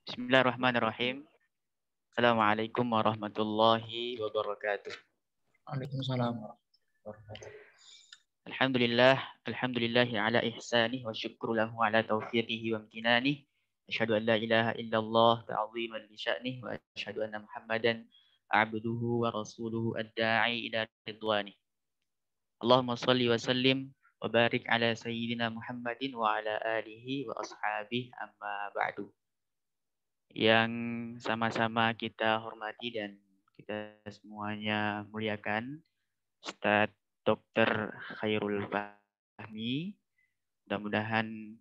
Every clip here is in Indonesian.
Bismillahirrahmanirrahim. Assalamualaikum warahmatullahi wabarakatuh. Waalaikumsalam warahmatullahi wabarakatuh. Alhamdulillahi ala ihsanih wa syukru lahu ala taufiqihi wa amtinanih. Asyhadu an la ilaha illallah ta'ziman li sya'nih wa asyhadu anna Muhammadan abduhu wa rasuluhu ad-da'i ila ridwanih. Allahumma salli wa sallim wa barik ala sayyidina Muhammadin wa ala alihi wa ashabihi amma ba'du. Yang sama-sama kita hormati dan kita semuanya muliakan, Ustadz Dr. Khairul Fahmi. Mudah-mudahan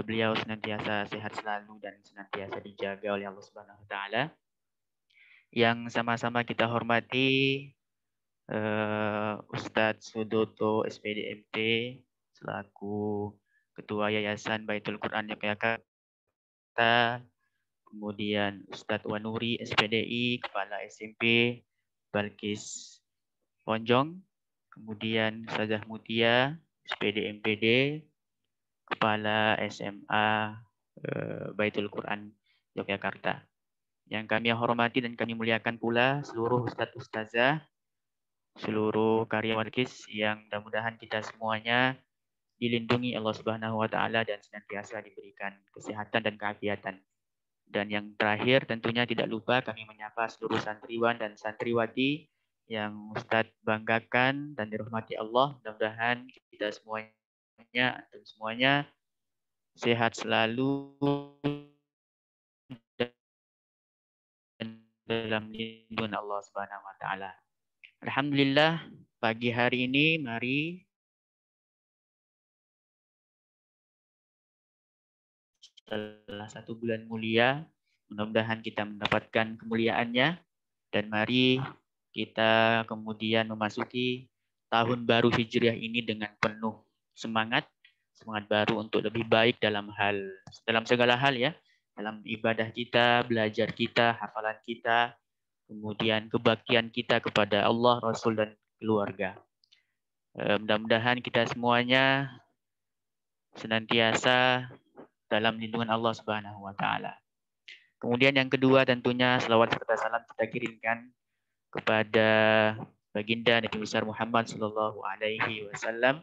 beliau senantiasa sehat selalu dan senantiasa dijaga oleh Allah Subhanahu wa taala. Yang sama-sama kita hormati Ustadz Sudoto SPDMT selaku Ketua Yayasan Baitul Quran Yogyakarta, kemudian Ustadz Wanuri SPDI, Kepala SMP Balkis Ponjong, kemudian Ustazah Mutia SPD MPD, Kepala SMA Baitul Quran Yogyakarta. Yang kami hormati dan kami muliakan pula seluruh Ustadz Ustazah, seluruh karyawan KIS yang mudah-mudahan kita semuanya dilindungi Allah Subhanahu wa taala dan senantiasa diberikan kesehatan dan keafiatan. Dan yang terakhir tentunya tidak lupa kami menyapa seluruh santriwan dan santriwati yang Ustadz banggakan dan dirahmati Allah. Mudah-mudahan kita semuanya sehat selalu dan dalam lindungan Allah Subhanahu wa taala. Alhamdulillah, pagi hari ini mari setelah satu bulan mulia, mudah-mudahan kita mendapatkan kemuliaannya. Dan mari kita kemudian memasuki tahun baru Hijriah ini dengan penuh semangat baru untuk lebih baik dalam segala hal ya, dalam ibadah kita, belajar kita, hafalan kita, kemudian kebaktian kita kepada Allah, Rasul dan keluarga. Mudah-mudahan kita semuanya senantiasa dalam lindungan Allah Subhanahu wa taala. Kemudian yang kedua tentunya selawat serta salam kita kirimkan kepada baginda Nabi besar Muhammad sallallahu alaihi wasallam,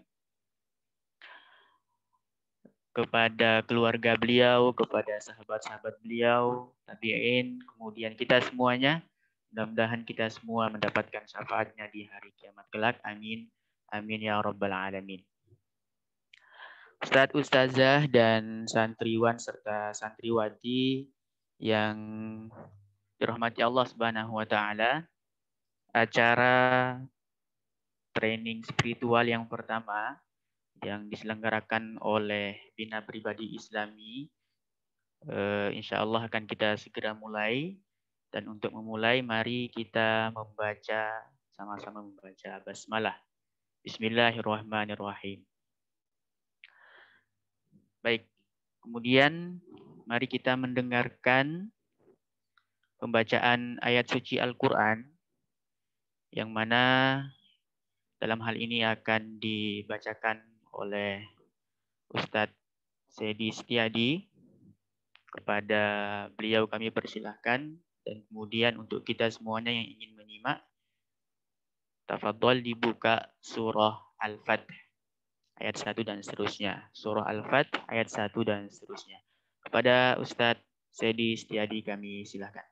kepada keluarga beliau, kepada sahabat-sahabat beliau, tabi'in, kemudian kita semuanya. Mudah-mudahan kita semua mendapatkan syafaatnya di hari kiamat kelak. Amin. Amin ya rabbal alamin. Ustadz, ustazah, dan santriwan serta santriwati yang dirahmati Allah Subhanahu wa taala, acara training spiritual yang pertama yang diselenggarakan oleh Bina Pribadi Islami, insya Allah akan kita segera mulai. Dan untuk memulai, mari kita sama-sama membaca basmalah. Bismillahirrahmanirrahim. Baik, kemudian mari kita mendengarkan pembacaan ayat suci Al-Quran yang mana dalam hal ini akan dibacakan oleh Ustadz Sedi Setiadi. Kepada beliau kami persilahkan, dan kemudian untuk kita semuanya yang ingin menyimak, tafadhol dibuka surah Al-Fath ayat 1 dan seterusnya. Surah Al-Fath ayat 1 dan seterusnya. Kepada Ustadz Sedi Setiadi kami silakan.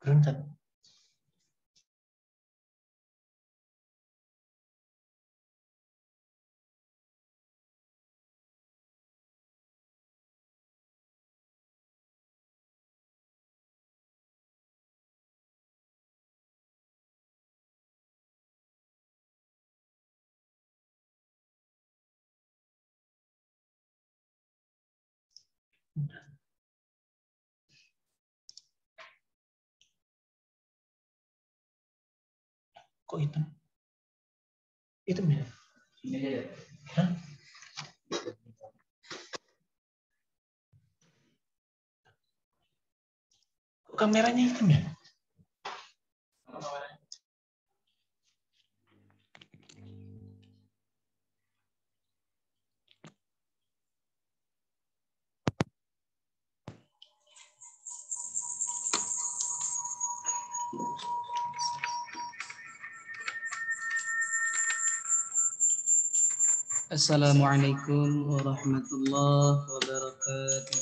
Background Kok hitam? Hitam ya? Ini aja. Hah? Kok kameranya hitam ya? Assalamualaikum warahmatullahi wabarakatuh.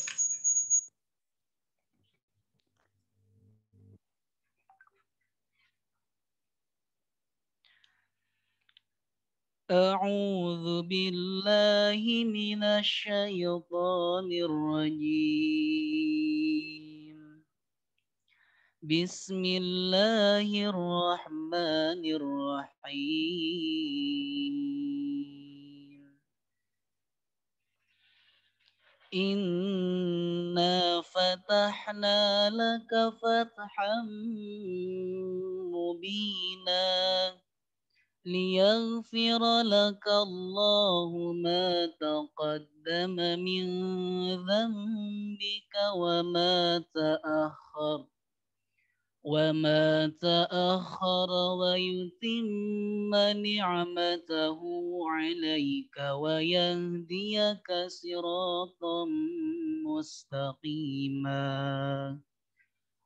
A'udzu billahi minasy syaithanir rajim. Bismillahirrahmanirrahim. Inna fatahna laka fatham mubina liyaghfira laka Allahu ma taqaddama min dhanbika wa ma ta'akhkhara wa yutimma ni'matahu 'alaika wa yahdiyaka siratan mustaqima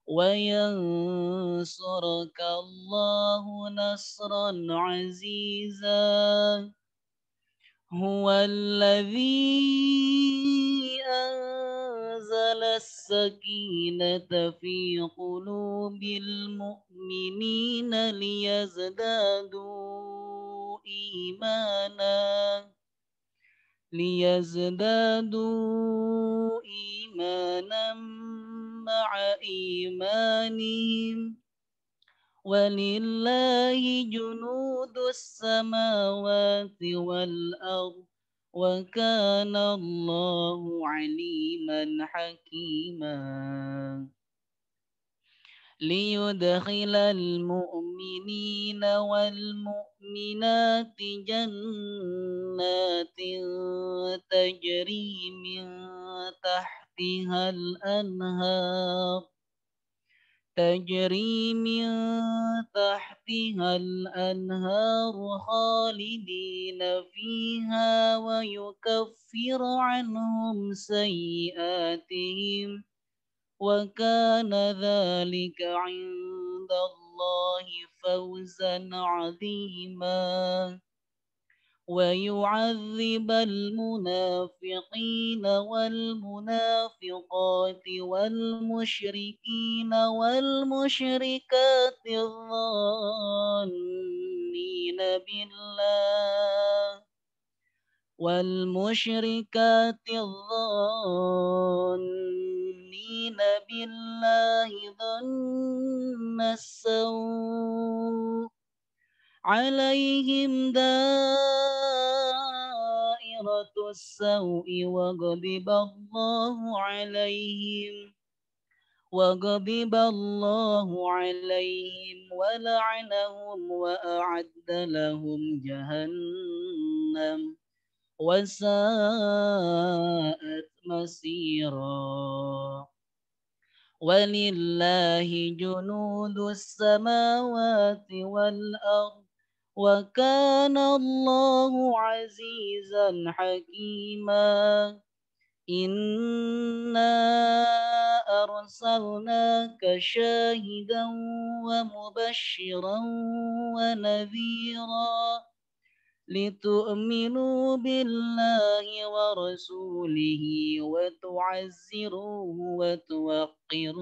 wa yansuraka Allahu nasran 'aziza huwa alladhi anzala as-sakinata fi qulubil mu'minina liyazdadu imanan ma'a imanihim walillahi junudus samawati wal ardh wa kana Allahu aliman hakima liyudkhilal mu'minina wal mu'minati jannatin tajri min tahtihal anhar خالدين فيها ويكفر عنهم سيئاتهم وكان ذلك عند الله فوزا عظيما ويعذب المنافقين والمنافقات والمشركين والمشركات الظانين بالله ظن السوء عليهم دائرة السوء وغضب الله عليهم ولعنهم وأعد لهم جهنم وساءت مصيرا ولله جنود السماوات والأرض وكان الله عزيزا حكيما إنا أرسلناك شاهدا ومبشرا ونذيرا لتؤمنوا بالله ورسوله وتعزروه وتوقروه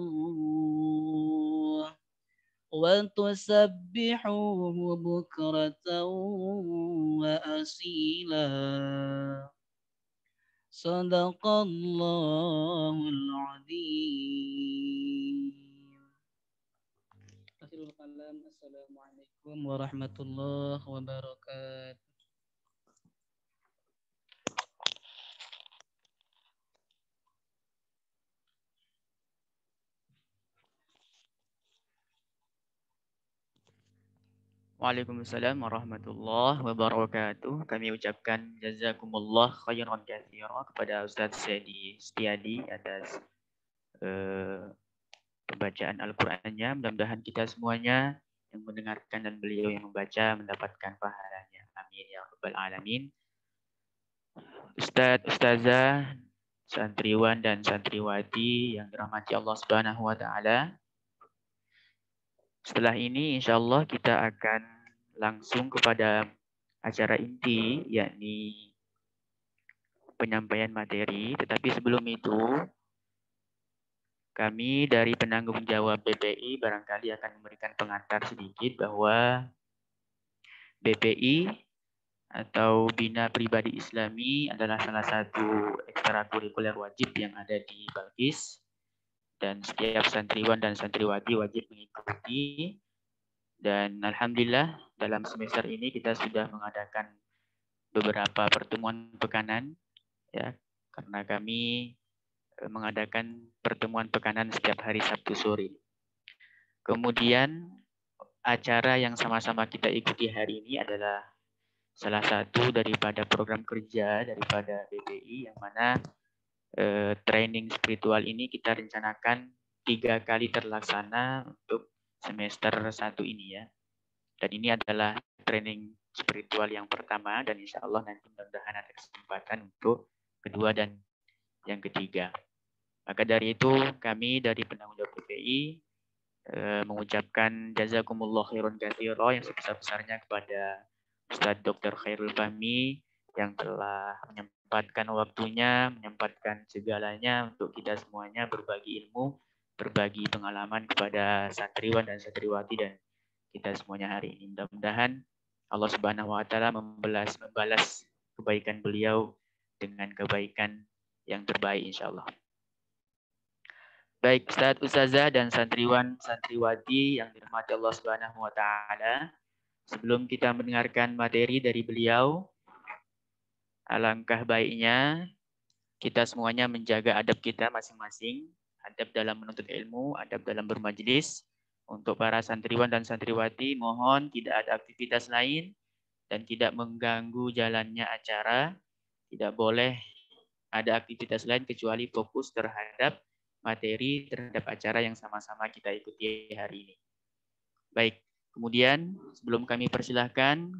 وتسبحوه بكرة وأصيلا صدق الله العظيم. Akhirul kalam. Assalamualaikum warahmatullahi wabarakatuh. Waalaikumsalam warahmatullahi wabarakatuh. Kami ucapkan jazakumullah khairan katsiran kepada Ustaz Syedi Setiadi atas pembacaan Al-Qur'annya. Mudah-mudahan kita semuanya yang mendengarkan dan beliau yang membaca mendapatkan pahalanya. Amin ya rabbal alamin. Ustaz, Ustazah, santriwan dan santriwati yang dirahmati Allah Subhanahu wa taala. Setelah ini insyaallah kita akan langsung kepada acara inti, yakni penyampaian materi. Tetapi sebelum itu, kami dari penanggung jawab BPI barangkali akan memberikan pengantar sedikit bahwa BPI atau Bina Pribadi Islami adalah salah satu ekstrakurikuler wajib yang ada di Balkis. Dan setiap santriwan dan santriwati wajib mengikuti. Dan alhamdulillah dalam semester ini kita sudah mengadakan beberapa pertemuan pekanan, ya, karena kami mengadakan pertemuan pekanan setiap hari Sabtu sore. Kemudian acara yang sama-sama kita ikuti hari ini adalah salah satu daripada program kerja daripada BPI yang mana training spiritual ini kita rencanakan 3 kali terlaksana untuk semester 1 ini ya. Dan ini adalah training spiritual yang pertama dan insya Allah nanti mudah-mudahan ada kesempatan untuk kedua dan yang ketiga. Maka dari itu kami dari penanggung jawab BPI mengucapkan jazakumullah khairan katsira yang sebesar-besarnya kepada Ustadz Dr. Khairul Fahmi yang telah menyempatkan waktunya, menyempatkan segalanya untuk kita semuanya berbagi ilmu, berbagi pengalaman kepada santriwan dan santriwati dan kita semuanya hari ini. Mudah-mudahan Allah Subhanahu wa taala membalas kebaikan beliau dengan kebaikan yang terbaik insyaallah. Baik Ustadz, Ustazah dan santriwan santriwati yang dirahmati Allah Subhanahu wa taala. Sebelum kita mendengarkan materi dari beliau, alangkah baiknya kita semuanya menjaga adab kita masing-masing, adab dalam menuntut ilmu, adab dalam bermajlis. Untuk para santriwan dan santriwati, mohon tidak ada aktivitas lain dan tidak mengganggu jalannya acara. Tidak boleh ada aktivitas lain kecuali fokus terhadap materi, terhadap acara yang sama-sama kita ikuti hari ini. Baik, kemudian sebelum kami persilahkan,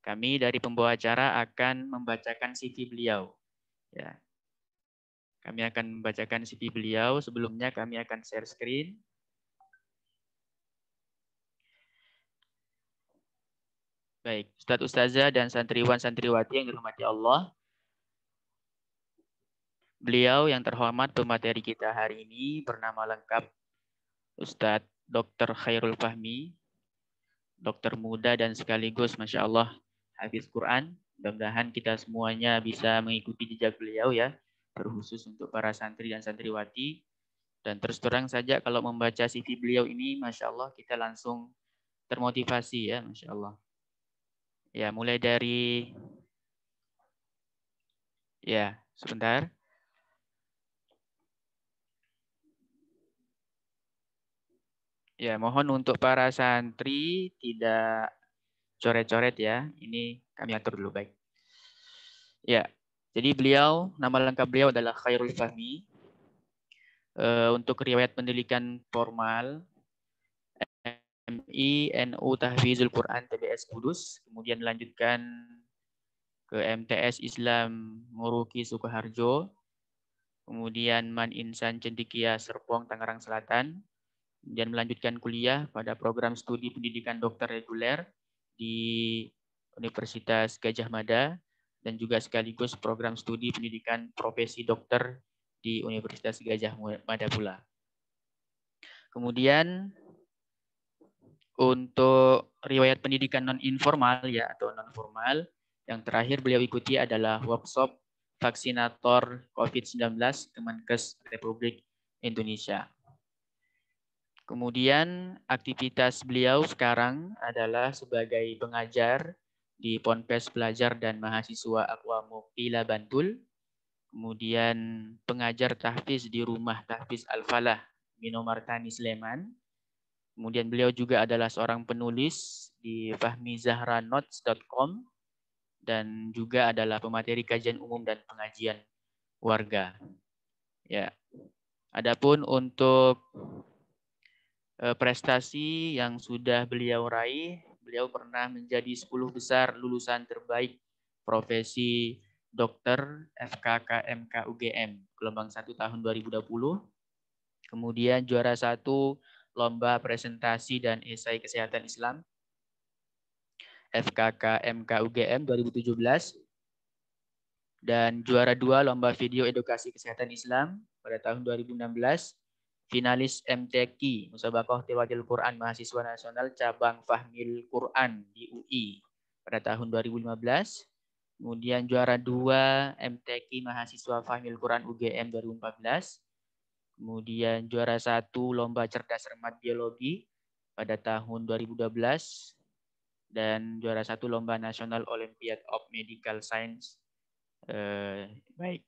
kami dari pembawa acara akan membacakan CV beliau. Ya. Kami akan membacakan CV beliau. Sebelumnya kami akan share screen. Baik, Ustadz Ustazah dan santriwan santriwati yang dirahmati Allah. Beliau yang terhormat pemateri kita hari ini bernama lengkap Ustadz Dr. Khairul Fahmi, dokter muda dan sekaligus Masya Allah hafiz Quran. Mudah-mudahan kita semuanya bisa mengikuti jejak beliau ya, terkhusus untuk para santri dan santriwati. Dan terus terang saja kalau membaca CV beliau ini, Masya Allah kita langsung termotivasi ya, Masya Allah. Ya, mulai dari, ya sebentar. Ya, mohon untuk para santri tidak coret-coret ya. Ini kami atur dulu, baik. Ya, jadi beliau, nama lengkap beliau adalah Khairul Fahmi. Untuk riwayat pendidikan formal, MI, NU, Tahfizul Quran, TBS Kudus. Kemudian dilanjutkan ke MTS Islam Nguruki Sukoharjo. Kemudian Man Insan Cendikia Serpong, Tangerang Selatan. Kemudian melanjutkan kuliah pada program studi pendidikan dokter reguler di Universitas Gajah Mada dan juga sekaligus program studi pendidikan profesi dokter di Universitas Gajah Mada pula. Kemudian untuk riwayat pendidikan non informal ya atau non formal, yang terakhir beliau ikuti adalah workshop vaksinator COVID-19 Kemenkes Republik Indonesia. Kemudian aktivitas beliau sekarang adalah sebagai pengajar di Ponpes Pelajar dan Mahasiswa Aqwa Muqila Bantul. Kemudian pengajar tahfiz di Rumah Tahfiz Al-Falah Minomartani Sleman. Kemudian beliau juga adalah seorang penulis di fahmizahra.notes.com dan juga adalah pemateri kajian umum dan pengajian warga. Ya. Adapun untuk prestasi yang sudah beliau raih, beliau pernah menjadi 10 besar lulusan terbaik profesi dokter FKK-MK UGM gelombang 1 tahun 2020. Kemudian juara 1 lomba presentasi dan esai kesehatan Islam FKK-MK UGM 2017. Dan juara 2 lomba video edukasi kesehatan Islam pada tahun 2016. Finalis MTQ Musabaqah Tilawatil Quran Mahasiswa Nasional Cabang Fahmil Quran di UI pada tahun 2015. Kemudian juara 2 MTQ Mahasiswa Fahmil Quran UGM 2014. Kemudian juara 1 Lomba Cerdas Cermat Biologi pada tahun 2012. Dan juara 1 Lomba Nasional Olympiad of Medical Science. Baik.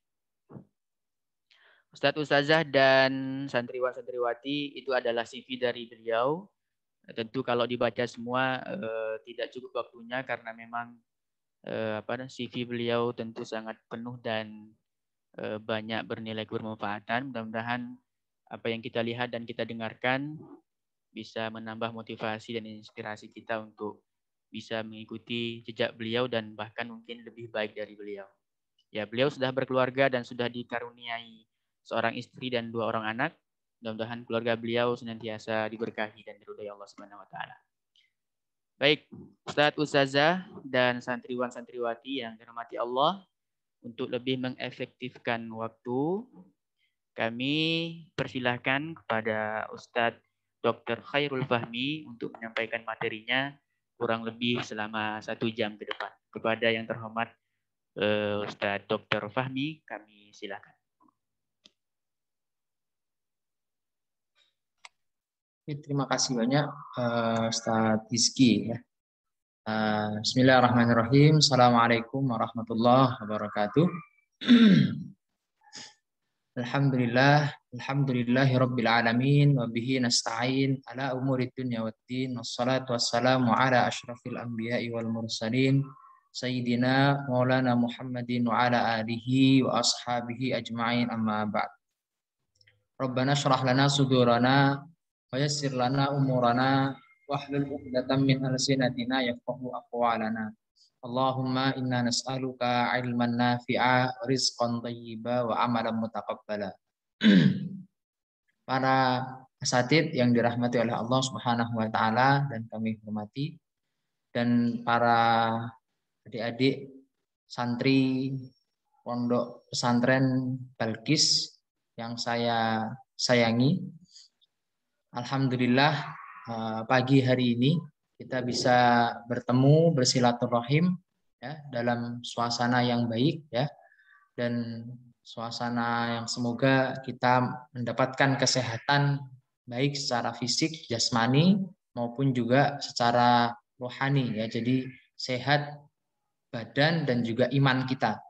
Ustadz Ustazah dan santriwan-santriwati itu adalah CV dari beliau. Tentu kalau dibaca semua tidak cukup waktunya karena memang CV beliau tentu sangat penuh dan banyak bernilai bermanfaatan. Mudah-mudahan apa yang kita lihat dan kita dengarkan bisa menambah motivasi dan inspirasi kita untuk bisa mengikuti jejak beliau dan bahkan mungkin lebih baik dari beliau. Ya, beliau sudah berkeluarga dan sudah dikaruniai seorang istri dan 2 orang anak. Mudah-mudahan keluarga beliau senantiasa diberkahi dan diridhai Allah Subhanahu wa taala. Baik, Ustadz Ustazah dan santriwan-santriwati yang dirahmati Allah, untuk lebih mengefektifkan waktu, kami persilahkan kepada Ustadz Dr. Khairul Fahmi untuk menyampaikan materinya kurang lebih selama 1 jam ke depan. Kepada yang terhormat Ustadz Dr. Fahmi, kami silakan. Terima kasih banyak Ustadz Rizky ya. Bismillahirrahmanirrahim. Assalamualaikum warahmatullahi wabarakatuh. Alhamdulillahirabbil alamin wa bihi nasta'in ala umurid dunya waddin wassalatu wassalamu ala asyrafil anbiya'i wal mursalin sayyidina maulana Muhammadin wa ala alihi wa ashabihi ajma'in amma ba'd. Rabbana syrah lana sudurana wa yassir lana umurana wahlul 'uqdatam min alsinatina yafqahu aqwalana. Allahumma inna nas'aluka 'ilman nafi'a, rizqan thayyiba wa amalan mutaqabbala. Para asatidz yang dirahmati oleh Allah Subhanahu wa taala dan kami hormati, dan para adik-adik santri Pondok Pesantren Balkis yang saya sayangi. Alhamdulillah pagi hari ini kita bisa bertemu bersilaturahim ya, dalam suasana yang baik ya, dan suasana yang semoga kita mendapatkan kesehatan baik secara fisik jasmani maupun juga secara rohani ya. Jadi sehat badan dan juga iman kita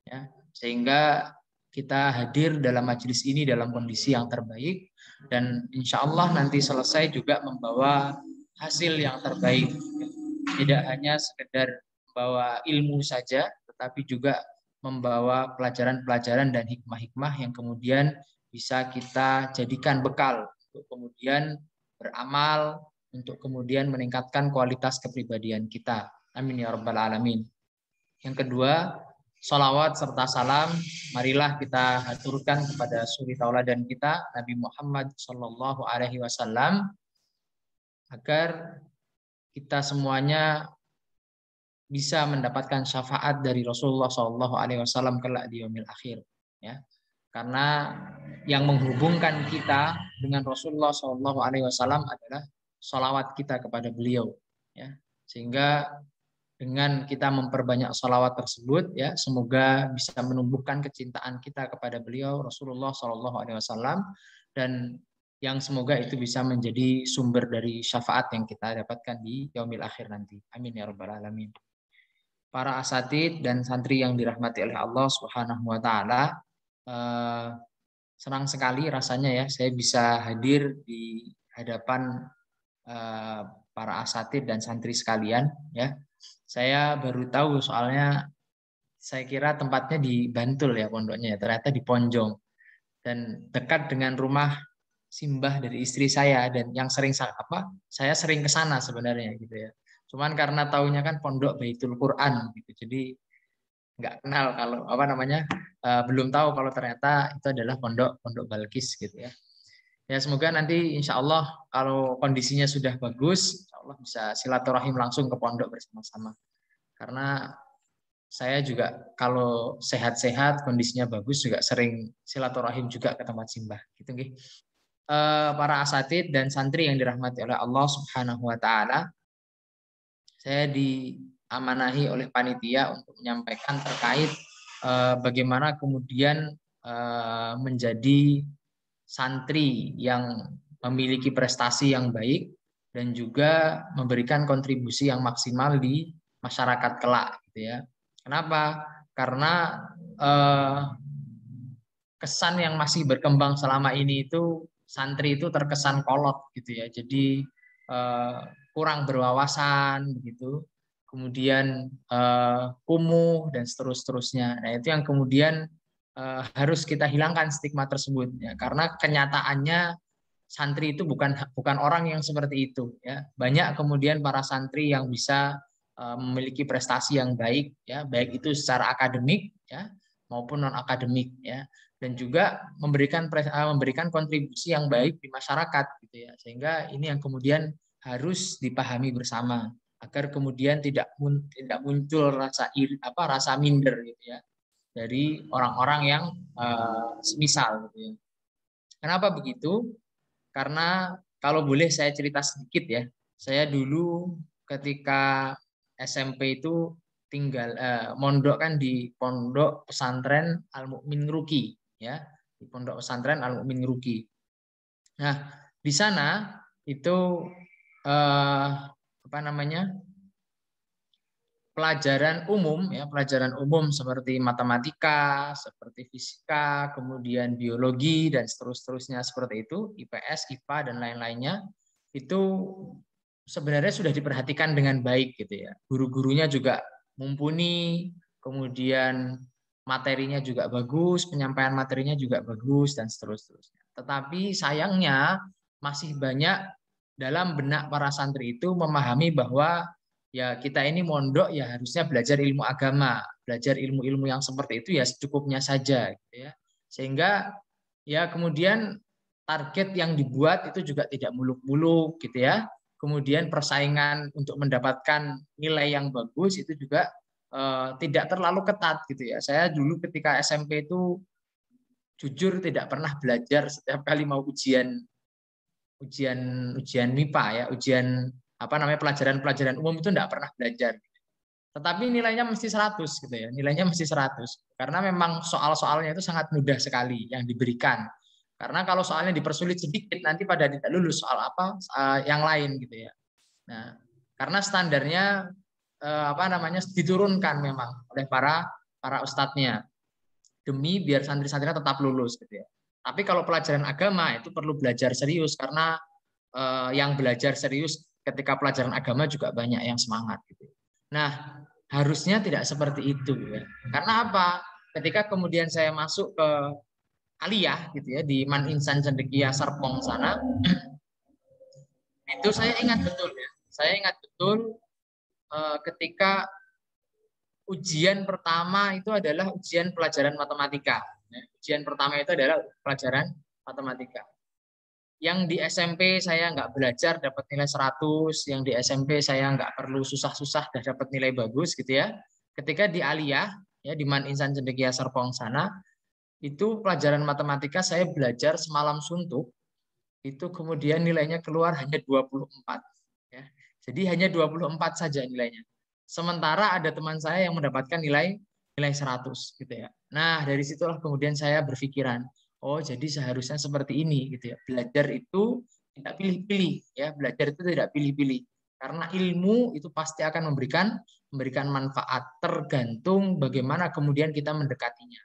ya, sehingga kita hadir dalam majelis ini dalam kondisi yang terbaik dan insya Allah nanti selesai juga membawa hasil yang terbaik. Tidak hanya sekedar membawa ilmu saja, tetapi juga membawa pelajaran-pelajaran dan hikmah-hikmah yang kemudian bisa kita jadikan bekal untuk kemudian beramal, untuk kemudian meningkatkan kualitas kepribadian kita. Amin ya rabbal alamin. Yang kedua, salawat serta salam marilah kita haturkan kepada suri tauladan kita Nabi Muhammad Shallallahu Alaihi Wasallam agar kita semuanya bisa mendapatkan syafaat dari Rasulullah Shallallahu Alaihi Wasallam kelak di yaumil akhir. Ya, karena yang menghubungkan kita dengan Rasulullah Shallallahu Alaihi Wasallam adalah salawat kita kepada beliau. Ya, sehingga dengan kita memperbanyak salawat tersebut ya, semoga bisa menumbuhkan kecintaan kita kepada beliau Rasulullah Shallallahu Alaihi Wasallam, dan yang semoga itu bisa menjadi sumber dari syafaat yang kita dapatkan di yaumil akhir nanti. Amin ya rabbal alamin. Para asatidz dan santri yang dirahmati oleh Allah Subhanahu wa taala, senang sekali rasanya ya saya bisa hadir di hadapan para asatid dan santri sekalian, ya. Saya baru tahu soalnya saya kira tempatnya di Bantul ya pondoknya, ternyata di Ponjong dan dekat dengan rumah simbah dari istri saya, dan yang saya sering ke sana sebenarnya gitu ya. Cuman karena taunya kan pondok Baitul Quran gitu. Jadi nggak kenal kalau belum tahu kalau ternyata itu adalah pondok Balkis gitu ya. Ya semoga nanti insya Allah kalau kondisinya sudah bagus, insya Allah bisa silaturahim langsung ke pondok bersama-sama. Karena saya juga kalau sehat-sehat, kondisinya bagus juga sering silaturahim juga ke tempat simbah. Gitu nggih. Para asatid dan santri yang dirahmati oleh Allah Subhanahu wa taala, saya diamanahi oleh panitia untuk menyampaikan terkait bagaimana kemudian menjadi santri yang memiliki prestasi yang baik dan juga memberikan kontribusi yang maksimal di masyarakat kelak gitu ya. Kenapa? Karena kesan yang masih berkembang selama ini itu santri itu terkesan kolot gitu ya. Jadi kurang berwawasan begitu. Kemudian kumuh dan seterusnya. Nah, itu yang kemudian harus kita hilangkan stigma tersebut ya. Karena kenyataannya santri itu bukan orang yang seperti itu ya. Banyak kemudian para santri yang bisa memiliki prestasi yang baik ya, baik itu secara akademik ya maupun non akademik ya, dan juga memberikan kontribusi yang baik di masyarakat gitu ya. Sehingga ini yang kemudian harus dipahami bersama agar kemudian tidak muncul rasa minder gitu ya dari orang-orang yang semisal gitu ya. Kenapa begitu? Karena kalau boleh saya cerita sedikit ya. Saya dulu ketika SMP itu tinggal mondok kan di pondok pesantren Al Mukmin Ruki ya, di pondok pesantren Al Mukmin Ruki. Nah, di sana itu pelajaran umum seperti matematika, seperti fisika, kemudian biologi dan seterusnya seperti itu, IPS, IPA dan lain-lainnya itu sebenarnya sudah diperhatikan dengan baik gitu ya. Guru-gurunya juga mumpuni, kemudian materinya juga bagus, penyampaian materinya juga bagus dan seterusnya. Tetapi sayangnya masih banyak dalam benak para santri itu memahami bahwa ya kita ini mondok ya harusnya belajar ilmu agama, belajar ilmu-ilmu yang seperti itu ya secukupnya saja gitu ya. Sehingga ya kemudian target yang dibuat itu juga tidak muluk-muluk gitu ya. Kemudian persaingan untuk mendapatkan nilai yang bagus itu juga tidak terlalu ketat gitu ya. Saya dulu ketika SMP itu jujur tidak pernah belajar setiap kali mau ujian MIPA ya, pelajaran umum itu enggak pernah belajar. Tetapi nilainya mesti 100 gitu ya. Nilainya mesti 100 karena memang soal-soalnya itu sangat mudah sekali yang diberikan. Karena kalau soalnya dipersulit sedikit nanti pada tidak lulus soal yang lain gitu ya. Nah, karena standarnya diturunkan memang oleh para ustadznya demi biar santri-santrinya tetap lulus gitu ya. Tapi kalau pelajaran agama itu perlu belajar serius karena yang belajar serius ketika pelajaran agama juga banyak yang semangat gitu. Nah, harusnya tidak seperti itu ya. Karena apa? Ketika kemudian saya masuk ke aliyah gitu ya di Man Insan Cendekia Serpong sana, itu saya ingat betul ya. Saya ingat betul ketika ujian pertama itu adalah ujian pelajaran matematika. Ujian pertama itu adalah pelajaran matematika. Yang di SMP saya nggak belajar dapat nilai 100, yang di SMP saya nggak perlu susah-susah dan dapat nilai bagus gitu ya. Ketika di aliyah ya di Man Insan Cendekia Serpong sana, itu pelajaran matematika saya belajar semalam suntuk, itu kemudian nilainya keluar hanya 24 ya. Jadi hanya 24 saja nilainya. Sementara ada teman saya yang mendapatkan nilai 100 gitu ya. Nah, dari situlah kemudian saya berpikiran, oh jadi seharusnya seperti ini gitu ya. Belajar itu tidak pilih-pilih ya, belajar itu tidak pilih-pilih. Karena ilmu itu pasti akan memberikan manfaat tergantung bagaimana kemudian kita mendekatinya.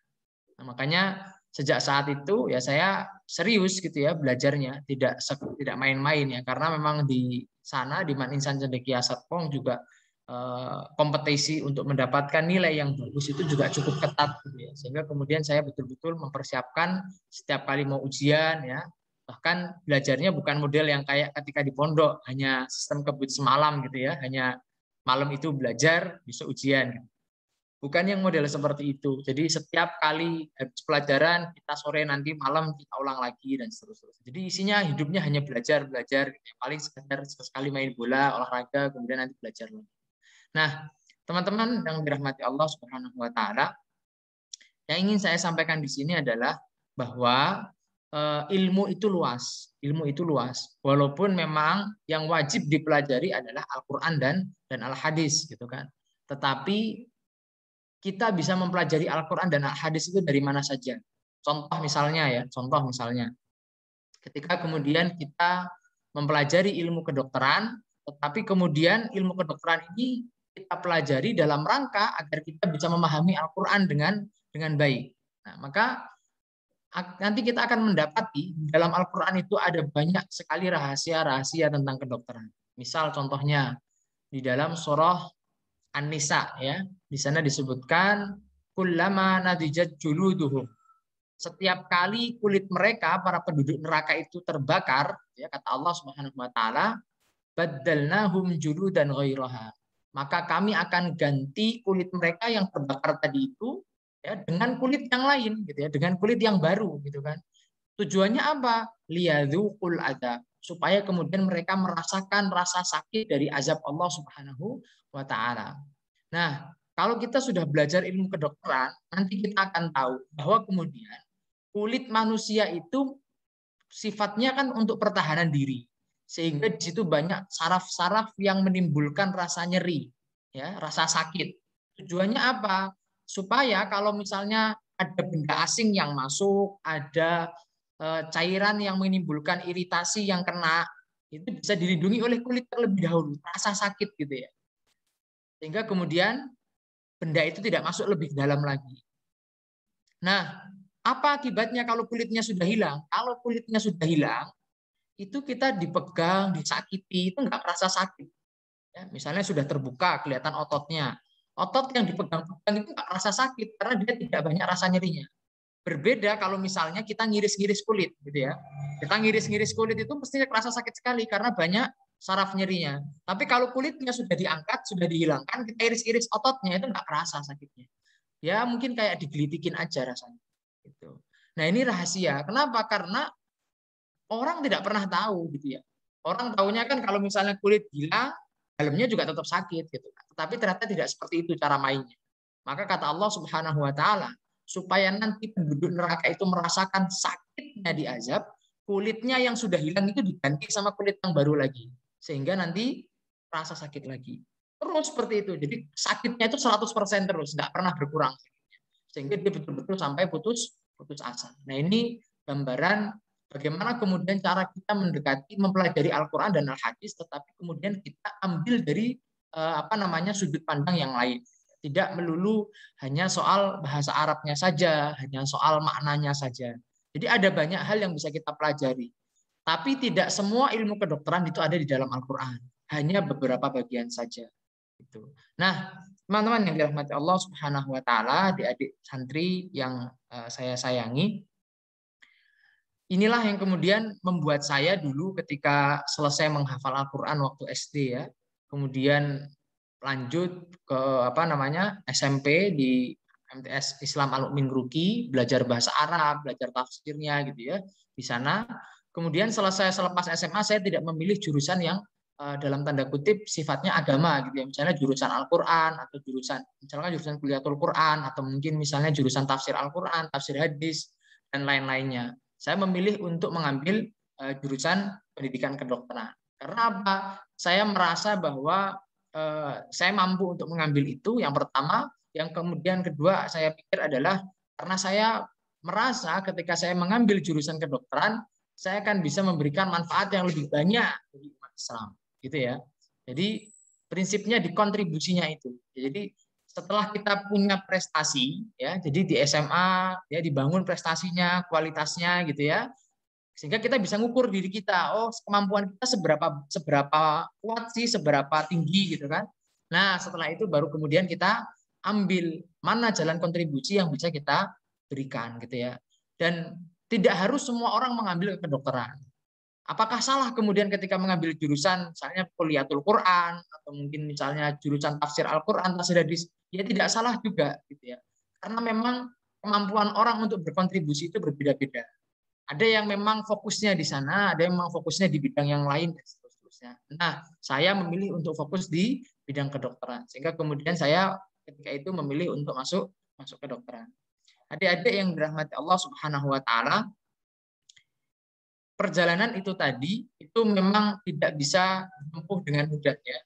Nah, makanya sejak saat itu ya saya serius gitu ya belajarnya, tidak main-main ya, karena memang di sana di Man Insan Cendekia Serpong juga kompetisi untuk mendapatkan nilai yang bagus itu juga cukup ketat gitu ya. Sehingga kemudian saya betul-betul mempersiapkan setiap kali mau ujian ya. Bahkan belajarnya bukan model yang kayak ketika di pondok hanya sistem kebut semalam gitu ya, hanya malam itu belajar, besok ujian gitu. Bukan yang model seperti itu. Jadi setiap kali habis pelajaran kita sore nanti malam kita ulang lagi dan seterusnya. Jadi isinya hidupnya hanya belajar gitu. Paling sekedar sekali main bola, olahraga, kemudian nanti belajar lagi. Nah, teman-teman yang dirahmati Allah Subhanahu wa taala, yang ingin saya sampaikan di sini adalah bahwa ilmu itu luas. Ilmu itu luas. Walaupun memang yang wajib dipelajari adalah Al-Qur'an dan Al-Hadis gitu kan. Tetapi kita bisa mempelajari Al-Quran dan Al-Hadis itu dari mana saja. Contoh misalnya, ketika kemudian kita mempelajari ilmu kedokteran, tetapi kemudian ilmu kedokteran ini kita pelajari dalam rangka agar kita bisa memahami Al-Quran dengan baik. Nah, maka nanti kita akan mendapati dalam Al-Quran itu ada banyak sekali rahasia-rahasia tentang kedokteran. Misal contohnya di dalam surah An-Nisa ya, di sana disebutkan kullama nadijat juluduhum. Setiap kali kulit mereka para penduduk neraka itu terbakar, ya kata Allah Subhanahu wa taala, baddalnahum juludan ghairaha. Maka kami akan ganti kulit mereka yang terbakar tadi itu ya dengan kulit yang lain gitu ya, dengan kulit yang baru gitu kan. Tujuannya apa? Liyadzuqul adzab, supaya kemudian mereka merasakan rasa sakit dari azab Allah Subhanahu wa taala. Nah, kalau kita sudah belajar ilmu kedokteran, nanti kita akan tahu bahwa kemudian kulit manusia itu sifatnya kan untuk pertahanan diri. Sehingga di situ banyak saraf-saraf yang menimbulkan rasa nyeri, ya, rasa sakit. Tujuannya apa? Supaya kalau misalnya ada benda asing yang masuk, ada cairan yang menimbulkan iritasi yang kena, itu bisa dilindungi oleh kulit terlebih dahulu, rasa sakit gitu ya. Sehingga kemudian benda itu tidak masuk lebih dalam lagi. Nah, apa akibatnya kalau kulitnya sudah hilang? Kalau kulitnya sudah hilang, itu kita dipegang, disakiti, itu nggak merasa sakit. Ya, misalnya sudah terbuka, kelihatan ototnya. Otot yang dipegang-pegang itu nggak merasa sakit, karena dia tidak banyak rasa nyerinya. Berbeda kalau misalnya kita ngiris-ngiris kulit, gitu ya. Kita ngiris-ngiris kulit itu mestinya terasa sakit sekali, karena banyak saraf nyerinya. Tapi kalau kulitnya sudah diangkat, sudah dihilangkan, kita iris-iris ototnya itu nggak kerasa sakitnya. Ya mungkin kayak digelitikin aja rasanya. Gitu. Nah ini rahasia. Kenapa? Karena orang tidak pernah tahu gitu ya. Orang tahunya kan kalau misalnya kulit hilang, dalamnya juga tetap sakit gitu. Tetapi ternyata tidak seperti itu cara mainnya. Maka kata Allah Subhanahu wa taala, supaya nanti penduduk neraka itu merasakan sakitnya di azab, kulitnya yang sudah hilang itu diganti sama kulit yang baru lagi. Sehingga nanti rasa sakit lagi. Terus seperti itu. Jadi sakitnya itu 100% terus, nggak pernah berkurang. Sehingga dia betul-betul sampai putus asa. Nah ini gambaran bagaimana kemudian cara kita mendekati, mempelajari Al-Quran dan Al-Hadis, tetapi kemudian kita ambil dari sudut pandang yang lain. Tidak melulu hanya soal bahasa Arabnya saja, hanya soal maknanya saja. Jadi ada banyak hal yang bisa kita pelajari. Tapi tidak semua ilmu kedokteran itu ada di dalam Al-Quran. Hanya beberapa bagian saja. Nah, teman-teman yang dirahmati Allah Subhanahu wa taala, adik-adik santri yang saya sayangi, inilah yang kemudian membuat saya dulu ketika selesai menghafal Al-Quran waktu SD ya, kemudian lanjut ke SMP di MTS Islam Al-Mu'min Gruki, belajar bahasa Arab, belajar tafsirnya gitu ya di sana. Kemudian selepas SMA saya tidak memilih jurusan yang dalam tanda kutip sifatnya agama gitu ya, misalnya jurusan Al-Quran atau jurusan Kuliatul Quran atau mungkin misalnya jurusan tafsir Al-Quran, tafsir hadis dan lain-lainnya. Saya memilih untuk mengambil jurusan pendidikan kedokteran. Karena apa? Saya merasa bahwa saya mampu untuk mengambil itu, yang pertama. Yang kemudian kedua saya pikir adalah karena saya merasa ketika saya mengambil jurusan kedokteran, saya akan bisa memberikan manfaat yang lebih banyak bagi umat Islam. Gitu ya. Jadi prinsipnya di kontribusinya itu. Jadi setelah kita punya prestasi, ya, jadi di SMA ya dibangun prestasinya, kualitasnya gitu ya, sehingga kita bisa ngukur diri kita, oh kemampuan kita seberapa kuat sih, seberapa tinggi gitu kan. Nah setelah itu baru kemudian kita ambil mana jalan kontribusi yang bisa kita berikan gitu ya. Dan tidak harus semua orang mengambil kedokteran. Apakah salah kemudian ketika mengambil jurusan misalnya kuliatul Quran atau mungkin misalnya jurusan tafsir Al-Quran, tafsir hadis? Ya tidak salah juga gitu ya. Karena memang kemampuan orang untuk berkontribusi itu berbeda-beda. Ada yang memang fokusnya di sana, ada yang memang fokusnya di bidang yang lain dan seterusnya. Nah, saya memilih untuk fokus di bidang kedokteran. Sehingga kemudian saya ketika itu memilih untuk masuk kedokteran. Adik-adik yang dirahmati Allah Subhanahu wa taala, perjalanan itu tadi itu memang tidak bisa ditempuh dengan mudah ya.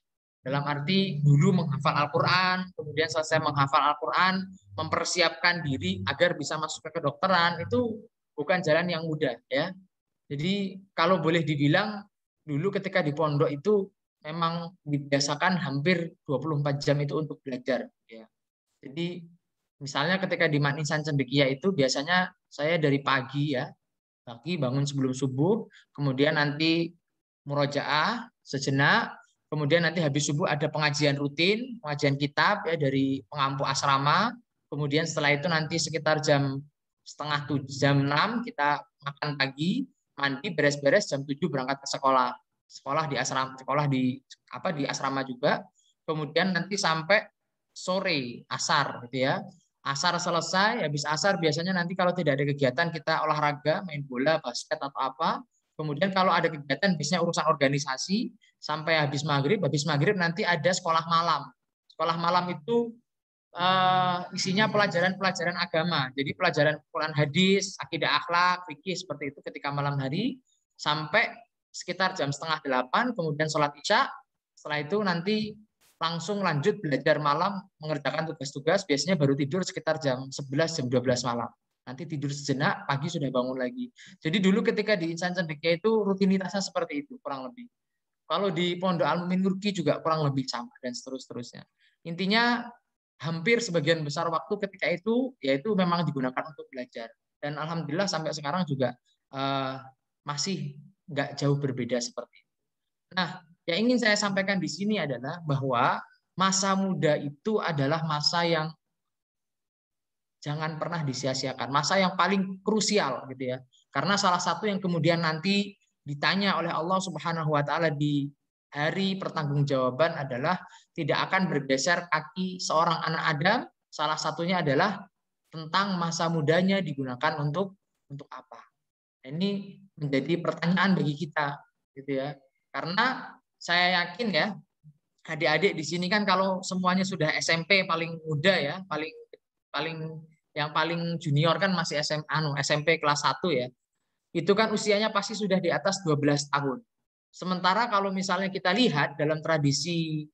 Dalam arti dulu menghafal Al-Quran, kemudian selesai menghafal Al-Quran, mempersiapkan diri agar bisa masuk ke kedokteran, itu bukan jalan yang mudah ya. Jadi kalau boleh dibilang dulu ketika di pondok itu memang dibiasakan hampir 24 jam itu untuk belajar ya. Jadi misalnya ketika di Mat Insan Cendekia itu biasanya saya dari pagi ya, pagi bangun sebelum subuh, kemudian nanti murojaah sejenak, kemudian nanti habis subuh ada pengajian rutin, pengajian kitab ya dari pengampu asrama, kemudian setelah itu nanti sekitar setengah 7, jam 6 kita makan pagi, mandi, beres-beres, jam 7 berangkat ke sekolah. Sekolah di asrama, di asrama juga. Kemudian nanti sampai sore, asar gitu ya. Asar selesai, habis asar biasanya nanti kalau tidak ada kegiatan kita olahraga, main bola, basket atau apa. Kemudian kalau ada kegiatan biasanya urusan organisasi sampai habis maghrib nanti ada sekolah malam. Sekolah malam itu isinya pelajaran-pelajaran agama. Jadi pelajaran Quran hadis, akidah akhlak, fikih seperti itu ketika malam hari sampai sekitar jam setengah 8, kemudian sholat isya. Setelah itu nanti langsung lanjut belajar malam, mengerjakan tugas-tugas, biasanya baru tidur sekitar jam 11, jam 12 malam. Nanti tidur sejenak, pagi sudah bangun lagi. Jadi dulu ketika di Insan Cendekia itu rutinitasnya seperti itu, kurang lebih. Kalau di Pondok Al-Mumin Nurki juga kurang lebih sama, dan seterusnya. Intinya hampir sebagian besar waktu ketika itu, yaitu memang digunakan untuk belajar. Dan Alhamdulillah sampai sekarang juga masih nggak jauh berbeda seperti itu. Nah, yang ingin saya sampaikan di sini adalah bahwa masa muda itu adalah masa yang jangan pernah disia-siakan, masa yang paling krusial gitu ya. Karena salah satu yang kemudian nanti ditanya oleh Allah Subhanahu wa taala di hari pertanggungjawaban adalah tidak akan bergeser kaki seorang anak Adam, salah satunya adalah tentang masa mudanya digunakan untuk apa. Ini menjadi pertanyaan bagi kita gitu ya. Karena saya yakin ya, adik-adik di sini kan kalau semuanya sudah SMP paling muda ya, yang paling junior kan masih SMP kelas 1 ya. Itu kan usianya pasti sudah di atas 12 tahun. Sementara kalau misalnya kita lihat dalam tradisi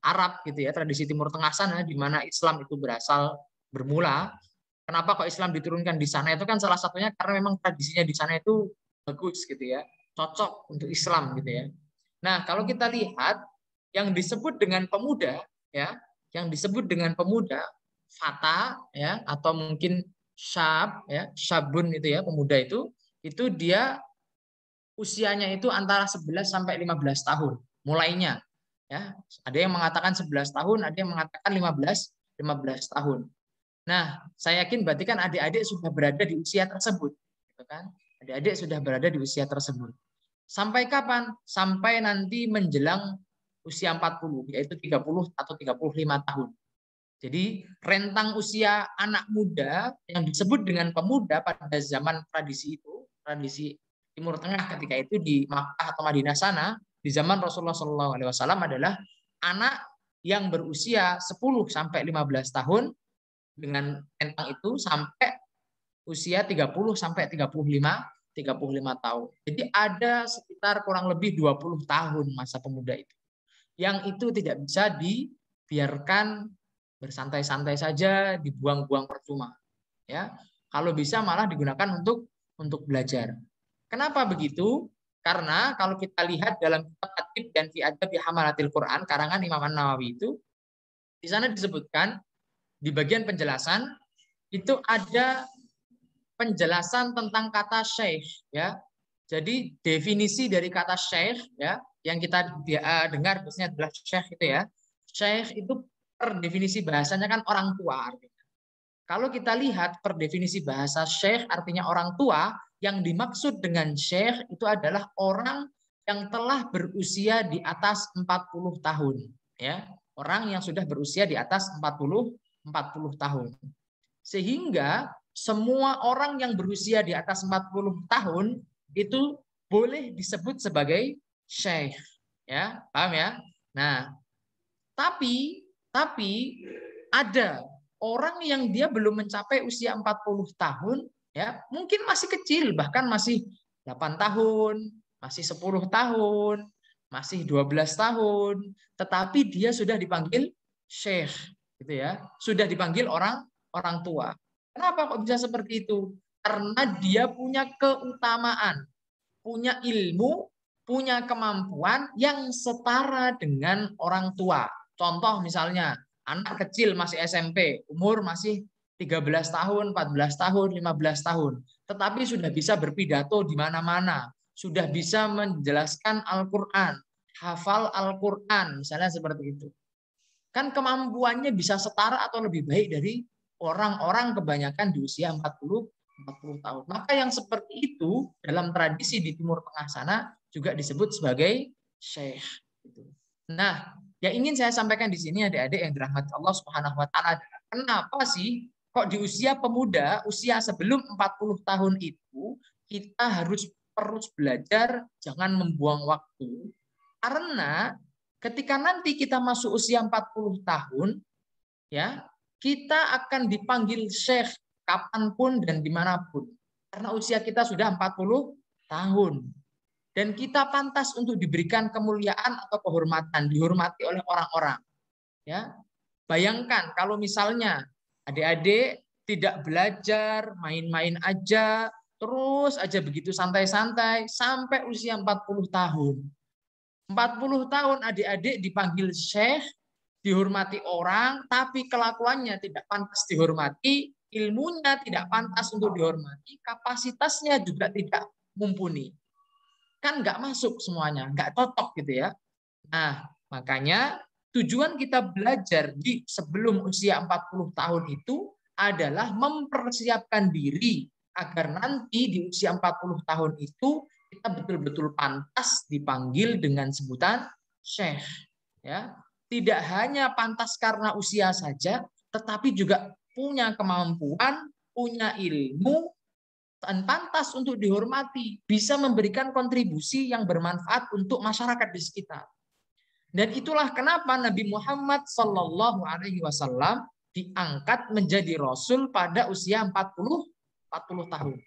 Arab gitu ya, tradisi Timur Tengah sana di mana Islam itu bermula. Kenapa kok Islam diturunkan di sana? Itu kan salah satunya karena memang tradisinya di sana itu bagus gitu ya, cocok untuk Islam gitu ya. Nah, kalau kita lihat yang disebut dengan pemuda ya, yang disebut dengan pemuda fata ya atau mungkin syab ya, syabun itu ya, pemuda itu dia usianya itu antara 11 sampai 15 tahun mulainya ya. Ada yang mengatakan 11 tahun, ada yang mengatakan 15 tahun. Nah, saya yakin berarti kan adik-adik sudah berada di usia tersebut gitu kan. Adik-adik sudah berada di usia tersebut. Sampai kapan? Sampai nanti menjelang usia 40, yaitu 30 atau 35 tahun. Jadi rentang usia anak muda yang disebut dengan pemuda pada zaman tradisi itu, tradisi Timur Tengah ketika itu di Makkah atau Madinah sana, di zaman Rasulullah SAW adalah anak yang berusia 10 sampai 15 tahun dengan rentang itu sampai usia 30 sampai 35 tahun. Jadi ada sekitar kurang lebih 20 tahun masa pemuda itu. Yang itu tidak bisa dibiarkan bersantai-santai saja, dibuang-buang percuma. Ya, kalau bisa malah digunakan untuk belajar. Kenapa begitu? Karena kalau kita lihat dalam kitab At-Tib dan fi Adab Hamalatil Quran karangan Imam An-Nawawi itu Di sana disebutkan di bagian penjelasan itu ada penjelasan tentang kata syekh ya. Jadi definisi dari kata syekh ya yang kita dengar biasanya adalah syekh itu ya. Syekh itu per definisi bahasanya kan orang tua artinya. Kalau kita lihat per definisi bahasa syekh artinya orang tua, yang dimaksud dengan syekh itu adalah orang yang telah berusia di atas 40 tahun ya. Orang yang sudah berusia di atas 40 tahun. Sehingga semua orang yang berusia di atas 40 tahun itu boleh disebut sebagai syekh. Ya, paham ya? Nah, tapi ada orang yang dia belum mencapai usia 40 tahun, ya, mungkin masih kecil, bahkan masih 8 tahun, masih 10 tahun, masih 12 tahun, tetapi dia sudah dipanggil syekh, gitu ya. Sudah dipanggil orang tua. Kenapa kok bisa seperti itu? Karena dia punya keutamaan, punya ilmu, punya kemampuan yang setara dengan orang tua. Contoh misalnya, anak kecil masih SMP, umur masih 13 tahun, 14 tahun, 15 tahun. Tetapi sudah bisa berpidato di mana-mana. Sudah bisa menjelaskan Al-Quran, hafal Al-Quran, misalnya seperti itu. Kan kemampuannya bisa setara atau lebih baik dari orang-orang kebanyakan di usia 40 tahun. Maka yang seperti itu dalam tradisi di Timur Tengah sana juga disebut sebagai syekh. Nah, yang ingin saya sampaikan di sini adik-adik yang dirahmati Allah Subhanahu wa taala, kenapa sih kok di usia pemuda, usia sebelum 40 tahun itu kita harus terus belajar, jangan membuang waktu. Karena ketika nanti kita masuk usia 40 tahun, ya, kita akan dipanggil syekh kapanpun dan dimanapun. Karena usia kita sudah 40 tahun. Dan kita pantas untuk diberikan kemuliaan atau kehormatan, dihormati oleh orang-orang. Ya, bayangkan kalau misalnya adik-adik tidak belajar, main-main aja, terus aja begitu santai-santai sampai usia 40 tahun. 40 tahun adik-adik dipanggil syekh, dihormati orang, tapi kelakuannya tidak pantas dihormati, ilmunya tidak pantas untuk dihormati, kapasitasnya juga tidak mumpuni. Kan nggak masuk semuanya, nggak cocok gitu ya. Nah, makanya tujuan kita belajar di sebelum usia 40 tahun itu adalah mempersiapkan diri agar nanti di usia 40 tahun itu kita betul-betul pantas dipanggil dengan sebutan syekh. Ya, tidak hanya pantas karena usia saja, tetapi juga punya kemampuan, punya ilmu, dan pantas untuk dihormati, bisa memberikan kontribusi yang bermanfaat untuk masyarakat di sekitar. Dan itulah kenapa Nabi Muhammad Shallallahu Alaihi Wasallam diangkat menjadi Rasul pada usia 40 tahun.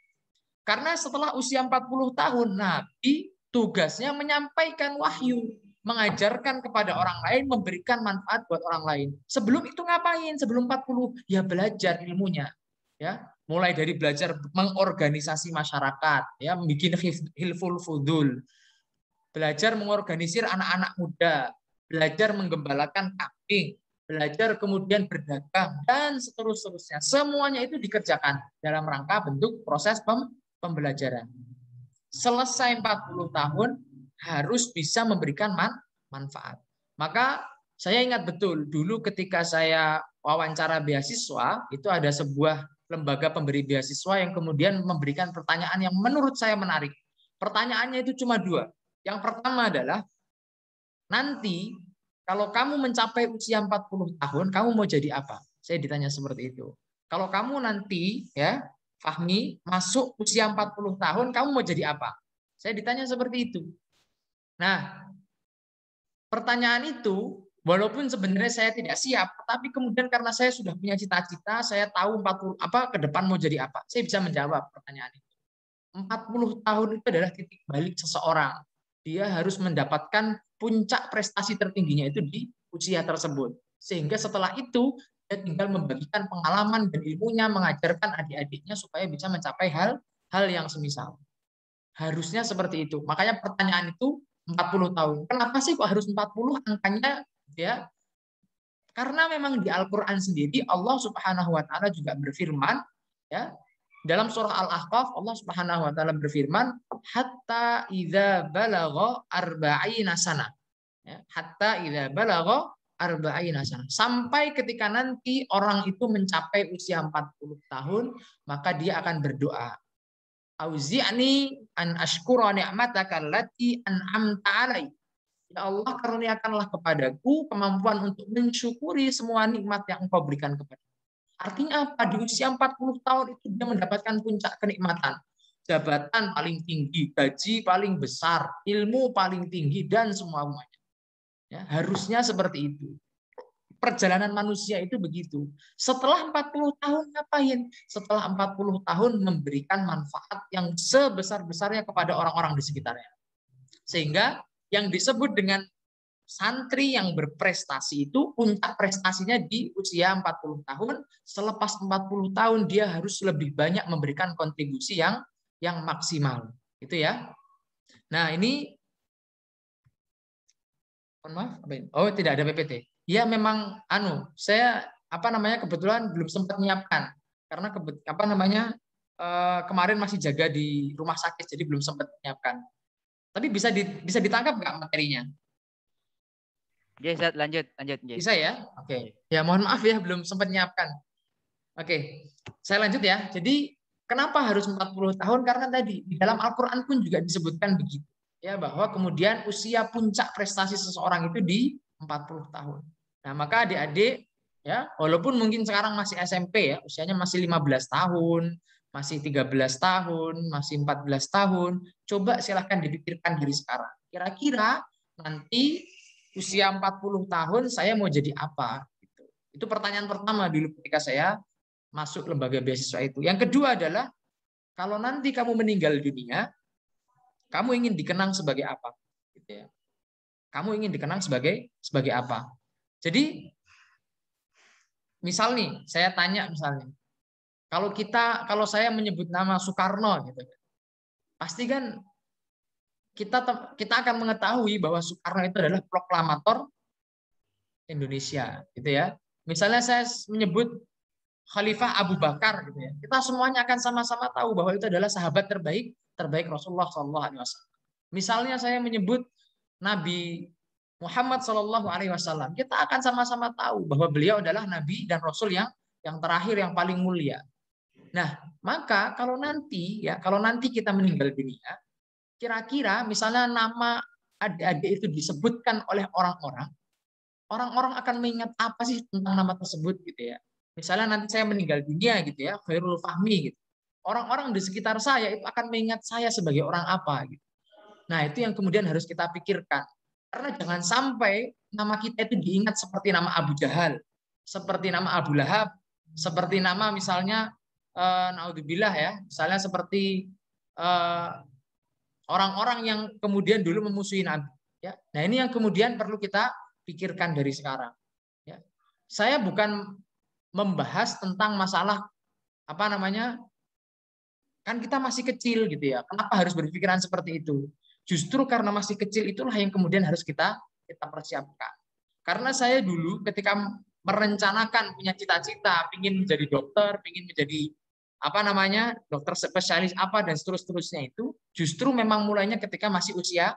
Karena setelah usia 40 tahun, Nabi tugasnya menyampaikan wahyu, mengajarkan kepada orang lain, memberikan manfaat buat orang lain. Sebelum itu ngapain? Sebelum 40, ya belajar ilmunya. Ya, mulai dari belajar mengorganisasi masyarakat, ya, bikin hilful fudul, belajar mengorganisir anak-anak muda, belajar menggembalakan kambing, belajar kemudian berdagang, dan seterusnya. Semuanya itu dikerjakan dalam rangka bentuk proses pembelajaran. Selesai 40 tahun harus bisa memberikan manfaat. Maka saya ingat betul dulu ketika saya wawancara beasiswa, itu ada sebuah lembaga pemberi beasiswa yang kemudian memberikan pertanyaan yang menurut saya menarik. Pertanyaannya itu cuma dua. Yang pertama adalah, nanti kalau kamu mencapai usia 40 tahun, kamu mau jadi apa? Saya ditanya seperti itu. Kalau kamu nanti, ya, Fahmi, masuk usia 40 tahun, kamu mau jadi apa? Saya ditanya seperti itu. Nah, pertanyaan itu, walaupun sebenarnya saya tidak siap, tapi kemudian karena saya sudah punya cita-cita, saya tahu 40 ke depan mau jadi apa. Saya bisa menjawab pertanyaan itu. 40 tahun itu adalah titik balik seseorang. Dia harus mendapatkan puncak prestasi tertingginya itu di usia tersebut. Sehingga setelah itu dia tinggal membagikan pengalaman dan ilmunya, mengajarkan adik-adiknya supaya bisa mencapai hal yang semisal. Harusnya seperti itu. Makanya pertanyaan itu 40 tahun. Kenapa sih kok harus 40 angkanya? Ya, Karena memang di Al-Qur'an sendiri Allah Subhanahu wa taala juga berfirman, ya. Dalam surah Al-Ahqaf Allah Subhanahu wa taala berfirman, hatta idza balagha arba'ina sana. Ya, hatta idza balagha arba'ina sana. Sampai ketika nanti orang itu mencapai usia 40 tahun, maka dia akan berdoa. Auzi'ni an ashkura ni'mataka allati an'amta 'alai. Ya Allah, karuniakanlah kepadaku kemampuan untuk mensyukuri semua nikmat yang Engkau berikan kepada. Artinya apa? Di usia 40 tahun itu dia mendapatkan puncak kenikmatan. Jabatan paling tinggi, gaji paling besar, ilmu paling tinggi, dan semuanya. Ya, harusnya seperti itu. Perjalanan manusia itu begitu. Setelah 40 tahun ngapain? Setelah 40 tahun memberikan manfaat yang sebesar-besarnya kepada orang-orang di sekitarnya. Sehingga yang disebut dengan santri yang berprestasi itu puncak prestasinya di usia 40 tahun. Selepas 40 tahun dia harus lebih banyak memberikan kontribusi yang maksimal. Itu ya. Nah, ini maaf, oh tidak ada PPT. Ya memang saya kebetulan belum sempat menyiapkan karena kemarin masih jaga di rumah sakit jadi belum sempat menyiapkan. Tapi bisa ditangkap nggak materinya? Ya, Ustaz, lanjut. Bisa ya? Oke. Ya, mohon maaf ya belum sempat menyiapkan. Oke. Saya lanjut ya. Jadi kenapa harus 40 tahun? Karena tadi di dalam Al-Qur'an pun juga disebutkan begitu. Ya, bahwa kemudian usia puncak prestasi seseorang itu di 40 tahun. Nah, maka adik-adik ya, walaupun mungkin sekarang masih SMP ya, usianya masih 15 tahun, masih 13 tahun, masih 14 tahun, coba silahkan dipikirkan dari sekarang. Kira-kira nanti usia 40 tahun saya mau jadi apa? Itu pertanyaan pertama dulu ketika saya masuk lembaga beasiswa itu. Yang kedua adalah kalau nanti kamu meninggal dunia, kamu ingin dikenang sebagai apa? Gitu ya. Kamu ingin dikenang sebagai apa? Jadi misal nih, saya tanya misalnya, kalau saya menyebut nama Soekarno gitu, pasti kan kita akan mengetahui bahwa Soekarno itu adalah proklamator Indonesia, gitu ya. Misalnya saya menyebut Khalifah Abu Bakar, gitu ya. Kita semuanya akan sama-sama tahu bahwa itu adalah sahabat terbaik Rasulullah SAW. Misalnya saya menyebut Nabi Muhammad SAW, kita akan sama-sama tahu bahwa beliau adalah Nabi dan Rasul yang terakhir, yang paling mulia. Nah, maka kalau nanti kita meninggal dunia, kira-kira misalnya nama adik-adik itu disebutkan oleh orang-orang akan mengingat apa sih tentang nama tersebut gitu ya. Misalnya nanti saya meninggal dunia gitu ya, Khairul Fahmi gitu. Orang-orang di sekitar saya itu akan mengingat saya sebagai orang apa gitu. Nah, itu yang kemudian harus kita pikirkan. Karena jangan sampai nama kita itu diingat seperti nama Abu Jahal, seperti nama Abu Lahab, seperti nama misalnya naudzubillah ya, misalnya seperti orang-orang yang kemudian dulu memusuhi Nabi. Ya. Nah, ini yang kemudian perlu kita pikirkan dari sekarang. Ya. Saya bukan membahas tentang masalah kan kita masih kecil gitu ya. Kenapa harus berpikiran seperti itu? Justru karena masih kecil itulah yang kemudian harus kita persiapkan. Karena saya dulu ketika merencanakan punya cita-cita, ingin menjadi dokter, ingin menjadi dokter spesialis apa dan seterusnya itu justru memang mulainya ketika masih usia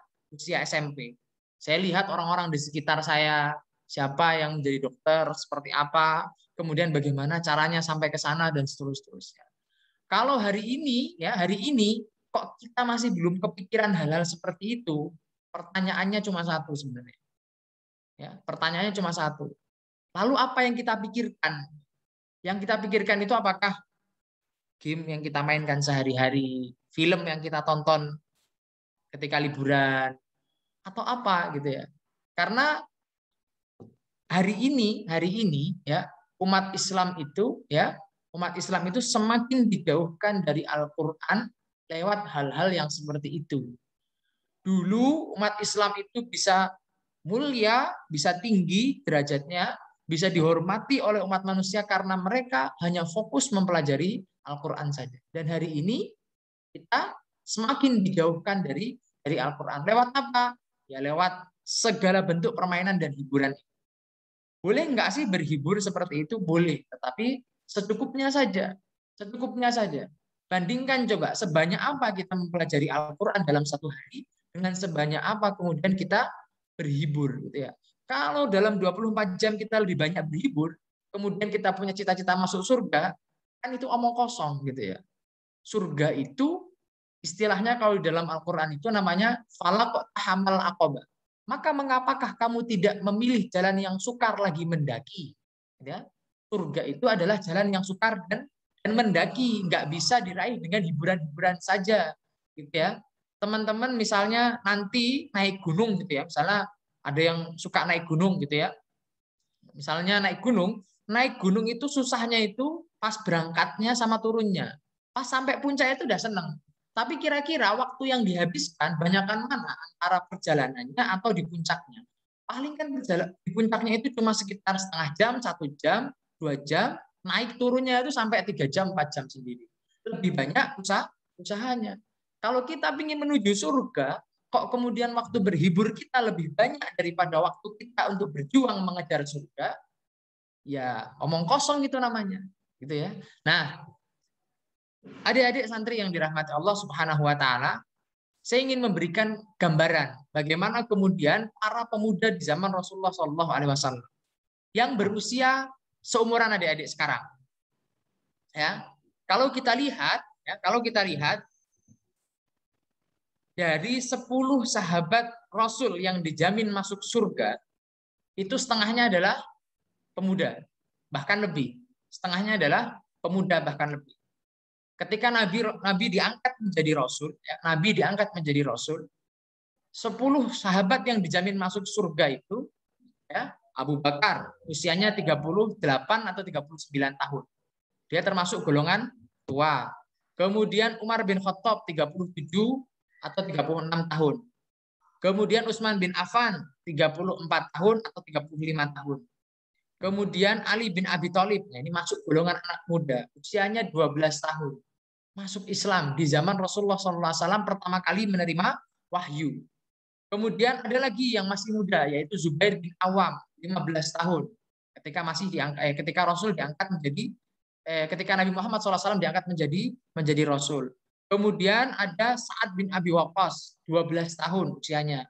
SMP. Saya lihat orang-orang di sekitar saya, siapa yang menjadi dokter, seperti apa, kemudian bagaimana caranya sampai ke sana dan seterusnya. Kalau hari ini kok kita masih belum kepikiran hal-hal seperti itu, pertanyaannya cuma satu sebenarnya. Ya, pertanyaannya cuma satu. Lalu apa yang kita pikirkan? Yang kita pikirkan itu apakah game yang kita mainkan sehari-hari, film yang kita tonton ketika liburan, atau apa gitu ya. Karena hari ini ya umat Islam itu semakin dijauhkan dari Al-Qur'an lewat hal-hal yang seperti itu. Dulu umat Islam itu bisa mulia, bisa tinggi derajatnya, bisa dihormati oleh umat manusia karena mereka hanya fokus mempelajari Al-Qur'an saja. Dan hari ini kita semakin dijauhkan dari Al-Qur'an. Lewat apa? Ya lewat segala bentuk permainan dan hiburan. Boleh nggak sih berhibur seperti itu? Boleh, tetapi secukupnya saja. Secukupnya saja. Bandingkan coba, sebanyak apa kita mempelajari Al-Quran dalam satu hari, dengan sebanyak apa kemudian kita berhibur. Gitu ya. Kalau dalam 24 jam kita lebih banyak berhibur, kemudian kita punya cita-cita masuk surga, kan itu omong kosong gitu ya. Surga itu istilahnya kalau di dalam Al-Quran itu namanya falaq hamal aqabah. Maka mengapakah kamu tidak memilih jalan yang sukar lagi mendaki? Ya, surga itu adalah jalan yang sukar dan mendaki, nggak bisa diraih dengan hiburan-hiburan saja, gitu ya. Teman-teman misalnya nanti naik gunung gitu ya, misalnya ada yang suka naik gunung gitu ya. Misalnya naik gunung itu susahnya itu pas berangkatnya sama turunnya. Pas sampai puncak itu udah seneng. Tapi kira-kira waktu yang dihabiskan banyakkan mana antara perjalanannya atau di puncaknya? Paling kan di puncaknya itu cuma sekitar setengah jam, 1 jam, 2 jam. Naik turunnya itu sampai 3 jam, 4 jam sendiri. Lebih banyak usahanya. Kalau kita ingin menuju surga, kok kemudian waktu berhibur kita lebih banyak daripada waktu kita untuk berjuang mengejar surga, ya omong kosong gitu namanya, gitu ya. Nah, adik-adik santri yang dirahmati Allah Subhanahu wa taala, saya ingin memberikan gambaran bagaimana kemudian para pemuda di zaman Rasulullah Shallallahu alaihi wasallam yang berusia seumuran adik-adik sekarang. Ya. Kalau kita lihat dari 10 sahabat Rasul yang dijamin masuk surga, itu setengahnya adalah pemuda, bahkan lebih. Setengahnya adalah pemuda, bahkan lebih. Ketika Nabi diangkat menjadi Rasul, Nabi diangkat menjadi Rasul, 10 sahabat yang dijamin masuk surga itu, ya, Abu Bakar, usianya 38 atau 39 tahun. Dia termasuk golongan tua. Kemudian Umar bin Khattab 37 atau 36 tahun. Kemudian Utsman bin Affan 34 tahun atau 35 tahun. Kemudian Ali bin Abi Thalib, ini masuk golongan anak muda, usianya 12 tahun. Masuk Islam di zaman Rasulullah SAW pertama kali menerima wahyu. Kemudian ada lagi yang masih muda, yaitu Zubair bin Awam, 15 tahun. Ketika Rasul diangkat menjadi ketika Nabi Muhammad SAW diangkat menjadi Rasul. Kemudian ada Sa'ad bin Abi Waqqas, 12 tahun usianya.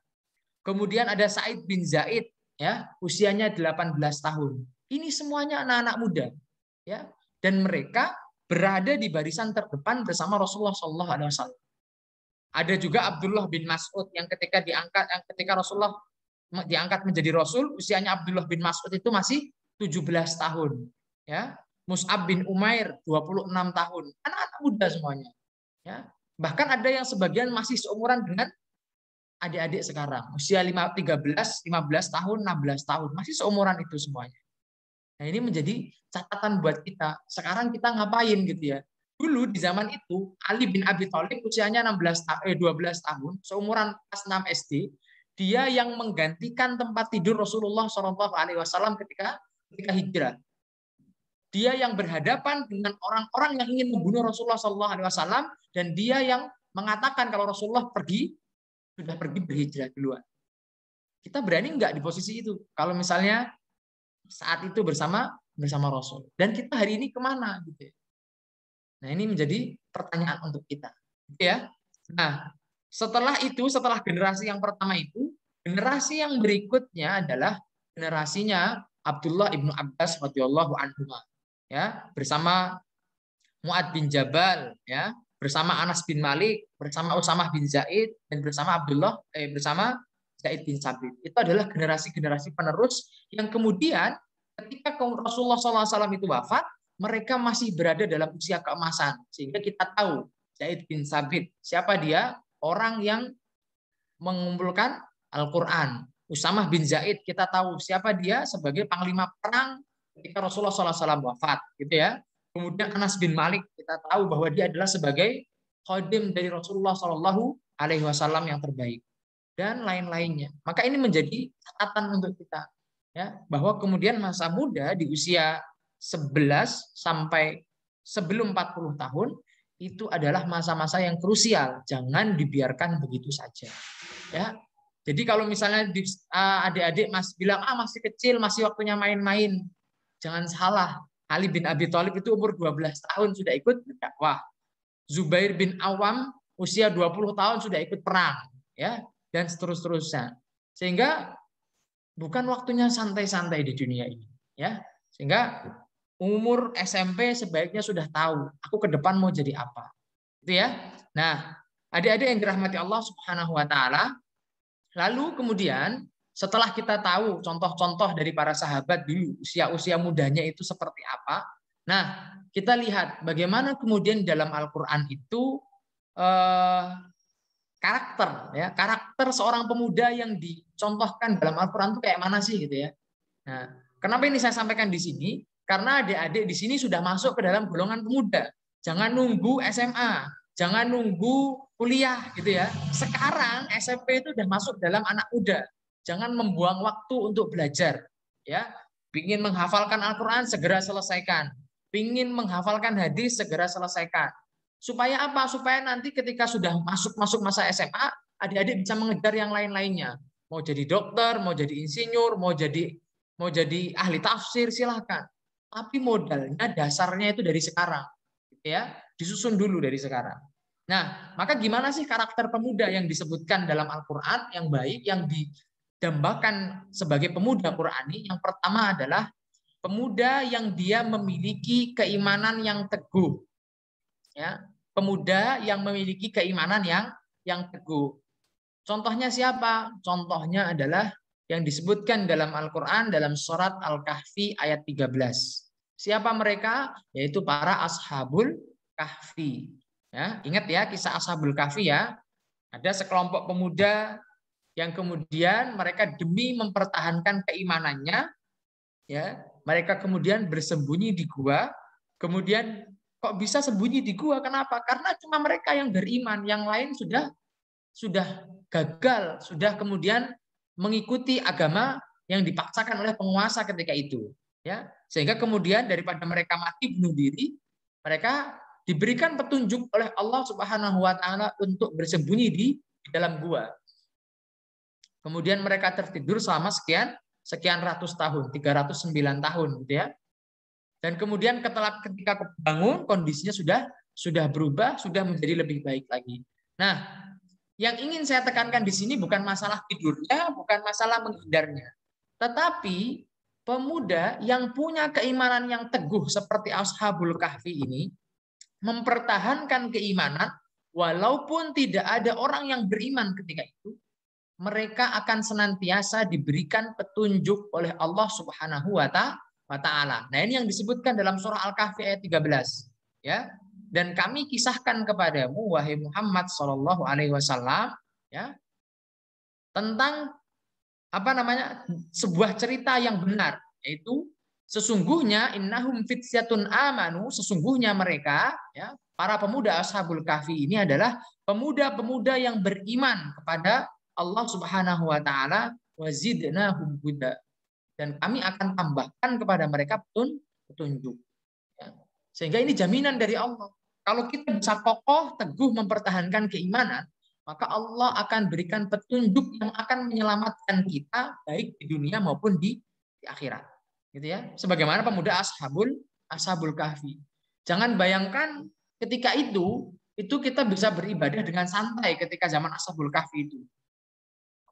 Kemudian ada Sa'id bin Zaid, ya, usianya 18 tahun. Ini semuanya anak-anak muda, ya, dan mereka berada di barisan terdepan bersama Rasulullah SAW. Ada juga Abdullah bin Mas'ud yang ketika Rasulullah diangkat menjadi Rasul, usianya Abdullah bin Mas'ud itu masih 17 tahun. Ya. Mus'ab bin Umair 26 tahun. Anak-anak muda semuanya. Ya. Bahkan ada yang sebagian masih seumuran dengan adik-adik sekarang. Usia 15 tahun, 16 tahun. Masih seumuran itu semuanya. Nah, ini menjadi catatan buat kita. Sekarang kita ngapain gitu ya. Dulu di zaman itu Ali bin Abi Thalib usianya 12 tahun, seumuran kelas 6 SD, dia yang menggantikan tempat tidur Rasulullah SAW ketika hijrah. Dia yang berhadapan dengan orang-orang yang ingin membunuh Rasulullah SAW, dan dia yang mengatakan kalau Rasulullah sudah pergi berhijrah duluan. Kita berani nggak di posisi itu? Kalau misalnya saat itu bersama Rasul. Dan kita hari ini kemana? Gitu. Nah, ini menjadi pertanyaan untuk kita. Gitu ya. Nah, setelah generasi yang pertama itu, generasi yang berikutnya adalah generasinya Abdullah ibnu Abbas radhiyallahu anhu, ya, bersama Mu'ad bin Jabal, ya, bersama Anas bin Malik, bersama Usamah bin Zaid, dan bersama bersama Zaid bin Sabit. Itu adalah generasi-generasi penerus yang kemudian ketika Rasulullah SAW itu wafat, mereka masih berada dalam usia keemasan. Sehingga kita tahu Zaid bin Sabit, siapa dia? Orang yang mengumpulkan Al-Quran. Usamah bin Zaid, kita tahu siapa dia? Sebagai panglima perang ketika Rasulullah SAW wafat. Gitu ya. Kemudian Anas bin Malik, kita tahu bahwa dia adalah sebagai khadim dari Rasulullah SAW yang terbaik. Dan lain-lainnya. Maka ini menjadi catatan untuk kita. Ya, bahwa kemudian masa muda di usia 11 sampai sebelum 40 tahun itu adalah masa-masa yang krusial, jangan dibiarkan begitu saja. Ya. Jadi kalau misalnya adik-adik mas bilang, masih kecil, masih waktunya main-main. Jangan salah. Ali bin Abi Thalib itu umur 12 tahun sudah ikut berdakwah. Zubair bin Awam usia 20 tahun sudah ikut perang. Ya, dan seterusnya. Sehingga bukan waktunya santai-santai di dunia ini. Ya, sehingga umur SMP sebaiknya sudah tahu, aku ke depan mau jadi apa. Gitu ya. Nah, adik-adik yang dirahmati Allah Subhanahu wa taala, lalu kemudian setelah kita tahu contoh-contoh dari para sahabat dulu usia-usia mudanya itu seperti apa, nah kita lihat bagaimana kemudian dalam Al-Quran itu karakter seorang pemuda yang dicontohkan dalam Al-Quran itu kayak mana sih gitu ya. Nah, kenapa ini saya sampaikan di sini? Karena adik-adik di sini sudah masuk ke dalam golongan pemuda. Jangan nunggu SMA, jangan nunggu kuliah gitu ya. Sekarang SMP itu sudah masuk dalam anak muda. Jangan membuang waktu untuk belajar. Ya, pingin menghafalkan Al-Quran segera selesaikan. Pingin menghafalkan hadis segera selesaikan. Supaya apa? Supaya nanti ketika sudah masuk masa SMA, adik-adik bisa mengejar yang lain-lainnya. Mau jadi dokter, mau jadi insinyur, mau jadi ahli tafsir, silahkan. Tapi modalnya dasarnya itu dari sekarang, ya, disusun dulu dari sekarang. Nah, maka gimana sih karakter pemuda yang disebutkan dalam Al-Quran yang baik, yang didambakan sebagai pemuda Qurani? Yang pertama adalah pemuda yang dia memiliki keimanan yang teguh, ya, pemuda yang memiliki keimanan yang teguh. Contohnya siapa? Contohnya adalah yang disebutkan dalam Al-Quran dalam surat Al-Kahfi ayat 13. Siapa mereka? Yaitu para ashabul kahfi. Ya, ingat ya kisah ashabul kahfi ya. Ada sekelompok pemuda yang kemudian mereka demi mempertahankan keimanannya, ya, mereka kemudian bersembunyi di gua. Kemudian kok bisa sembunyi di gua? Kenapa? Karena cuma mereka yang beriman, yang lain sudah gagal, sudah kemudian mengikuti agama yang dipaksakan oleh penguasa ketika itu, ya, sehingga kemudian daripada mereka mati bunuh diri, mereka diberikan petunjuk oleh Allah Subhanahu wa taala untuk bersembunyi di dalam gua. Kemudian mereka tertidur selama sekian ratus tahun, 309 tahun gitu ya. Dan kemudian ketika bangun kondisinya sudah berubah, sudah menjadi lebih baik lagi. Nah, yang ingin saya tekankan di sini bukan masalah tidurnya, bukan masalah menghindarnya. Tetapi pemuda yang punya keimanan yang teguh seperti Ashabul Kahfi ini mempertahankan keimanan walaupun tidak ada orang yang beriman ketika itu, mereka akan senantiasa diberikan petunjuk oleh Allah Subhanahu wa taala. Nah, ini yang disebutkan dalam surah Al-Kahfi ayat 13, ya. Dan kami kisahkan kepadamu wahai Muhammad sallallahu alaihi wasallam, ya, tentang sebuah cerita yang benar, yaitu sesungguhnya innahum fityatun amanu, sesungguhnya mereka, ya, para pemuda Ashabul Kahfi ini adalah pemuda-pemuda yang beriman kepada Allah Subhanahu wa taala, wazidnahum huda, dan kami akan tambahkan kepada mereka petunjuk. Ya. Sehingga ini jaminan dari Allah. Kalau kita bisa kokoh, teguh mempertahankan keimanan, maka Allah akan berikan petunjuk yang akan menyelamatkan kita baik di dunia maupun di akhirat. Gitu ya. Sebagaimana pemuda Ashabul Kahfi. Jangan bayangkan ketika itu kita bisa beribadah dengan santai ketika zaman Ashabul Kahfi itu.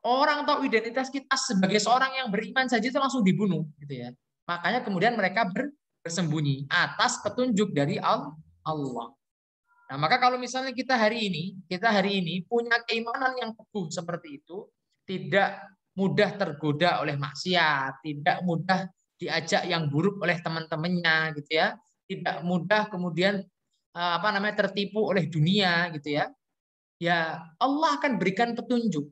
Orang tahu identitas kita sebagai seorang yang beriman saja itu langsung dibunuh, gitu ya. Makanya kemudian mereka bersembunyi atas petunjuk dari Allah. Nah, maka kalau misalnya kita hari ini punya keimanan yang teguh seperti itu, tidak mudah tergoda oleh maksiat, tidak mudah diajak yang buruk oleh teman-temannya, gitu ya, tidak mudah kemudian tertipu oleh dunia, gitu ya. Ya, Allah akan berikan petunjuk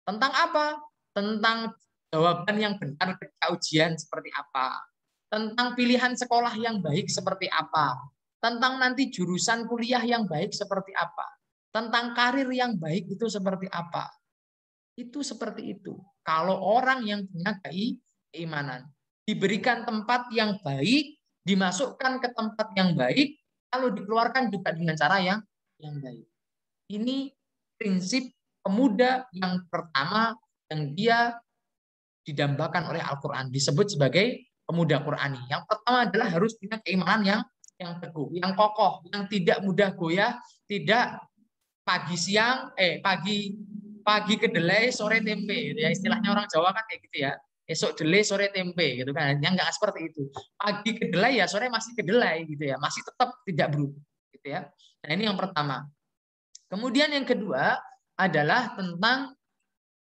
tentang apa? Tentang jawaban yang benar ketika ujian seperti apa? Tentang pilihan sekolah yang baik seperti apa? Tentang nanti jurusan kuliah yang baik seperti apa, tentang karir yang baik itu seperti apa. Itu seperti itu. Kalau orang yang punya keimanan, diberikan tempat yang baik, dimasukkan ke tempat yang baik, lalu dikeluarkan juga dengan cara yang baik. Ini prinsip pemuda yang pertama yang dia didambakan oleh Al-Quran, disebut sebagai pemuda Qurani. Yang pertama adalah harus punya keimanan yang teguh, yang kokoh, yang tidak mudah goyah, tidak pagi siang, pagi kedelai, sore tempe, gitu ya. Istilahnya orang Jawa kan kayak gitu ya. Esok delay, sore tempe, gitu kan. Yang enggak seperti itu. Pagi kedelai ya, sore masih kedelai, gitu ya. Masih tetap tidak berubah, gitu ya. Nah, ini yang pertama. Kemudian yang kedua adalah tentang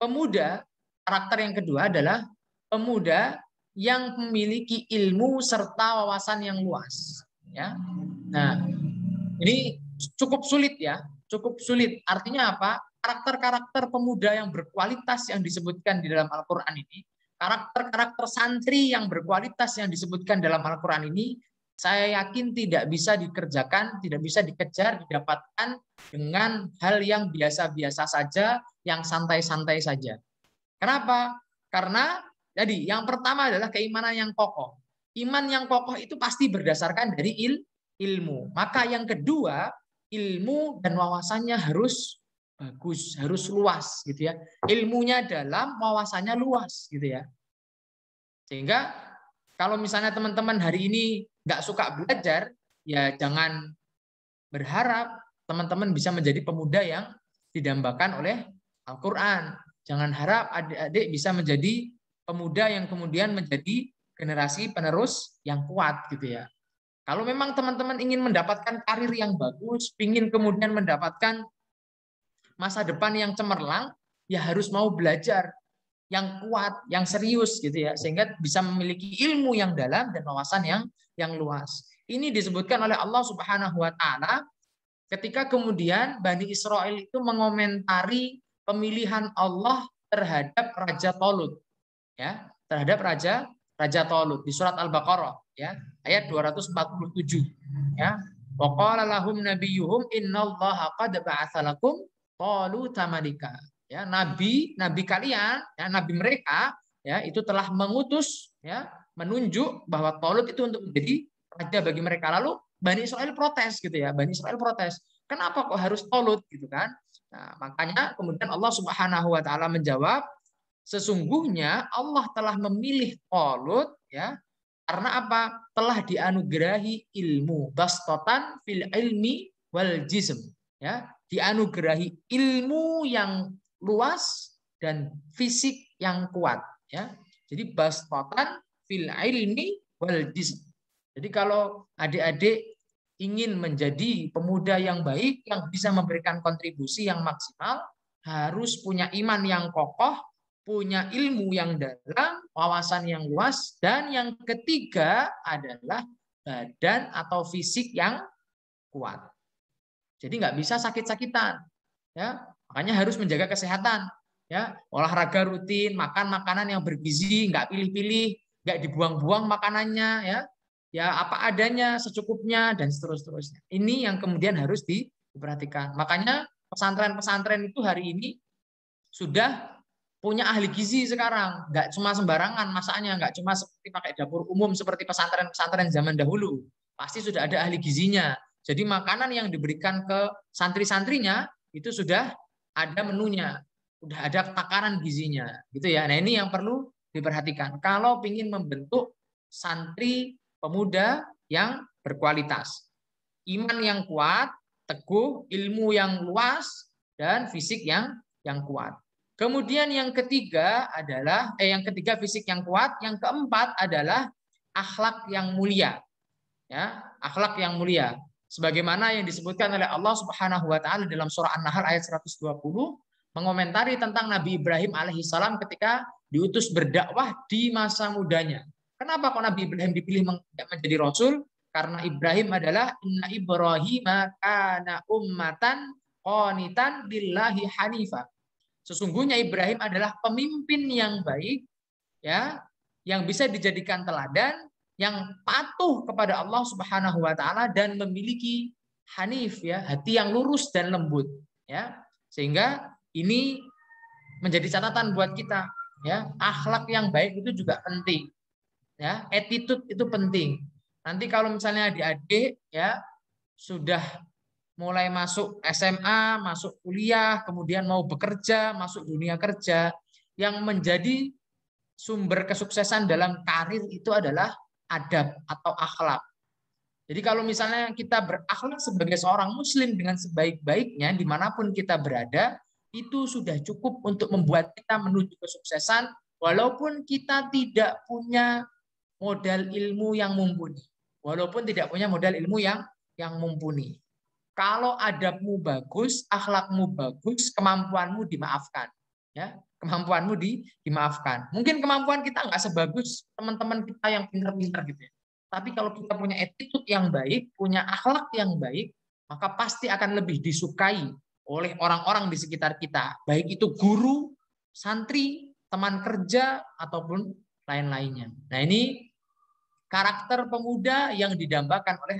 pemuda. Karakter yang kedua adalah pemuda yang memiliki ilmu serta wawasan yang luas. Ya, nah ini cukup sulit ya, cukup sulit. Artinya apa? Karakter-karakter pemuda yang berkualitas yang disebutkan di dalam Al-Quran ini, karakter-karakter santri yang berkualitas yang disebutkan dalam Al-Quran ini, saya yakin tidak bisa dikerjakan, tidak bisa dikejar, didapatkan dengan hal yang biasa-biasa saja, yang santai-santai saja. Kenapa? Karena jadi yang pertama adalah keimanan yang kokoh. Iman yang kokoh itu pasti berdasarkan dari ilmu. Maka yang kedua, ilmu dan wawasannya harus bagus, harus luas gitu ya. Ilmunya dalam, wawasannya luas gitu ya. Sehingga kalau misalnya teman-teman hari ini nggak suka belajar, ya jangan berharap teman-teman bisa menjadi pemuda yang didambakan oleh Al-Quran. Jangan harap adik-adik bisa menjadi pemuda yang kemudian menjadi generasi penerus yang kuat gitu ya. Kalau memang teman-teman ingin mendapatkan karir yang bagus, ingin kemudian mendapatkan masa depan yang cemerlang, ya harus mau belajar yang kuat, yang serius gitu ya, sehingga bisa memiliki ilmu yang dalam dan wawasan yang luas. Ini disebutkan oleh Allah Subhanahu wa taala ketika kemudian Bani Israel itu mengomentari pemilihan Allah terhadap Raja Tolut, ya, terhadap Raja Tolut di surat Al-Baqarah, ya, ayat 247, ya. Wa qala lahum nabiyuhum innallaha qad ba'atsa lakum Taluta malika. Ya, nabi kalian, ya, nabi mereka, ya, itu telah mengutus, ya, menunjuk bahwa Talut itu untuk menjadi raja bagi mereka. Lalu Bani Israel protes gitu ya. Bani Israel protes. Kenapa kok harus Talut gitu kan? Nah, makanya kemudian Allah Subhanahu wa taala menjawab, sesungguhnya Allah telah memilih Talut ya, karena apa? Telah dianugerahi ilmu, bastotan fil ilmi wal jism, ya, dianugerahi ilmu yang luas dan fisik yang kuat, ya. Jadi bastotan fil ilmi wal jism. Jadi kalau adik-adik ingin menjadi pemuda yang baik, yang bisa memberikan kontribusi yang maksimal, harus punya iman yang kokoh, punya ilmu yang dalam, wawasan yang luas, dan yang ketiga adalah badan atau fisik yang kuat. Jadi nggak bisa sakit-sakitan, ya. Makanya harus menjaga kesehatan, ya. Olahraga rutin, makan makanan yang bergizi, nggak pilih-pilih, nggak dibuang-buang makanannya, ya. Ya apa adanya, secukupnya, dan seterusnya. Ini yang kemudian harus diperhatikan. Makanya pesantren-pesantren itu hari ini sudah punya ahli gizi sekarang. Nggak cuma sembarangan masaknya, nggak cuma seperti pakai dapur umum seperti pesantren-pesantren zaman dahulu. Pasti sudah ada ahli gizinya. Jadi makanan yang diberikan ke santri-santrinya itu sudah ada menunya, sudah ada takaran gizinya, gitu ya. Nah ini yang perlu diperhatikan. Kalau ingin membentuk santri pemuda yang berkualitas, iman yang kuat, teguh, ilmu yang luas, dan fisik yang kuat. Kemudian yang ketiga adalah yang ketiga fisik yang kuat, yang keempat adalah akhlak yang mulia. Ya, akhlak yang mulia. Sebagaimana yang disebutkan oleh Allah Subhanahu wa taala dalam surah An-Nahl ayat 120 mengomentari tentang Nabi Ibrahim alaihissalam ketika diutus berdakwah di masa mudanya. Kenapa kok Nabi Ibrahim dipilih menjadi rasul? Karena Ibrahim adalah inna Ibrahim kana ummatan qanitan lillahi hanifa. Sesungguhnya Ibrahim adalah pemimpin yang baik, ya, yang bisa dijadikan teladan, yang patuh kepada Allah Subhanahu wa taala dan memiliki hanif, ya, hati yang lurus dan lembut, ya. Sehingga ini menjadi catatan buat kita, ya. Akhlak yang baik itu juga penting. Ya, attitude itu penting. Nanti kalau misalnya adik-adik ya sudah mulai masuk SMA, masuk kuliah, kemudian mau bekerja, masuk dunia kerja, yang menjadi sumber kesuksesan dalam karir itu adalah adab atau akhlak. Jadi kalau misalnya kita berakhlak sebagai seorang muslim dengan sebaik-baiknya dimanapun kita berada, itu sudah cukup untuk membuat kita menuju kesuksesan walaupun kita tidak punya modal ilmu yang mumpuni. Walaupun tidak punya modal ilmu yang mumpuni. Kalau adabmu bagus, akhlakmu bagus, kemampuanmu dimaafkan. Ya, kemampuanmu dimaafkan. Mungkin kemampuan kita nggak sebagus teman-teman kita yang pintar-pintar gitu ya. Tapi kalau kita punya attitude yang baik, punya akhlak yang baik, maka pasti akan lebih disukai oleh orang-orang di sekitar kita. Baik itu guru, santri, teman kerja, ataupun lain-lainnya. Nah ini karakter pemuda yang didambakan oleh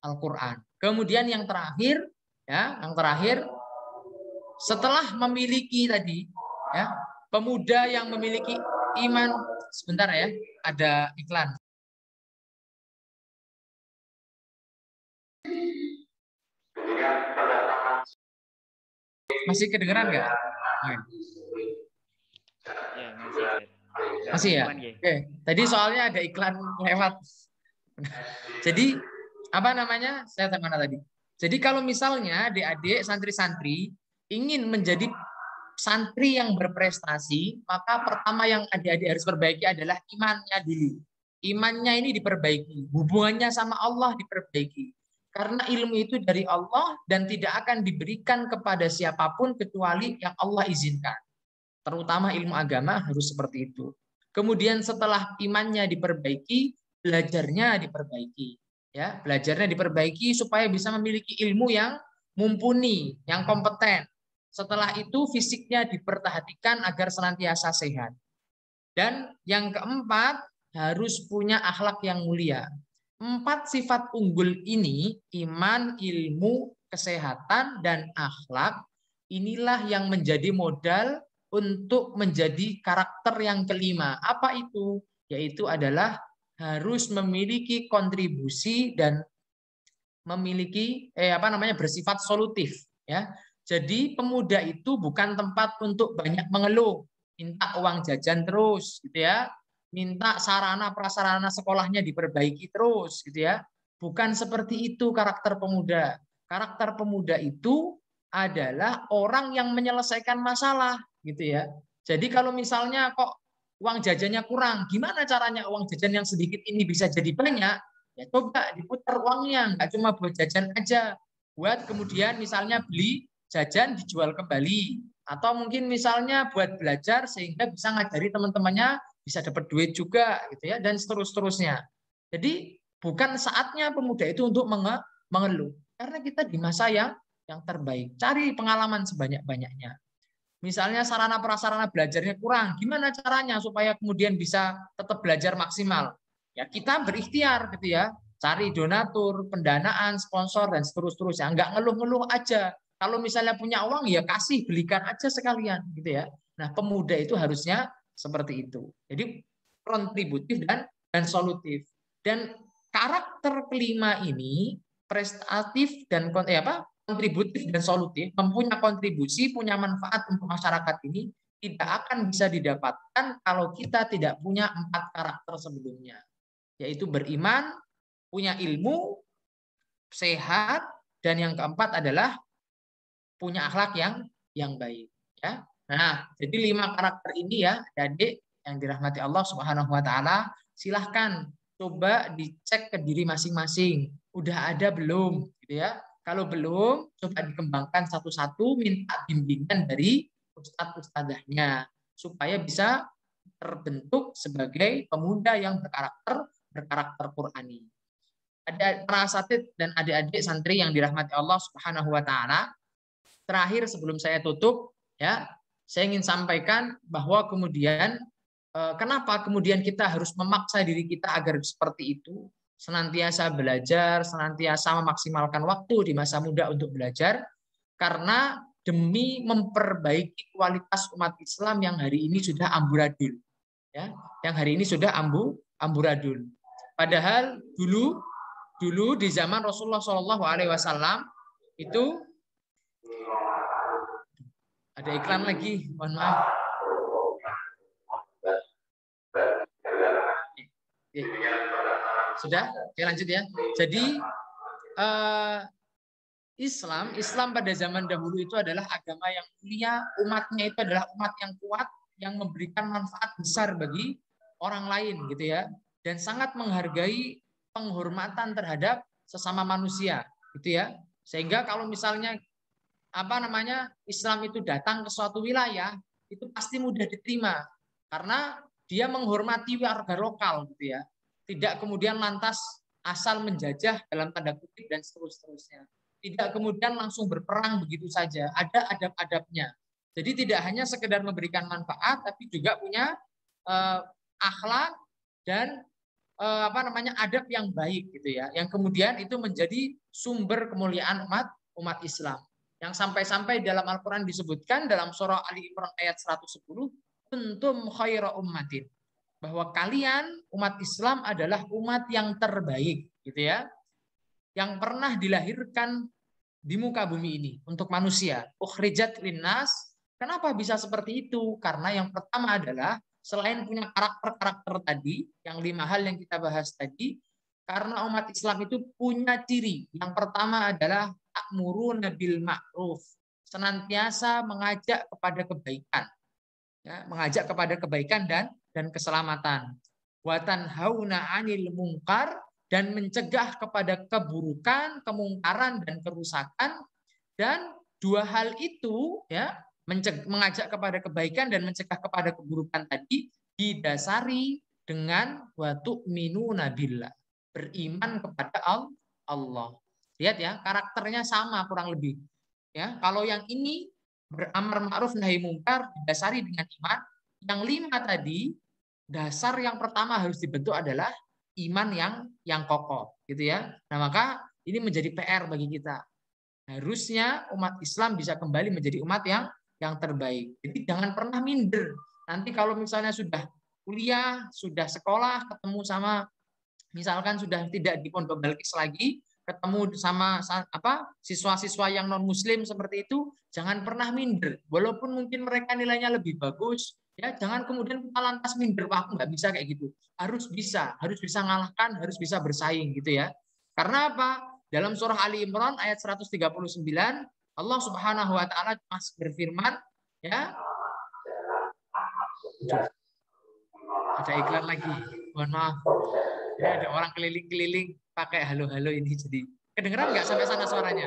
Al-Quran. Kemudian yang terakhir, setelah memiliki tadi, ya, pemuda yang memiliki iman. Sebentar ya, ada iklan. Masih kedengeran nggak? Ya, masih. Masih ya? Oke. Tadi soalnya ada iklan lewat. Jadi apa namanya? Saya mana tadi? Jadi kalau misalnya adik-adik santri-santri ingin menjadi santri yang berprestasi, maka pertama yang adik-adik harus perbaiki adalah imannya dulu. Imannya ini diperbaiki, hubungannya sama Allah diperbaiki. Karena ilmu itu dari Allah dan tidak akan diberikan kepada siapapun kecuali yang Allah izinkan. Terutama ilmu agama harus seperti itu. Kemudian setelah imannya diperbaiki, belajarnya diperbaiki. Ya, belajarnya diperbaiki supaya bisa memiliki ilmu yang mumpuni, yang kompeten. Setelah itu fisiknya diperhatikan agar senantiasa sehat. Dan yang keempat, harus punya akhlak yang mulia. 4 sifat unggul ini, iman, ilmu, kesehatan, dan akhlak, inilah yang menjadi modal untuk menjadi karakter yang kelima. Apa itu? Yaitu adalah harus memiliki kontribusi dan memiliki bersifat solutif, ya. Jadi pemuda itu bukan tempat untuk banyak mengeluh, minta uang jajan terus gitu ya. Minta sarana prasarana sekolahnya diperbaiki terus gitu ya. Bukan seperti itu karakter pemuda. Karakter pemuda itu adalah orang yang menyelesaikan masalah gitu ya. Jadi kalau misalnya kok uang jajannya kurang, gimana caranya uang jajan yang sedikit ini bisa jadi banyak? Ya coba diputar uangnya, nggak cuma buat jajan aja. Buat kemudian misalnya beli jajan dijual kembali. Atau mungkin misalnya buat belajar sehingga bisa ngajari teman-temannya, bisa dapat duit juga gitu ya, dan seterusnya. Jadi bukan saatnya pemuda itu untuk mengeluh. Karena kita di masa yang terbaik. Cari pengalaman sebanyak-banyaknya. Misalnya sarana prasarana belajarnya kurang, gimana caranya supaya kemudian bisa tetap belajar maksimal? Ya kita berikhtiar gitu ya, cari donatur, pendanaan, sponsor dan seterusnya. Enggak ngeluh-ngeluh aja. Kalau misalnya punya uang ya kasih, belikan aja sekalian gitu ya. Nah, pemuda itu harusnya seperti itu. Jadi kontributif dan solutif. Dan karakter kelima ini prestatif dan kontributif dan solutif, mempunyai kontribusi, punya manfaat untuk masyarakat ini tidak akan bisa didapatkan kalau kita tidak punya 4 karakter sebelumnya, yaitu beriman, punya ilmu, sehat, dan yang keempat adalah punya akhlak yang baik. Ya. Nah, jadi 5 karakter ini ya, adik yang dirahmati Allah Subhanahu Wa Taala, silahkan coba dicek ke diri masing-masing. Udah ada belum? Gitu ya. Kalau belum, coba dikembangkan satu-satu, minta bimbingan dari ustadz-ustadzahnya supaya bisa terbentuk sebagai pemuda yang berkarakter Qurani. Ada para asatidz dan adik-adik santri yang dirahmati Allah Subhanahu Wa Taala. Terakhir sebelum saya tutup, ya, saya ingin sampaikan bahwa kemudian kenapa kemudian kita harus memaksa diri kita agar seperti itu. Senantiasa belajar, senantiasa memaksimalkan waktu di masa muda untuk belajar, karena demi memperbaiki kualitas umat Islam yang hari ini sudah amburadul, ya, yang hari ini sudah amburadul. Padahal dulu di zaman Rasulullah SAW itu ada iklan lagi, mohon maaf. Sudah? Oke, lanjut ya. Jadi Islam pada zaman dahulu itu adalah agama yang mulia, umatnya itu adalah umat yang kuat, yang memberikan manfaat besar bagi orang lain gitu ya, dan sangat menghargai penghormatan terhadap sesama manusia gitu ya. Sehingga kalau misalnya Islam itu datang ke suatu wilayah, itu pasti mudah diterima karena dia menghormati warga lokal gitu ya. Tidak kemudian lantas asal menjajah dalam tanda kutip dan seterusnya. Tidak kemudian langsung berperang begitu saja. Ada adab-adabnya. Jadi tidak hanya sekedar memberikan manfaat, tapi juga punya akhlak dan adab yang baik gitu ya. Yang kemudian itu menjadi sumber kemuliaan umat Islam. Yang sampai-sampai dalam Al-Quran disebutkan dalam surah Ali Imran ayat 110, kuntum khaira ummatin, bahwa kalian umat Islam adalah umat yang terbaik gitu ya, yang pernah dilahirkan di muka bumi ini untuk manusia. Ukhrijat linnas. Kenapa bisa seperti itu? Karena yang pertama adalah selain punya karakter-karakter tadi, yang 5 hal yang kita bahas tadi, karena umat Islam itu punya ciri. Yang pertama adalah ta'muruna bil ma'ruf, senantiasa mengajak kepada kebaikan. Ya, mengajak kepada kebaikan dan keselamatan. Wa tanhauna 'anil munkar, dan mencegah kepada keburukan, kemungkaran dan kerusakan. Dan 2 hal itu ya, mengajak kepada kebaikan dan mencegah kepada keburukan tadi didasari dengan wa tu'minuna billah, beriman kepada Allah. Lihat ya, karakternya sama kurang lebih. Ya, kalau yang ini beramar ma'ruf nahi mungkar didasari dengan iman, yang 5 tadi dasar yang pertama harus dibentuk adalah iman yang kokoh gitu ya. Nah, maka ini menjadi PR bagi kita. Harusnya umat Islam bisa kembali menjadi umat yang terbaik. Jadi jangan pernah minder. Nanti kalau misalnya sudah kuliah, sudah sekolah, ketemu sama misalkan sudah tidak di Pondok Balkis lagi, ketemu sama siswa-siswa yang non muslim seperti itu, jangan pernah minder. Walaupun mungkin mereka nilainya lebih bagus, ya jangan kemudian kita lantas minder, wah aku nggak bisa kayak gitu. Harus bisa ngalahkan, harus bisa bersaing gitu ya. Karena apa? Dalam surah Ali Imran ayat 139, Allah Subhanahu wa taala berfirman, ya. Ada iklan lagi. Mohon maaf. Ya, ada orang keliling-keliling pakai halo-halo ini, jadi kedengeran nggak sampai sana suaranya?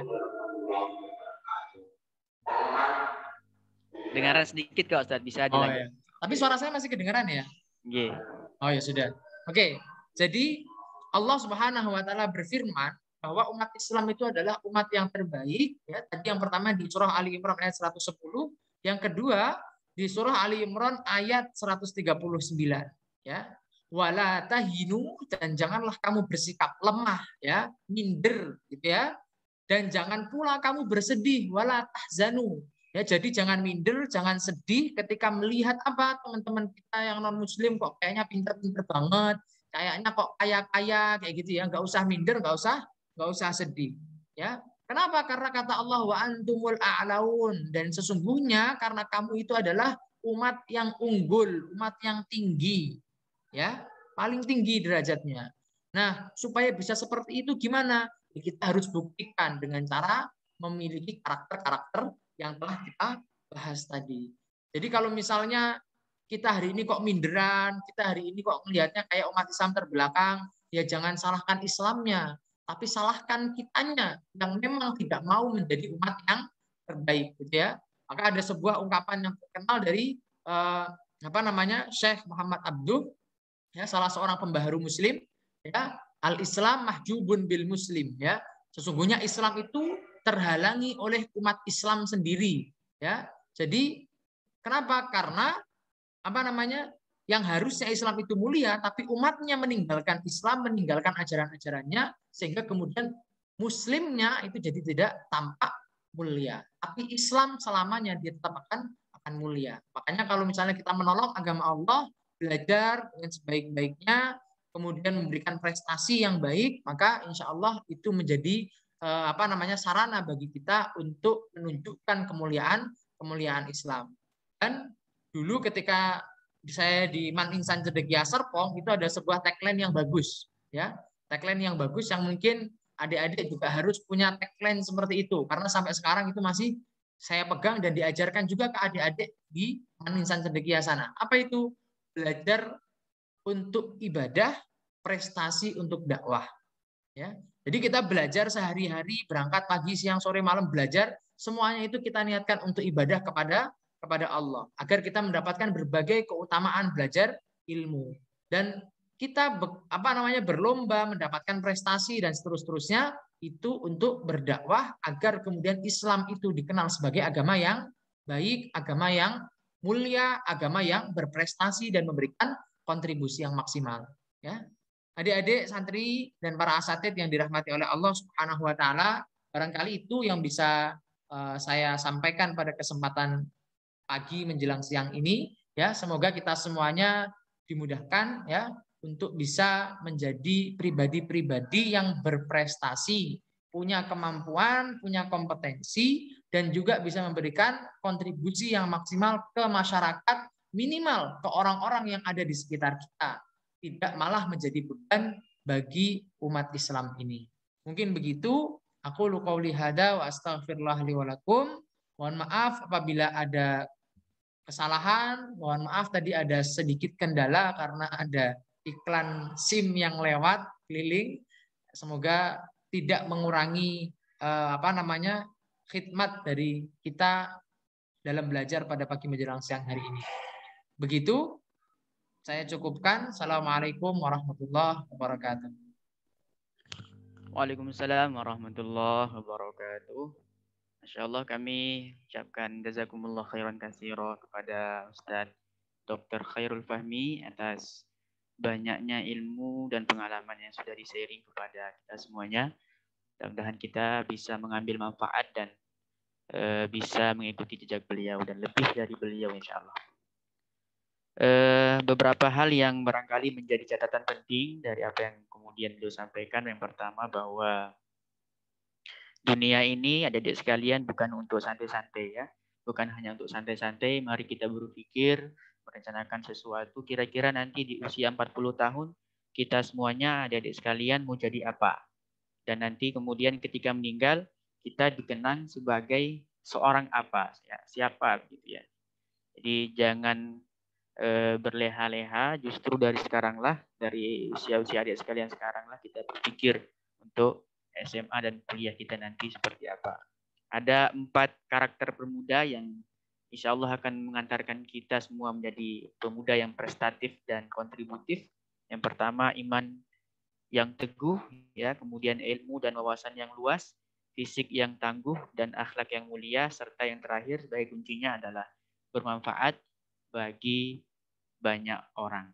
Dengaran sedikit kok Ustaz, bisa dilanjut. Ya. Tapi suara saya masih kedengeran ya? Iya. Oh ya sudah. Oke. Jadi Allah Subhanahu wa taala berfirman bahwa umat Islam itu adalah umat yang terbaik ya. Tadi yang pertama di surah Ali Imran ayat 110, yang kedua di surah Ali Imran ayat 139 ya. Wala tahinu, dan janganlah kamu bersikap lemah ya, minder gitu ya. Dan jangan pula kamu bersedih, wala tahzanu. Ya, jadi jangan minder, jangan sedih ketika melihat apa teman-teman kita yang non muslim kok kayaknya pinter-pinter banget, kayaknya kok kaya-kaya kayak gitu ya. Enggak usah minder, enggak usah sedih ya. Kenapa? Karena kata Allah wa antumul a'laun, dan sesungguhnya karena kamu itu adalah umat yang unggul, umat yang tinggi. Ya, paling tinggi derajatnya. Nah, supaya bisa seperti itu gimana? Kita harus buktikan dengan cara memiliki karakter-karakter yang telah kita bahas tadi. Jadi kalau misalnya kita hari ini kok minderan, kita hari ini kok melihatnya kayak umat Islam terbelakang, ya jangan salahkan Islamnya, tapi salahkan kitanya yang memang tidak mau menjadi umat yang terbaik, gitu ya. Maka ada sebuah ungkapan yang terkenal dari Syekh Muhammad Abduh, ya, salah seorang pembaharu muslim, ya, al-Islam mahjubun bil muslim, ya. Sesungguhnya Islam itu terhalangi oleh umat Islam sendiri, ya. Jadi kenapa? Karena yang harusnya Islam itu mulia, tapi umatnya meninggalkan Islam, meninggalkan ajaran-ajarannya, sehingga kemudian muslimnya itu jadi tidak tampak mulia. Tapi Islam selamanya dia tetap akan mulia. Makanya kalau misalnya kita menolong agama Allah, belajar dengan sebaik-baiknya, kemudian memberikan prestasi yang baik, maka insya Allah itu menjadi sarana bagi kita untuk menunjukkan kemuliaan Islam. Dan dulu ketika saya di Man Insan Cendekia Serpong itu ada sebuah tagline yang bagus, ya, tagline yang bagus yang mungkin adik-adik juga harus punya tagline seperti itu karena sampai sekarang itu masih saya pegang dan diajarkan juga ke adik-adik di Man Insan Cendekia sana. Apa itu? Belajar untuk ibadah, prestasi untuk dakwah. Ya, jadi kita belajar sehari-hari, berangkat pagi, siang, sore, malam belajar, semuanya itu kita niatkan untuk ibadah kepada Allah, agar kita mendapatkan berbagai keutamaan belajar ilmu dan kita berlomba mendapatkan prestasi dan seterusnya itu untuk berdakwah agar kemudian Islam itu dikenal sebagai agama yang baik, agama yang mulia, agama yang berprestasi dan memberikan kontribusi yang maksimal. Ya. Adik-adik santri dan para asatid yang dirahmati oleh Allah Subhanahu wa taala, barangkali itu yang bisa saya sampaikan pada kesempatan pagi menjelang siang ini, ya. Semoga kita semuanya dimudahkan, ya, untuk bisa menjadi pribadi-pribadi yang berprestasi, punya kemampuan, punya kompetensi dan juga bisa memberikan kontribusi yang maksimal ke masyarakat, minimal ke orang-orang yang ada di sekitar kita. Tidak malah menjadi beban bagi umat Islam ini. Mungkin begitu. Aku qouli hada wa astaghfirullah li wa lakum. Mohon maaf apabila ada kesalahan. Mohon maaf tadi ada sedikit kendala karena ada iklan SIM yang lewat keliling. Semoga tidak mengurangi khidmat dari kita dalam belajar pada pagi menjelang siang hari ini. Begitu. Saya cukupkan. Assalamualaikum warahmatullahi wabarakatuh. Waalaikumsalam warahmatullahi wabarakatuh. Masya Allah, kami ucapkan jazakumullah khairan katsira kepada Ustadz Dr. Khairul Fahmi atas banyaknya ilmu dan pengalaman yang sudah di-sharing kepada kita semuanya. Mudah-mudahan kita bisa mengambil manfaat dan bisa mengikuti jejak beliau dan lebih dari beliau insya Allah. Beberapa hal yang barangkali menjadi catatan penting dari apa yang kemudian beliau sampaikan. Yang pertama bahwa dunia ini adik-adik sekalian bukan untuk santai-santai ya. Bukan hanya untuk santai-santai, mari kita berpikir, merencanakan sesuatu. Kira-kira nanti di usia 40 tahun, kita semuanya adik-adik sekalian mau jadi apa? Dan nanti kemudian ketika meninggal, kita dikenang sebagai seorang apa? Ya, siapa gitu ya. Jadi jangan berleha-leha, justru dari sekaranglah, dari usia-usia adik sekalian sekaranglah kita berpikir untuk SMA dan kuliah kita nanti seperti apa. Ada 4 karakter pemuda yang insya Allah akan mengantarkan kita semua menjadi pemuda yang prestatif dan kontributif. Yang pertama, iman yang teguh, ya, kemudian ilmu dan wawasan yang luas, fisik yang tangguh dan akhlak yang mulia, serta yang terakhir sebagai kuncinya adalah bermanfaat bagi banyak orang.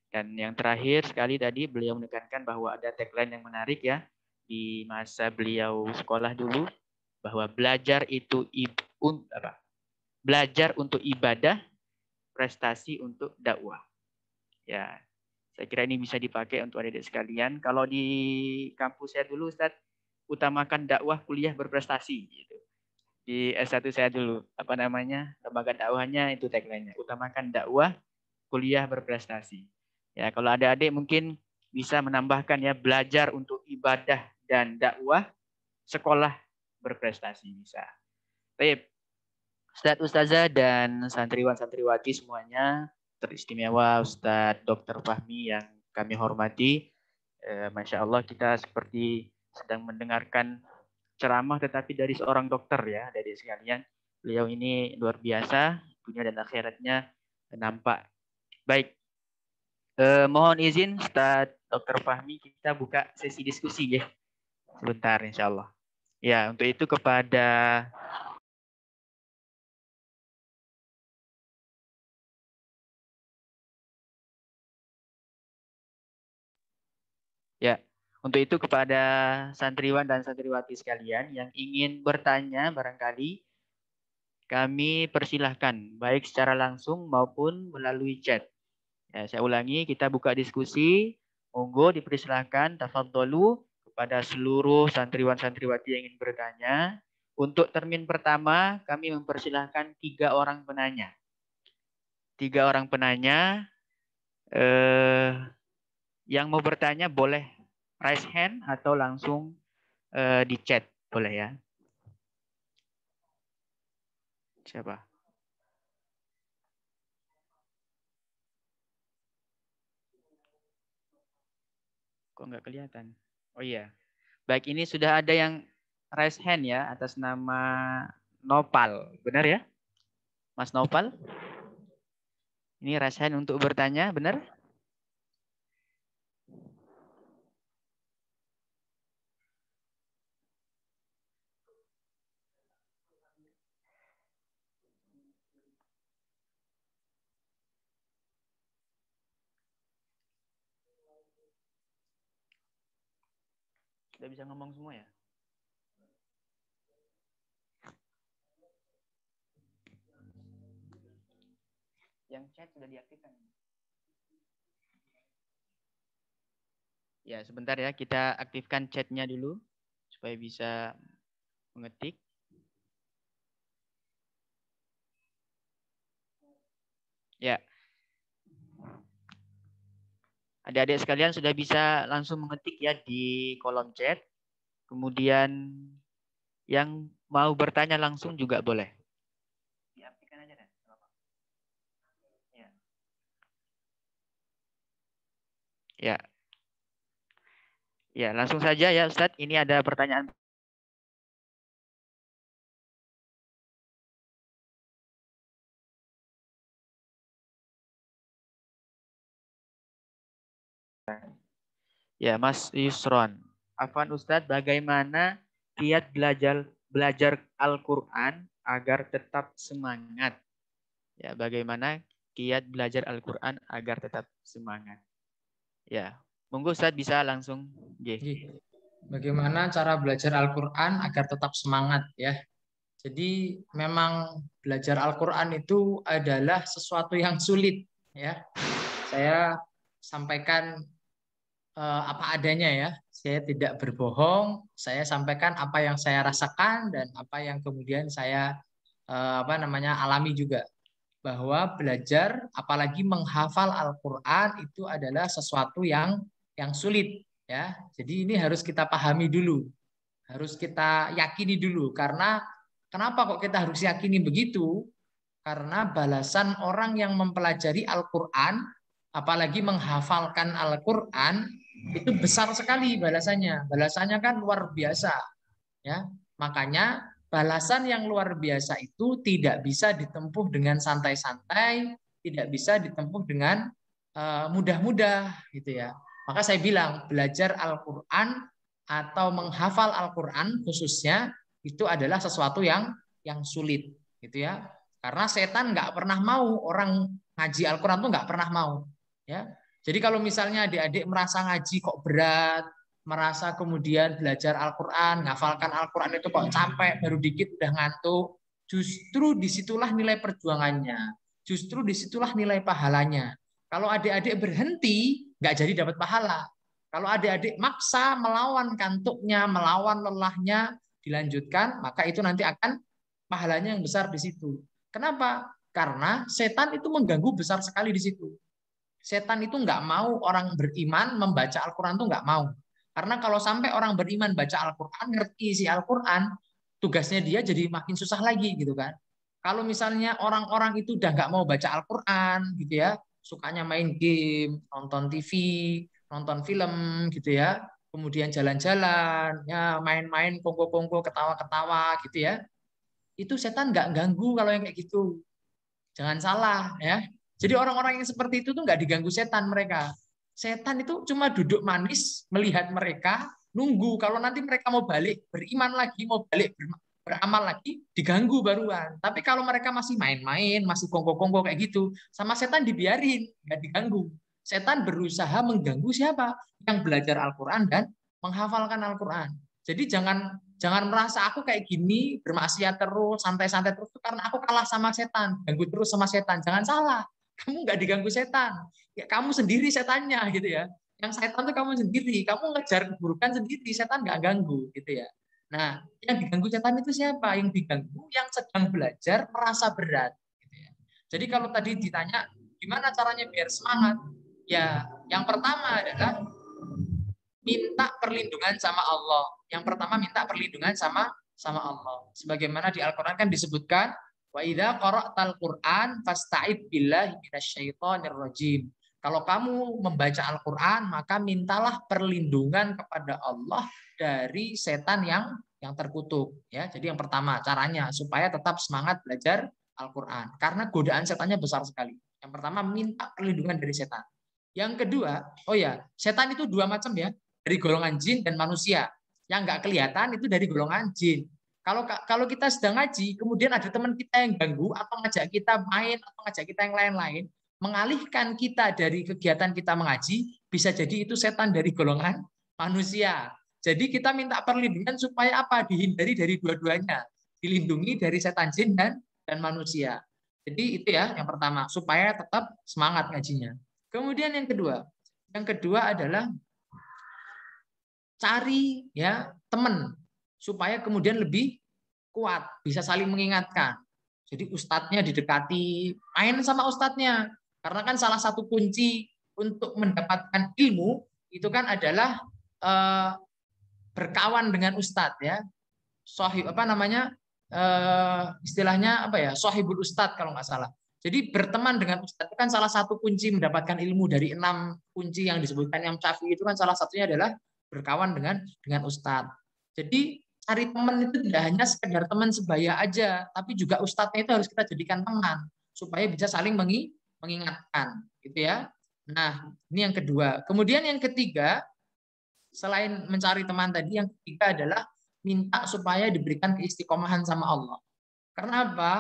Dan yang terakhir sekali tadi beliau menekankan bahwa ada tagline yang menarik ya di masa beliau sekolah dulu, bahwa belajar itu belajar untuk ibadah, prestasi untuk dakwah. Ya, saya kira ini bisa dipakai untuk adik-adik sekalian. Kalau di kampus saya dulu, Ustaz, utamakan dakwah, kuliah berprestasi gitu. Di S1 saya dulu, lembaga dakwahnya itu tagline-nya, utamakan dakwah, kuliah berprestasi. Ya, kalau adik-adik mungkin bisa menambahkan ya, belajar untuk ibadah dan dakwah, sekolah berprestasi bisa. Baik, Ustadz, Ustazah dan santriwan-santriwati semuanya, teristimewa Ustadz Dr. Fahmi yang kami hormati. Masya Allah, kita seperti sedang mendengarkan ceramah tetapi dari seorang dokter ya, dari sekalian. Beliau ini luar biasa, dunia dan akhiratnya nampak. Baik, mohon izin Ustadz Dr. Fahmi, kita buka sesi diskusi ya, sebentar insya Allah. Ya, untuk itu kepada santriwan dan santriwati sekalian yang ingin bertanya barangkali kami persilahkan baik secara langsung maupun melalui chat. Ya, saya ulangi, kita buka diskusi. Monggo dipersilahkan, tafadholu kepada seluruh santriwan-santriwati yang ingin bertanya. Untuk termin pertama, kami mempersilahkan 3 orang penanya. 3 orang penanya yang mau bertanya boleh raise hand atau langsung di chat, boleh ya. Siapa? Kok nggak kelihatan? Oh iya. Baik, ini sudah ada yang raise hand ya atas nama Nopal. Benar ya? Mas Nopal? Ini raise hand untuk bertanya, benar? Sudah bisa ngomong semua ya? Yang chat sudah diaktifkan. Ya, sebentar ya, kita aktifkan chatnya dulu supaya bisa mengetik. Ya. Adik-adik sekalian sudah bisa langsung mengetik ya di kolom chat. Kemudian yang mau bertanya langsung juga boleh. Diaktifkan aja deh. Ya. Ya. Ya, langsung saja ya Ustadz. Ini ada pertanyaan. Ya, Mas Yusron. Afwan Ustadz, bagaimana kiat belajar Al-Quran agar tetap semangat? Ya, bagaimana kiat belajar Al-Quran agar tetap semangat? Ya, monggo Ustadz bisa langsung. Bagaimana cara belajar Al-Quran agar tetap semangat ya? Jadi memang belajar Al-Quran itu adalah sesuatu yang sulit ya. Saya sampaikan apa adanya ya. Saya tidak berbohong. Saya sampaikan apa yang saya rasakan dan apa yang kemudian saya alami juga. Bahwa belajar apalagi menghafal Al-Quran itu adalah sesuatu yang sulit ya. Jadi ini harus kita pahami dulu, harus kita yakini dulu. Karena kenapa kok kita harus yakini begitu? Karena balasan orang yang mempelajari Al-Quran, apalagi menghafalkan Al-Quran, itu besar sekali balasannya. Balasannya kan luar biasa ya. Makanya balasan yang luar biasa itu tidak bisa ditempuh dengan santai-santai, tidak bisa ditempuh dengan mudah-mudah gitu ya. Maka saya bilang belajar Al-Quran atau menghafal Al-Quran khususnya itu adalah sesuatu yang sulit gitu ya. Karena setan nggak pernah mau orang ngaji Al-Quran tuh nggak pernah mau ya. Jadi kalau misalnya adik-adik merasa ngaji kok berat, merasa kemudian belajar Al-Quran, ngafalkan Al-Quran itu kok capek, baru dikit udah ngantuk, justru disitulah nilai perjuangannya, justru disitulah nilai pahalanya. Kalau adik-adik berhenti, nggak jadi dapat pahala. Kalau adik-adik maksa melawan kantuknya, melawan lelahnya, dilanjutkan, maka itu nanti akan pahalanya yang besar di situ. Kenapa? Karena setan itu mengganggu besar sekali di situ. Setan itu nggak mau orang beriman membaca Al-Quran itu nggak mau. Karena kalau sampai orang beriman baca Al-Quran, ngerti isi Al-Quran, tugasnya dia jadi makin susah lagi gitu kan. Kalau misalnya orang-orang itu udah nggak mau baca Al-Quran gitu ya, sukanya main game, nonton TV, nonton film gitu ya, kemudian jalan-jalan, ya main-main, kongko-kongko, ketawa-ketawa gitu ya, itu setan nggak ganggu kalau yang kayak gitu. Jangan salah ya. Jadi orang-orang yang seperti itu tuh nggak diganggu setan mereka. Setan itu cuma duduk manis melihat mereka, nunggu kalau nanti mereka mau balik beriman lagi, mau balik beramal lagi, diganggu baruan. Tapi kalau mereka masih main-main, masih kongko-kongko kayak gitu, sama setan dibiarin, nggak diganggu. Setan berusaha mengganggu siapa? Yang belajar Al-Quran dan menghafalkan Al-Quran. Jadi jangan merasa aku kayak gini, bermaksiat terus, santai-santai terus, karena aku kalah sama setan, ganggu terus sama setan. Jangan salah, kamu nggak diganggu setan, ya kamu sendiri setannya gitu ya. Yang setan itu kamu sendiri, kamu ngejar keburukan sendiri, setan nggak ganggu gitu ya. Nah, yang diganggu setan itu siapa? Yang diganggu yang sedang belajar merasa berat. Gitu ya. Jadi kalau tadi ditanya gimana caranya biar semangat, ya yang pertama adalah minta perlindungan sama Allah. Yang pertama minta perlindungan sama Allah. Sebagaimana di Al-Qur'an kan disebutkan wa idza qara'tal Qur'an fasta'id billahi minasyaitonir rajim. Kalau kamu membaca Al-Qur'an maka mintalah perlindungan kepada Allah dari setan yang terkutuk ya. Jadi yang pertama caranya supaya tetap semangat belajar Al-Qur'an karena godaan setannya besar sekali. Yang pertama minta perlindungan dari setan. Yang kedua, oh ya, setan itu dua macam ya, dari golongan jin dan manusia. Yang nggak kelihatan itu dari golongan jin. Kalau kita sedang ngaji, kemudian ada teman kita yang ganggu atau ngajak kita main atau ngajak kita yang lain-lain, mengalihkan kita dari kegiatan kita mengaji, bisa jadi itu setan dari golongan manusia. Jadi kita minta perlindungan supaya apa? Dihindari dari dua-duanya. Dilindungi dari setan jin dan manusia. Jadi itu ya yang pertama, supaya tetap semangat ngajinya. Kemudian yang kedua adalah cari ya teman supaya kemudian lebih kuat, bisa saling mengingatkan. Jadi ustadznya didekati, main sama ustadznya. Karena kan salah satu kunci untuk mendapatkan ilmu itu kan adalah berkawan dengan ustadz ya. Sohib apa namanya? Istilahnya apa ya? Sohibul ustadz kalau nggak salah. Jadi berteman dengan ustadz itu kan salah satu kunci mendapatkan ilmu dari 6 kunci yang disebutkan Imam Syafi'i itu kan salah satunya adalah berkawan dengan ustadz. Jadi cari teman itu tidak hanya sekedar teman sebaya aja, tapi juga ustadznya itu harus kita jadikan teman supaya bisa saling mengingatkan, gitu ya. Nah, ini yang kedua. Kemudian yang ketiga, selain mencari teman tadi, yang ketiga adalah minta supaya diberikan keistiqomahan sama Allah. Karena apa?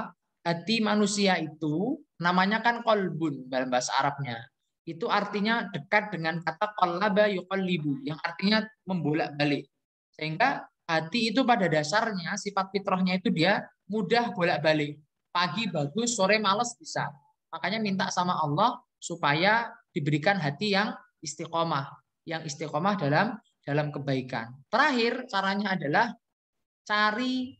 Hati manusia itu namanya kan qalbun dalam bahasa Arabnya. Itu artinya dekat dengan kata qallaba yuqallibu yang artinya membolak-balik. Sehingga hati itu pada dasarnya sifat fitrahnya itu dia mudah bolak-balik. Pagi bagus, sore males bisa. Makanya minta sama Allah supaya diberikan hati yang istiqomah, dalam kebaikan. Terakhir caranya adalah cari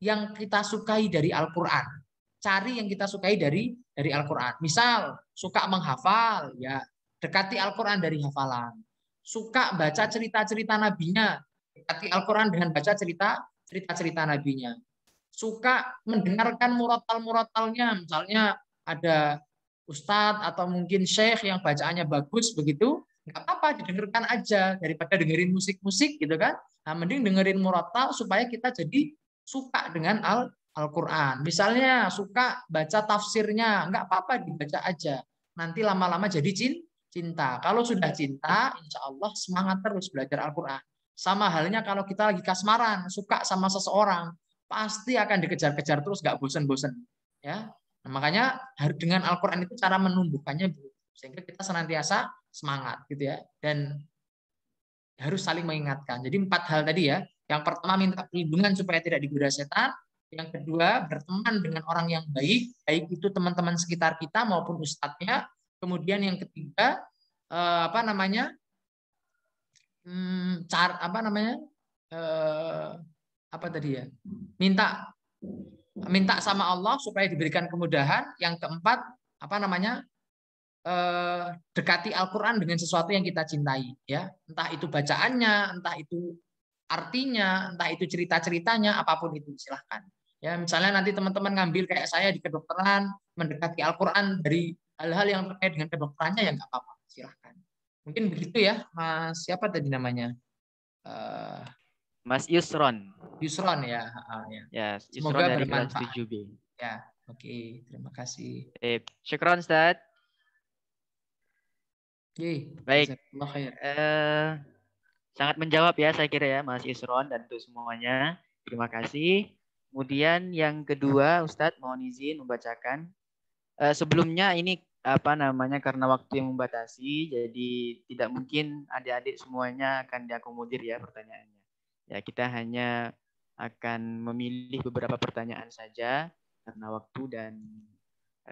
yang kita sukai dari Al-Qur'an. Cari yang kita sukai dari Al-Qur'an. Misal suka menghafal, ya dekati Al-Qur'an dari hafalan. Suka baca cerita-cerita nabinya, dekati Al-Qur'an dengan baca cerita-cerita nabinya. Suka mendengarkan murotal-murotalnya, misalnya ada ustadz atau mungkin syekh yang bacaannya bagus begitu, nggak apa-apa didengarkan aja daripada dengerin musik-musik gitu kan. Nah, mending dengerin murotal supaya kita jadi suka dengan Al-Qur'an. Misalnya suka baca tafsirnya, nggak apa-apa dibaca aja. Nanti lama-lama jadi cinta. Kalau sudah cinta, insya Allah semangat terus belajar Al-Qur'an. Sama halnya kalau kita lagi kasmaran, suka sama seseorang, pasti akan dikejar-kejar terus, nggak bosen-bosen. Ya, nah, makanya dengan Al-Qur'an itu cara menumbuhkannya sehingga kita senantiasa semangat gitu ya. Dan harus saling mengingatkan. Jadi 4 hal tadi ya. Yang pertama minta perlindungan supaya tidak digoda setan. Yang kedua berteman dengan orang yang baik, baik itu teman-teman sekitar kita maupun ustadznya. Kemudian yang ketiga apa namanya? Apa tadi ya? Minta sama Allah supaya diberikan kemudahan. Yang keempat apa namanya? Dekati Al-Qur'an dengan sesuatu yang kita cintai ya, entah itu bacaannya, entah itu artinya, entah itu cerita-ceritanya, apapun itu silahkan ya. Misalnya nanti teman-teman ngambil kayak saya di kedokteran, mendekati Al-Qur'an dari hal-hal yang terkait dengan kedokterannya ya nggak apa-apa, silahkan. Mungkin begitu ya, Mas. Siapa tadi namanya? Mas Yusron. Yusron ya. Ya, Yusron semoga dari kelas bermanfaat. 7B. Ya, oke. Terima kasih. Syukron, Ustaz. Baik. Sangat menjawab ya saya kira ya Mas Yusron dan untuk semuanya. Terima kasih. Kemudian yang kedua, Ustadz mohon izin membacakan. Sebelumnya ini apa namanya karena waktu yang membatasi, jadi tidak mungkin adik-adik semuanya akan diakomodir ya pertanyaannya. Ya kita hanya akan memilih beberapa pertanyaan saja karena waktu dan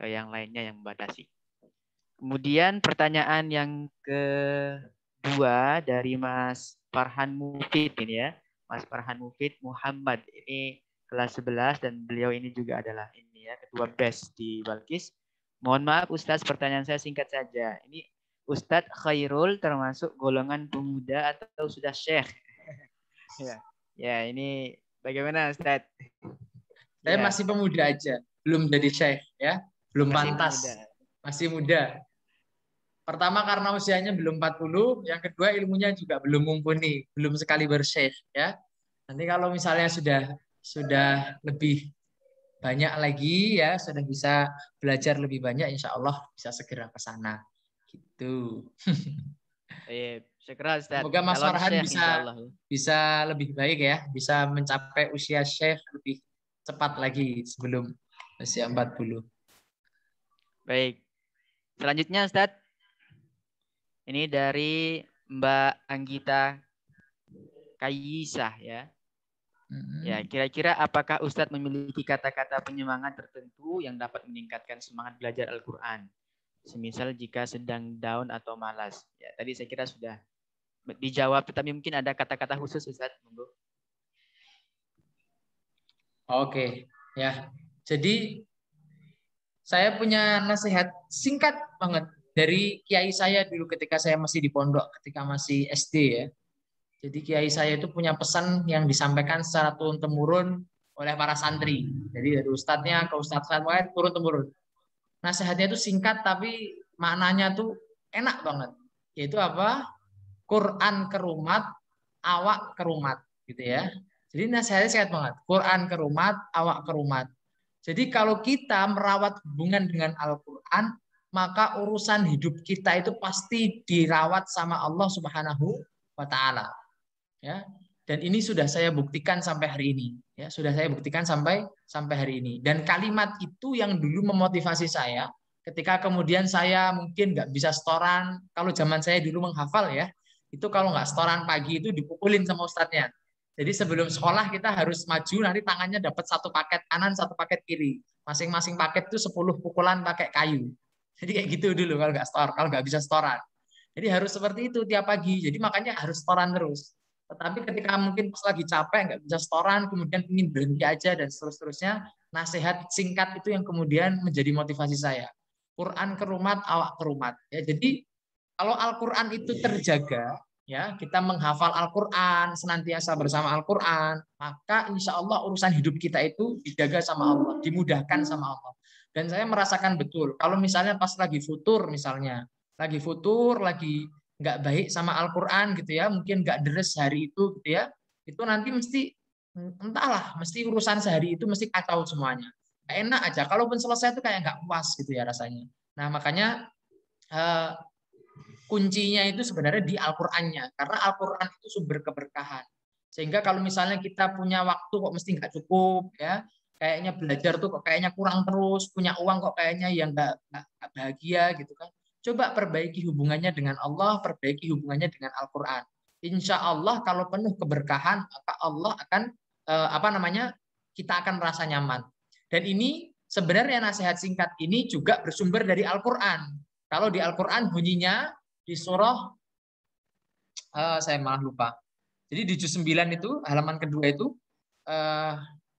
yang lainnya yang membatasi. Kemudian pertanyaan yang kedua 2 dari Mas Farhan Mufid ini ya. Mas Farhan Mufid Muhammad ini kelas 11 dan beliau ini juga adalah ini ya ketua BES di Balkis. Mohon maaf Ustadz, pertanyaan saya singkat saja. Ini Ustadz Khairul termasuk golongan pemuda atau sudah syekh? Ya, ini bagaimana Ustadz? Saya masih pemuda aja, belum jadi syekh ya, belum Masih pantas. muda. Masih muda. Pertama karena usianya belum 40, yang kedua ilmunya juga belum mumpuni, belum sekali bersyekh ya. Nanti kalau misalnya sudah lebih banyak lagi ya, sudah bisa belajar lebih banyak, insya Allah bisa segera ke sana. Gitu. Syukur Ustaz. Semoga Mas Calon Farhan syekh insyaallah. bisa lebih baik ya, bisa mencapai usia syekh lebih cepat lagi sebelum usia 40. Baik. Selanjutnya Ustaz. Ini dari Mbak Anggita Kayisah ya. Ya, kira-kira apakah Ustadz memiliki kata-kata penyemangat tertentu yang dapat meningkatkan semangat belajar Al-Quran? Semisal jika sedang down atau malas. Ya, tadi saya kira sudah dijawab, tetapi mungkin ada kata-kata khusus Ustadz. Monggo. Oke, ya. Jadi saya punya nasihat singkat banget dari kiai saya dulu ketika saya masih di pondok, ketika masih SD ya. Jadi kiai saya itu punya pesan yang disampaikan secara turun-temurun oleh para santri. Jadi dari ustadznya ke ustadz lain turun-temurun. Nasihatnya itu singkat tapi maknanya tuh enak banget. Yaitu apa? Quran kerumat, awak kerumat, gitu ya. Jadi nasihatnya singkat banget. Quran kerumat, awak kerumat. Jadi kalau kita merawat hubungan dengan Al-Quran, maka urusan hidup kita itu pasti dirawat sama Allah Subhanahu wa Ta'ala. Ya, dan ini sudah saya buktikan sampai hari ini. Ya, sudah saya buktikan sampai hari ini. Dan kalimat itu yang dulu memotivasi saya, ketika kemudian saya mungkin nggak bisa setoran. Kalau zaman saya dulu menghafal ya, itu kalau nggak setoran pagi itu dipukulin sama ustadznya. Jadi sebelum sekolah kita harus maju, nanti tangannya dapat satu paket kanan, satu paket kiri. Masing-masing paket itu 10 pukulan pakai kayu. Jadi kayak gitu dulu kalau nggak bisa setoran. Jadi harus seperti itu tiap pagi. Jadi makanya harus setoran terus. Tetapi ketika mungkin pas lagi capek, nggak bisa setoran, kemudian ingin berhenti aja dan seterusnya, nasihat singkat itu yang kemudian menjadi motivasi saya. Quran kerumat, awak kerumat. Ya, jadi kalau Al-Quran itu terjaga, ya kita menghafal Al-Quran, senantiasa bersama Al-Quran, maka insya Allah urusan hidup kita itu dijaga sama Allah, dimudahkan sama Allah. Dan saya merasakan betul, kalau misalnya pas lagi futur misalnya, lagi nggak baik sama Al-Quran gitu ya, mungkin nggak deres hari itu gitu ya, itu nanti mesti entahlah, mesti urusan sehari itu mesti kacau semuanya. Nggak enak aja, kalaupun selesai itu kayak nggak puas gitu ya rasanya. Nah makanya kuncinya itu sebenarnya di Al-Qur'annya, karena Al-Qur'an itu sumber keberkahan. Sehingga kalau misalnya kita punya waktu kok mesti nggak cukup ya, kayaknya belajar tuh kok kayaknya kurang terus, punya uang kok kayaknya yang nggak bahagia gitu kan. Coba perbaiki hubungannya dengan Allah, perbaiki hubungannya dengan Al-Qur'an. Insya Allah kalau penuh keberkahan, maka Allah akan kita akan merasa nyaman. Dan ini sebenarnya nasihat singkat ini juga bersumber dari Al-Qur'an. Kalau di Al-Qur'an bunyinya di surah saya malah lupa. Jadi di juz 9 itu halaman kedua itu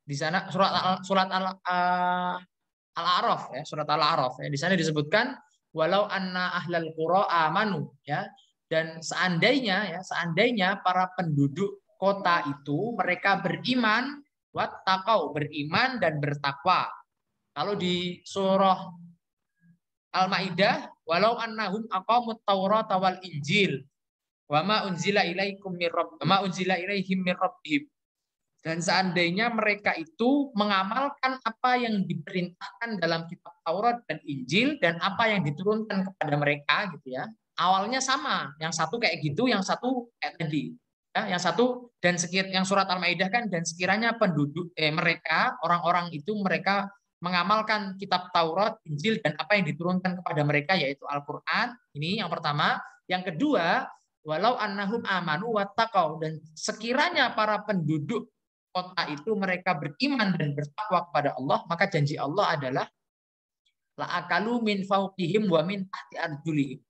di sana surat Al-A'raf ya, surat Al-A'raf ya. Di sana disebutkan walau anna ahlal qura amanu ya, dan seandainya para penduduk kota itu mereka beriman, wattaqau, beriman dan bertakwa. Kalau di surah Al-Maidah walau annahum aqamut taurata wal injil wa ma unzila ilaikum mir rabb ma unzila ilaihim mir rabbihim, dan seandainya mereka itu mengamalkan apa yang diperintahkan dalam kitab Taurat dan Injil dan apa yang diturunkan kepada mereka gitu ya. Awalnya sama, yang satu kayak gitu, yang satu kayak tadi. Ya, yang satu dan yang surat Al-Maidah kan, dan sekiranya penduduk mereka orang-orang itu mereka mengamalkan kitab Taurat, Injil dan apa yang diturunkan kepada mereka yaitu Al-Qur'an. Ini yang pertama. Yang kedua, walau annahum amanu wattaqau, dan sekiranya para penduduk kota itu mereka beriman dan bertakwa kepada Allah, maka janji Allah adalah la akalu min fauqihim wa min tahti arjulihim.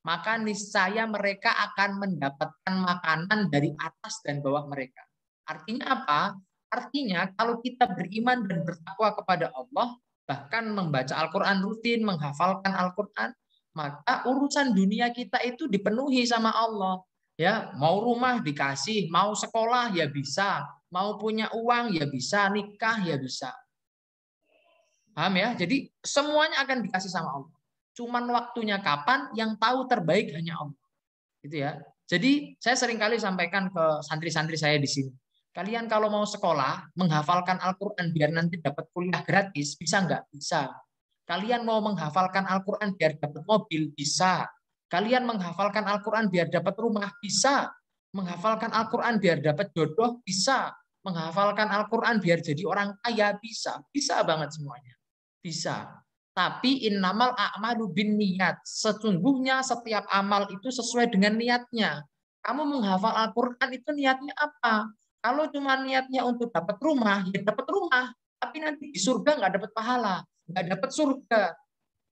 maka niscaya mereka akan mendapatkan makanan dari atas dan bawah mereka. Artinya apa? Artinya kalau kita beriman dan bertakwa kepada Allah, bahkan membaca Al-Quran rutin, menghafalkan Al-Quran, maka urusan dunia kita itu dipenuhi sama Allah. Ya, mau rumah dikasih, mau sekolah ya bisa, mau punya uang ya bisa, nikah ya bisa. Paham ya? Jadi semuanya akan dikasih sama Allah. Cuman waktunya kapan, yang tahu terbaik hanya Allah. Gitu ya. Jadi saya seringkali sampaikan ke santri-santri saya di sini. Kalian kalau mau sekolah, menghafalkan Al-Quran biar nanti dapat kuliah gratis, bisa nggak? Bisa. Kalian mau menghafalkan Al-Quran biar dapat mobil, bisa. Kalian menghafalkan Al-Quran biar dapat rumah, bisa. Menghafalkan Al-Quran biar dapat jodoh, bisa. Menghafalkan Al-Quran biar jadi orang kaya, bisa. Bisa banget semuanya. Bisa. Tapi innamal a'malu binniyat. Sesungguhnya setiap amal itu sesuai dengan niatnya. Kamu menghafal Al-Quran itu niatnya apa? Kalau cuma niatnya untuk dapat rumah, ya dapat rumah. Tapi nanti di surga nggak dapat pahala, nggak dapat surga,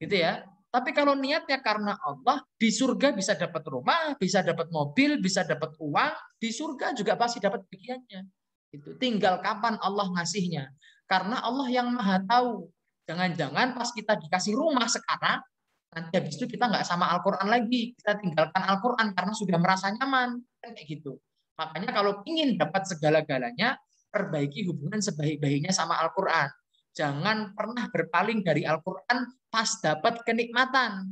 gitu ya. Tapi kalau niatnya karena Allah, di surga bisa dapat rumah, bisa dapat mobil, bisa dapat uang, di surga juga pasti dapat bagiannya. Itu tinggal kapan Allah ngasihnya. Karena Allah yang maha tahu. Jangan-jangan pas kita dikasih rumah sekarang, nanti habis itu kita nggak sama Al-Quran lagi. Kita tinggalkan Al-Quran karena sudah merasa nyaman. Kayak gitu. Makanya kalau ingin dapat segala-galanya, perbaiki hubungan sebaik-baiknya sama Al-Quran. Jangan pernah berpaling dari Al-Quran pas dapat kenikmatan.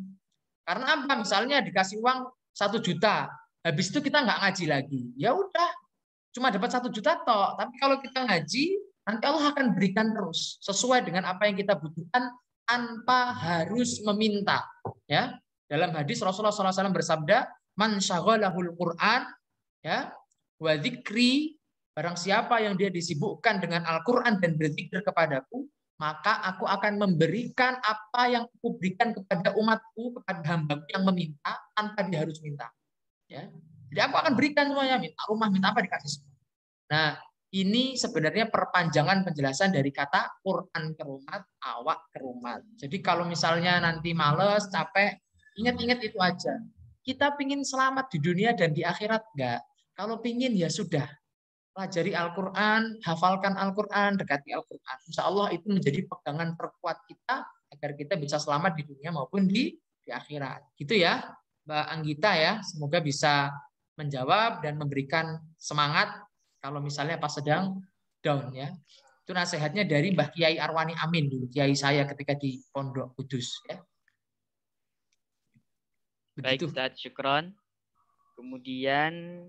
Karena apa? Misalnya dikasih uang 1 juta, habis itu kita nggak ngaji lagi. Ya udah, cuma dapat 1 juta toh. Tapi kalau kita ngaji, nanti Allah akan berikan terus sesuai dengan apa yang kita butuhkan tanpa harus meminta. Ya, dalam hadis Rasulullah SAW bersabda, "Man syaghalahul Quran, ya, wa dzikri, barang siapa yang dia disibukkan dengan Al-Quran dan berzikir kepadaku, maka aku akan memberikan apa yang aku berikan kepada umatku, kepada hambaku yang meminta tanpa dia harus minta." Ya, jadi aku akan berikan semuanya, minta rumah, minta apa dikasih semua. Nah, ini sebenarnya perpanjangan penjelasan dari kata Quran kerumat, awak kerumat. Jadi kalau misalnya nanti males, capek, ingat-ingat itu aja. Kita pingin selamat di dunia dan di akhirat enggak? Kalau pingin ya sudah, pelajari Al-Quran, hafalkan Al-Quran, dekati Al-Quran. Insya Allah itu menjadi pegangan terkuat kita agar kita bisa selamat di dunia maupun di akhirat. Gitu ya, Mbak Anggita ya. Semoga bisa menjawab dan memberikan semangat kalau misalnya pas sedang down ya. Itu nasihatnya dari Mbah Kiai Arwani Amin dulu, kiai saya ketika di Pondok Kudus ya. Begitu. Baik, Ustaz, syukron. Kemudian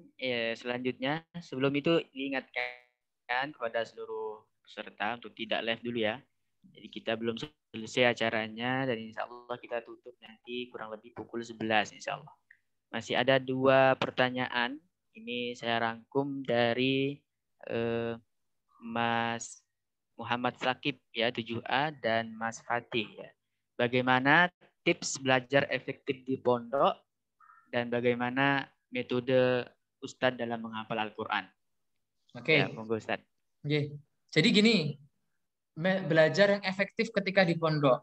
selanjutnya sebelum itu diingatkan kepada seluruh peserta untuk tidak live dulu ya. Jadi kita belum selesai acaranya dan insya Allah kita tutup nanti kurang lebih pukul 11 insya Allah. Masih ada 2 pertanyaan. Ini saya rangkum dari Mas Muhammad Sakib ya 7A dan Mas Fatih ya. Bagaimana tips belajar efektif di pondok dan bagaimana metode Ustadz dalam menghafal Al-Quran? Oke. Ya, monggo Ustadz. Oke. Jadi gini, belajar yang efektif ketika di pondok.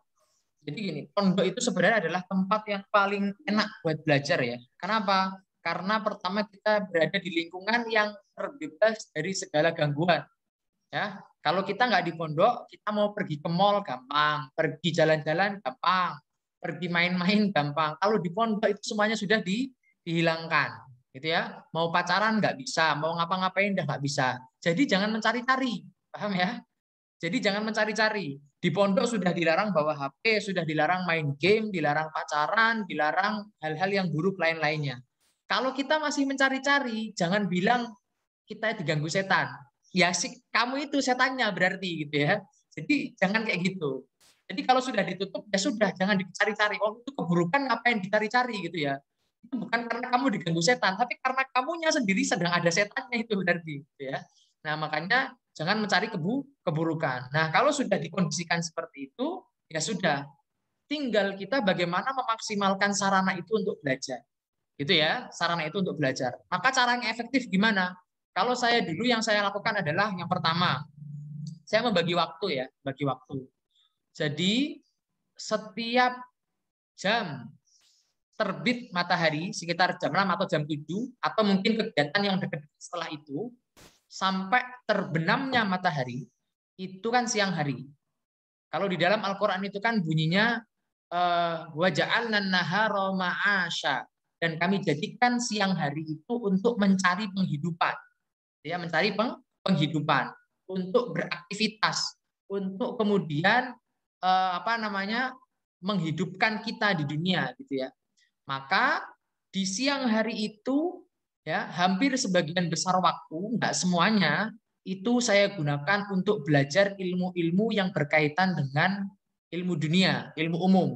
Jadi gini, pondok itu sebenarnya adalah tempat yang paling enak buat belajar ya. Kenapa? Karena pertama kita berada di lingkungan yang terbebas dari segala gangguan. Ya, kalau kita nggak di pondok, kita mau pergi ke mall gampang, pergi jalan-jalan gampang, pergi main-main gampang. Kalau di pondok itu semuanya sudah dihilangkan, gitu ya. Mau pacaran nggak bisa, mau ngapa-ngapain udah nggak bisa. Jadi jangan mencari-cari, paham ya? Jadi jangan mencari-cari. Di pondok sudah dilarang bawa HP, sudah dilarang main game, dilarang pacaran, dilarang hal-hal yang buruk lain-lainnya. Kalau kita masih mencari-cari, jangan bilang kita diganggu setan. Ya sih, kamu itu setannya berarti gitu ya. Jadi jangan kayak gitu. Jadi kalau sudah ditutup ya sudah, jangan dicari-cari. Oh itu keburukan ngapain dicari-cari gitu ya. Itu bukan karena kamu diganggu setan, tapi karena kamunya sendiri sedang ada setannya itu berarti gitu ya. Nah, makanya jangan mencari keburukan. Nah, kalau sudah dikondisikan seperti itu, ya sudah. Tinggal kita bagaimana memaksimalkan sarana itu untuk belajar. Gitu ya, sarana itu untuk belajar. Maka cara yang efektif gimana? Kalau saya dulu yang saya lakukan adalah yang pertama, saya membagi waktu ya, bagi waktu. Jadi setiap jam terbit matahari sekitar jam 6 atau jam 7 atau mungkin kegiatan yang dekat setelah itu sampai terbenamnya matahari itu kan siang hari. Kalau di dalam Al-Qur'an itu kan bunyinya wa ja'alna an-nahara ma'asya, dan kami jadikan siang hari itu untuk mencari penghidupan. Ya, mencari penghidupan, untuk beraktivitas, untuk kemudian menghidupkan kita di dunia gitu ya. Maka di siang hari itu ya hampir sebagian besar waktu, enggak semuanya, itu saya gunakan untuk belajar ilmu-ilmu yang berkaitan dengan ilmu dunia, ilmu umum.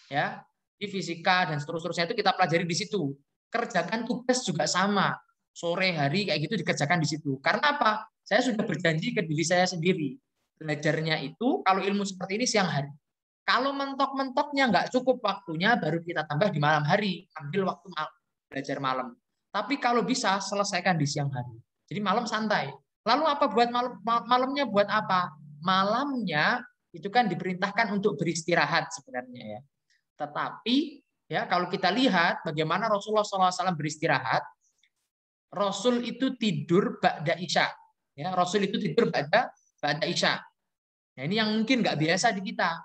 Ya, di fisika dan seterusnya itu kita pelajari di situ. Kerjakan tugas juga sama. Sore hari kayak gitu dikerjakan di situ. Karena apa? Saya sudah berjanji ke diri saya sendiri. Belajarnya itu kalau ilmu seperti ini siang hari. Kalau mentok-mentoknya nggak cukup waktunya, baru kita tambah di malam hari. Ambil waktu belajar malam. Tapi kalau bisa, selesaikan di siang hari. Jadi malam santai. Lalu apa buat malamnya buat apa? Malamnya itu kan diperintahkan untuk beristirahat sebenarnya ya. Tetapi ya kalau kita lihat bagaimana Rasulullah SAW beristirahat, Rasul itu tidur ba'da isya. Ya, Rasul itu tidur ba'da isya. Nah, ini yang mungkin nggak biasa di kita.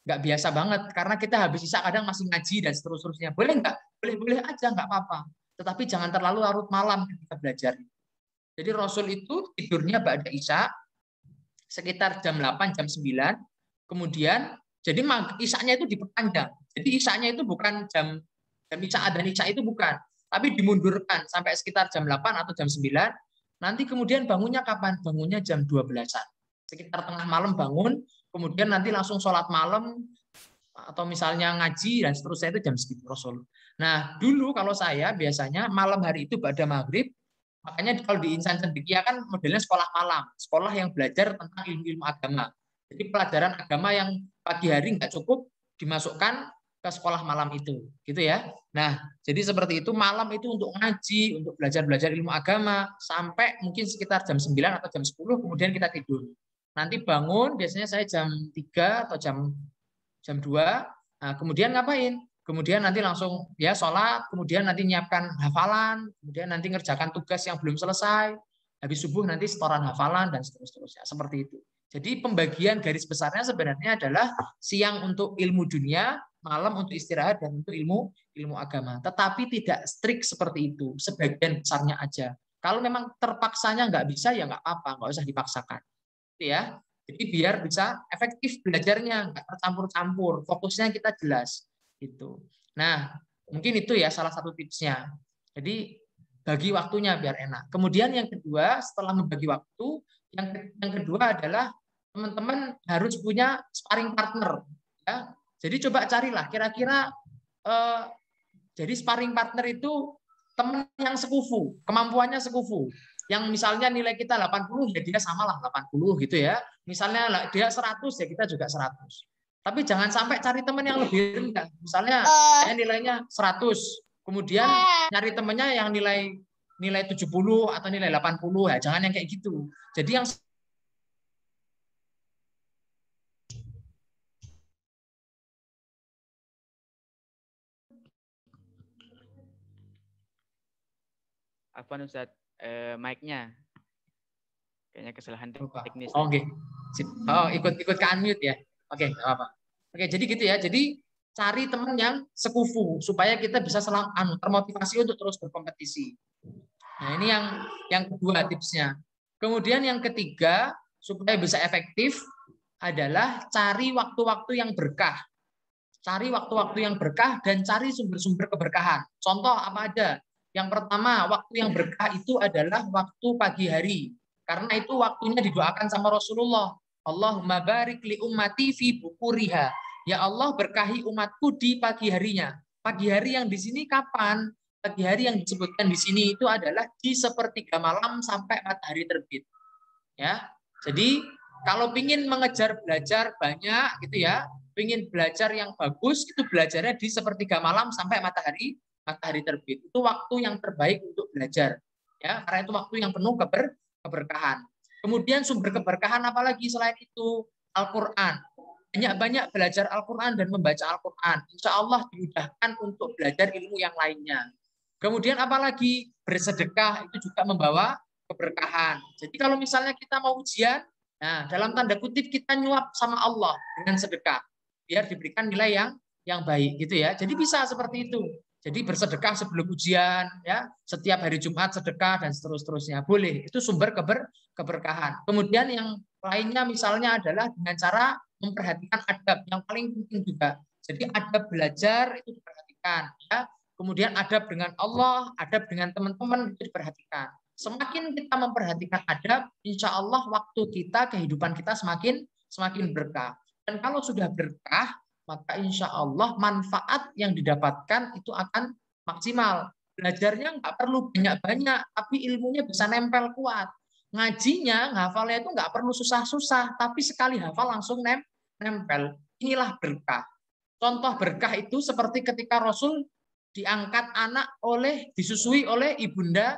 Nggak biasa banget, karena kita habis isya kadang masih ngaji dan seterusnya. Boleh nggak? Boleh aja, nggak apa-apa. Tetapi jangan terlalu larut malam ketika belajar. Jadi Rasul itu tidurnya ba'da isya sekitar jam 8, jam 9. Kemudian jadi isyanya itu diperpanjang. Jadi isyanya itu bukan jam isya dan isya itu bukan, tapi dimundurkan sampai sekitar jam 8 atau jam 9. Nanti kemudian bangunnya kapan? Bangunnya jam 12-an. Sekitar tengah malam bangun, kemudian nanti langsung sholat malam atau misalnya ngaji dan seterusnya itu jam segitu Rasul. Nah, dulu kalau saya biasanya malam hari itu pada maghrib, makanya kalau di Insan Cendekia kan modelnya sekolah malam, sekolah yang belajar tentang ilmu-ilmu agama. Jadi pelajaran agama yang pagi hari nggak cukup dimasukkan ke sekolah malam itu, gitu ya. Nah, jadi seperti itu, malam itu untuk ngaji, untuk belajar ilmu agama sampai mungkin sekitar jam 9 atau jam 10, kemudian kita tidur. Nanti bangun biasanya saya jam 3 atau jam 2. Nah, kemudian ngapain? Kemudian nanti langsung ya sholat, kemudian nanti nyiapkan hafalan, kemudian nanti ngerjakan tugas yang belum selesai. Habis subuh nanti setoran hafalan dan seterusnya. Seperti itu. Jadi pembagian garis besarnya sebenarnya adalah siang untuk ilmu dunia, malam untuk istirahat dan untuk ilmu agama. Tetapi tidak strict seperti itu. Sebagian besarnya aja. Kalau memang terpaksanya nggak bisa ya nggak apa-apa, nggak usah dipaksakan. Ya, jadi biar bisa efektif belajarnya, nggak tercampur-campur, fokusnya kita jelas gitu. Nah, mungkin itu ya salah satu tipsnya. Jadi bagi waktunya biar enak. Kemudian yang kedua, setelah membagi waktu, yang kedua adalah teman-teman harus punya sparring partner. Ya. Jadi coba carilah kira-kira jadi sparring partner itu teman yang sekufu, kemampuannya sekufu. Yang misalnya nilai kita 80, ya dia samalah 80 gitu ya. Misalnya dia 100, ya kita juga 100. Tapi jangan sampai cari teman yang lebih rendah. Misalnya saya nilainya 100, kemudian nyari temannya yang nilai 70 atau nilai 80, ya jangan yang kayak gitu. Jadi yang apa Ustaz? Mic-nya kayaknya kesalahan teknis. Oke. Oh, ikut ke unmute ya. Oke, enggak apa-apa. Oke, jadi gitu ya. Jadi cari teman yang sekufu supaya kita bisa selalu termotivasi untuk terus berkompetisi. Nah, ini yang kedua tipsnya. Kemudian yang ketiga, supaya bisa efektif adalah cari waktu-waktu yang berkah. Cari waktu-waktu yang berkah dan cari sumber-sumber keberkahan. Contoh apa ada? Yang pertama, waktu yang berkah itu adalah waktu pagi hari. Karena itu waktunya didoakan sama Rasulullah. Allahumma barik li ummati fi bukuriha. Ya Allah, berkahi umatku di pagi harinya. Pagi hari yang di sini kapan? Pagi hari yang disebutkan di sini itu adalah di sepertiga malam sampai matahari terbit. Ya. Jadi kalau ingin mengejar belajar banyak gitu ya, ingin belajar yang bagus, itu belajarnya di sepertiga malam sampai matahari terbit. Itu waktu yang terbaik untuk belajar. Ya, karena itu waktu yang penuh keberkahan. Kemudian sumber keberkahan apalagi selain itu? Al-Qur'an. banyak-banyak belajar Al-Quran dan membaca Al-Quran. Insya Allah dimudahkan untuk belajar ilmu yang lainnya. Kemudian apalagi bersedekah itu juga membawa keberkahan. Jadi kalau misalnya kita mau ujian, nah dalam tanda kutip kita nyuap sama Allah dengan sedekah, biar diberikan nilai yang baik gitu ya. Jadi bisa seperti itu. Jadi bersedekah sebelum ujian, ya setiap hari Jumat sedekah dan seterusnya boleh. Itu sumber keberkahan. Kemudian yang lainnya misalnya adalah dengan cara memperhatikan adab yang paling penting juga. Jadi adab belajar itu diperhatikan, ya. Kemudian adab dengan Allah, adab dengan teman-teman itu diperhatikan. Semakin kita memperhatikan adab, insya Allah waktu kita, kehidupan kita semakin berkah. Dan kalau sudah berkah, maka insya Allah manfaat yang didapatkan itu akan maksimal. Belajarnya nggak perlu banyak-banyak, tapi ilmunya bisa nempel kuat. Ngajinya, ngafalnya itu nggak perlu susah-susah, tapi sekali hafal langsung nempel. Inilah berkah. Contoh berkah itu seperti ketika Rasul diangkat anak disusui oleh ibunda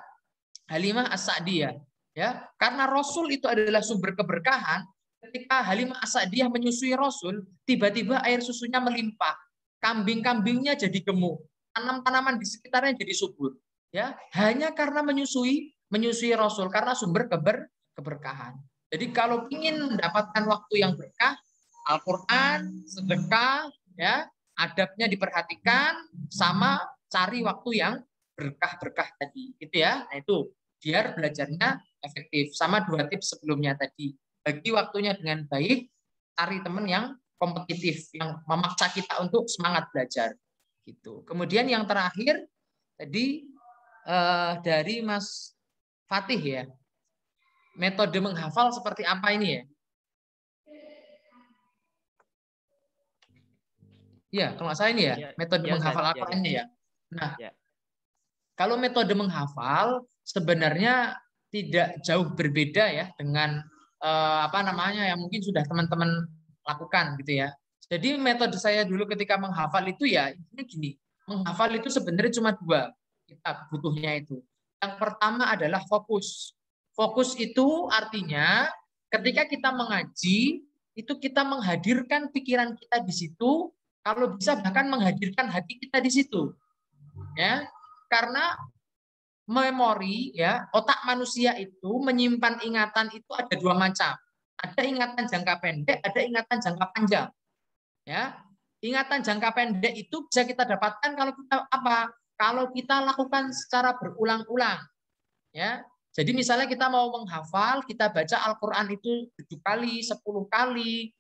Halimah As-Sa'diyah. Ya, karena Rasul itu adalah sumber keberkahan. Ketika Halimah As-Sa'diyah menyusui Rasul, tiba-tiba air susunya melimpah. Kambing-kambingnya jadi gemuk. Tanam-tanaman di sekitarnya jadi subur. Ya, hanya karena menyusui Rasul, karena sumber keberkahan. Jadi kalau ingin mendapatkan waktu yang berkah, Al-Quran, sedekah, ya, adabnya diperhatikan, sama cari waktu yang berkah-berkah tadi. Gitu ya. Nah itu biar belajarnya efektif. Sama 2 tips sebelumnya tadi. Bagi waktunya dengan baik, cari teman yang kompetitif, yang memaksa kita untuk semangat belajar. Gitu. Kemudian yang terakhir tadi dari Mas Fatih ya. Metode menghafal seperti apa ini ya? Ya, kalau nggak salah ini ya, metode menghafal Al-Qur'annya ya. Nah, kalau metode menghafal sebenarnya tidak jauh berbeda ya dengan yang mungkin sudah teman-teman lakukan gitu ya. Jadi metode saya dulu ketika menghafal itu ya ini gini, menghafal itu sebenarnya cuma 2 kita butuhnya itu. Yang pertama adalah fokus. Fokus itu artinya ketika kita mengaji itu kita menghadirkan pikiran kita di situ, kalau bisa bahkan menghadirkan hati kita di situ. Ya, karena memori ya, otak manusia itu menyimpan ingatan itu ada 2 macam. Ada ingatan jangka pendek, ada ingatan jangka panjang. Ya. Ingatan jangka pendek itu bisa kita dapatkan kalau kita apa? Kalau kita lakukan secara berulang-ulang. Ya. Jadi misalnya kita mau menghafal, kita baca Al-Qur'an itu 7 kali, 10 kali,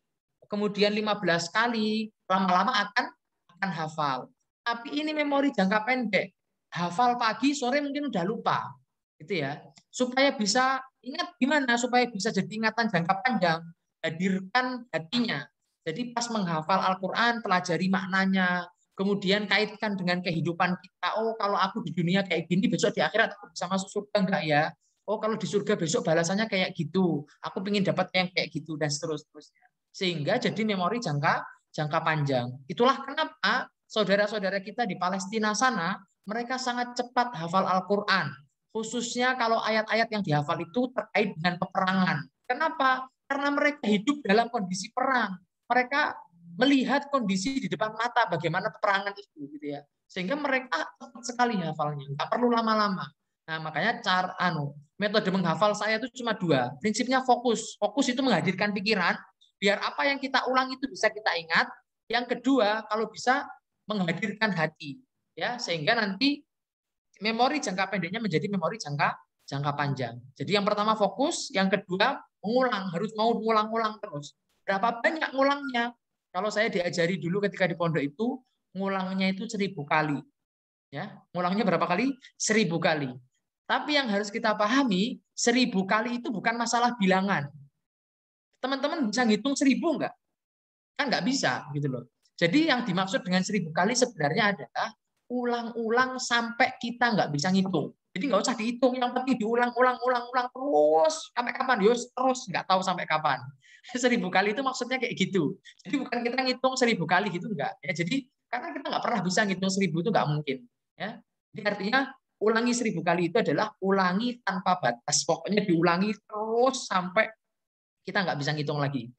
kemudian 15 kali, lama-lama akan hafal. Tapi ini memori jangka pendek. Hafal pagi, sore mungkin udah lupa. Gitu ya. Supaya bisa ingat gimana supaya bisa jadi ingatan jangka panjang, hadirkan hatinya. Jadi pas menghafal Al-Qur'an, pelajari maknanya, kemudian kaitkan dengan kehidupan kita. Oh, kalau aku di dunia kayak gini, besok di akhirat aku bisa masuk surga enggak ya? Oh, kalau di surga besok balasannya kayak gitu. Aku ingin dapat yang kayak gitu dan seterusnya. Sehingga jadi memori jangka panjang. Itulah kenapa saudara-saudara kita di Palestina sana, mereka sangat cepat hafal Al-Quran. Khususnya kalau ayat-ayat yang dihafal itu terkait dengan peperangan. Kenapa? Karena mereka hidup dalam kondisi perang. Mereka melihat kondisi di depan mata bagaimana peperangan itu, gitu ya. Sehingga mereka cepat sekali hafalnya, nggak perlu lama-lama. Nah, makanya metode menghafal saya itu cuma 2. Prinsipnya fokus. Fokus itu menghadirkan pikiran, biar apa yang kita ulang itu bisa kita ingat. Yang kedua, kalau bisa menghadirkan hati, ya, sehingga nanti memori jangka pendeknya menjadi memori jangka panjang. Jadi yang pertama fokus, yang kedua mengulang, harus mau mengulang-ulang terus. Berapa banyak ngulangnya? Kalau saya diajari dulu ketika di pondok itu, ngulangnya itu 1000 kali. Ya, ngulangnya berapa kali? 1000 kali. Tapi yang harus kita pahami, 1000 kali itu bukan masalah bilangan. Teman-teman bisa ngitung 1000 enggak? Kan nggak bisa gitu loh. Jadi yang dimaksud dengan 1000 kali sebenarnya adalah ulang-ulang sampai kita nggak bisa ngitung. Jadi nggak usah dihitung, yang penting diulang-ulang terus sampai kapan? Yus terus nggak tahu sampai kapan. 1000 kali itu maksudnya kayak gitu. Jadi bukan kita ngitung 1000 kali gitu enggak. Ya, jadi karena kita nggak pernah bisa ngitung 1000 itu nggak mungkin. Ya, jadi artinya ulangi 1000 kali itu adalah ulangi tanpa batas. Pokoknya diulangi terus sampai kita nggak bisa ngitung lagi.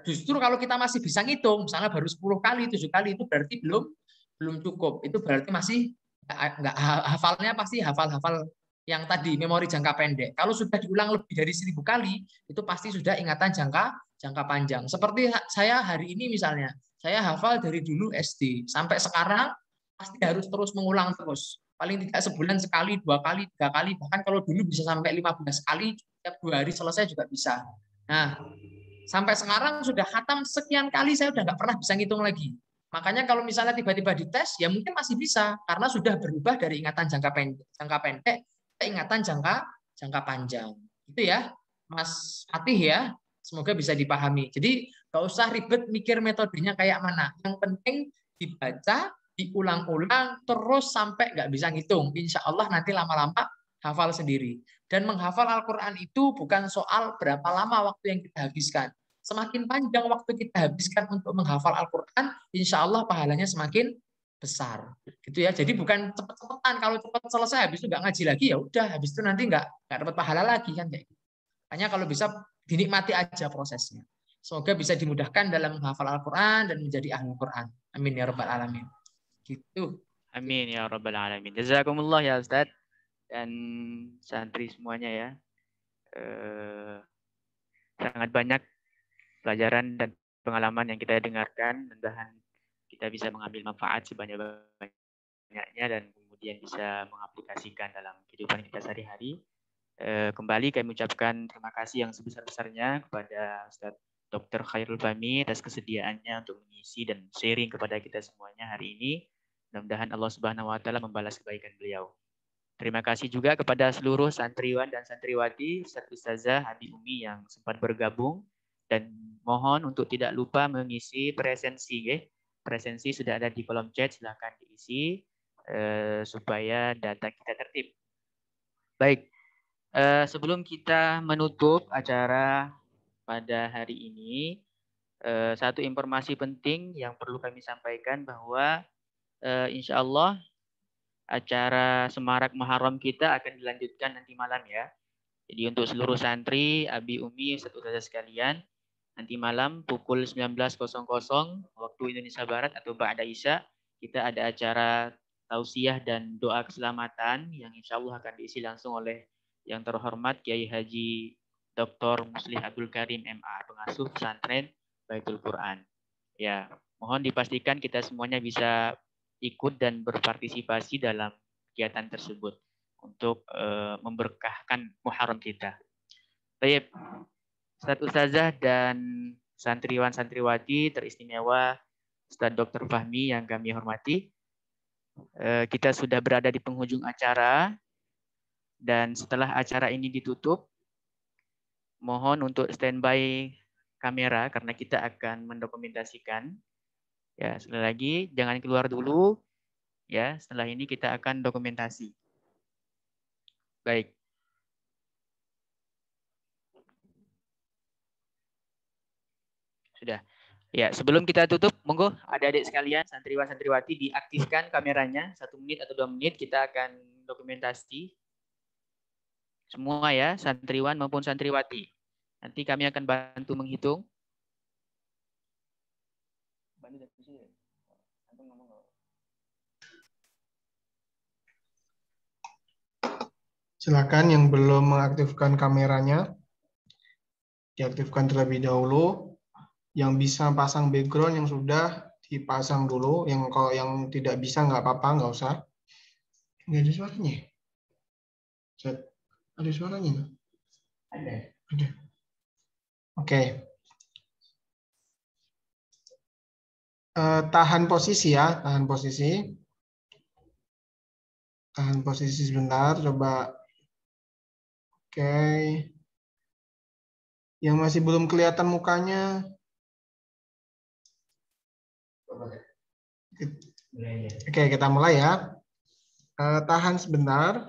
Justru kalau kita masih bisa ngitung, misalnya baru 10 kali, 7 kali, itu berarti belum cukup. Itu berarti masih nggak hafalnya pasti hafal-hafal yang tadi memori jangka pendek. Kalau sudah diulang lebih dari 1000 kali, itu pasti sudah ingatan jangka panjang. Seperti saya hari ini misalnya, saya hafal dari dulu SD sampai sekarang pasti harus terus mengulang terus. Paling tidak sebulan sekali, 2 kali, 3 kali, bahkan kalau dulu bisa sampai 15 kali, tiap 2 hari selesai juga bisa. Nah, sampai sekarang sudah khatam sekian kali, saya udah nggak pernah bisa ngitung lagi. Makanya kalau misalnya tiba-tiba dites, ya mungkin masih bisa karena sudah berubah dari ingatan jangka pendek ke ingatan jangka panjang. Itu ya, Mas Fatih ya. Semoga bisa dipahami. Jadi nggak usah ribet mikir metodenya kayak mana. Yang penting dibaca, diulang-ulang, terus sampai nggak bisa ngitung. Insya Allah nanti lama-lama hafal sendiri. Dan menghafal Al-Quran itu bukan soal berapa lama waktu yang kita habiskan. Semakin panjang waktu kita habiskan untuk menghafal Al-Quran, insya Allah pahalanya semakin besar. Gitu ya. Jadi bukan cepet-cepetan. Kalau cepat selesai, habis itu nggak ngaji lagi, ya udah. Habis itu nanti nggak dapat pahala lagi kan. Hanya kalau bisa dinikmati aja prosesnya. Semoga bisa dimudahkan dalam menghafal Al-Quran dan menjadi ahli Quran. Amin ya rabbal alamin. Gitu. Amin ya rabbal alamin. Jazakumullah ya Ustaz dan santri semuanya ya. Sangat banyak pelajaran dan pengalaman yang kita dengarkan. Mudah-mudahan kita bisa mengambil manfaat sebanyak-banyaknya dan kemudian bisa mengaplikasikan dalam kehidupan kita sehari-hari. Kembali kami ucapkan terima kasih yang sebesar-besarnya kepada Ustaz Dr. Khairul Fahmi atas kesediaannya untuk mengisi dan sharing kepada kita semuanya hari ini. Mudah-mudahan Allah Subhanahu wa taala membalas kebaikan beliau. Terima kasih juga kepada seluruh santriwan dan santriwati, Ustazah Abi Umi yang sempat bergabung dan mohon untuk tidak lupa mengisi presensi. Presensi sudah ada di kolom chat, silahkan diisi supaya data kita tertib. Baik, sebelum kita menutup acara pada hari ini, satu informasi penting yang perlu kami sampaikan bahwa insya Allah acara Semarak Muharram kita akan dilanjutkan nanti malam ya. Jadi untuk seluruh santri, Abi Umi, Ustaz sekalian, nanti malam pukul 19.00 waktu Indonesia Barat atau Ba'da Isya, kita ada acara tausiah dan doa keselamatan yang insya Allah akan diisi langsung oleh yang terhormat Kiai Haji Dr. Muslih Abdul Karim MA, pengasuh pesantren Baitul Quran. Ya, mohon dipastikan kita semuanya bisa ikut dan berpartisipasi dalam kegiatan tersebut untuk memberkahkan Muharram kita. Baik, Ustaz Ustazah dan santriwan santriwati teristimewa Ustaz Dr. Fahmi yang kami hormati. Kita sudah berada di penghujung acara dan setelah acara ini ditutup, mohon untuk standby kamera karena kita akan mendokumentasikan. Ya, sekali lagi jangan keluar dulu. Ya, setelah ini kita akan dokumentasi. Baik. Sudah. Ya, sebelum kita tutup, monggo adik-adik sekalian, santriwan santriwati diaktifkan kameranya 1 menit atau 2 menit, kita akan dokumentasi semua ya, santriwan maupun santriwati. Nanti kami akan bantu menghitung. Silakan yang belum mengaktifkan kameranya, diaktifkan terlebih dahulu. Yang bisa pasang background yang sudah dipasang dulu. Yang kalau yang tidak bisa nggak apa-apa, nggak usah. Nggak ada suaranya. Ada suaranya nggak? Ada. Oke. Tahan posisi ya, tahan posisi. Tahan posisi sebentar, coba. Oke. Yang masih belum kelihatan mukanya. Oke, kita mulai ya. Tahan sebentar.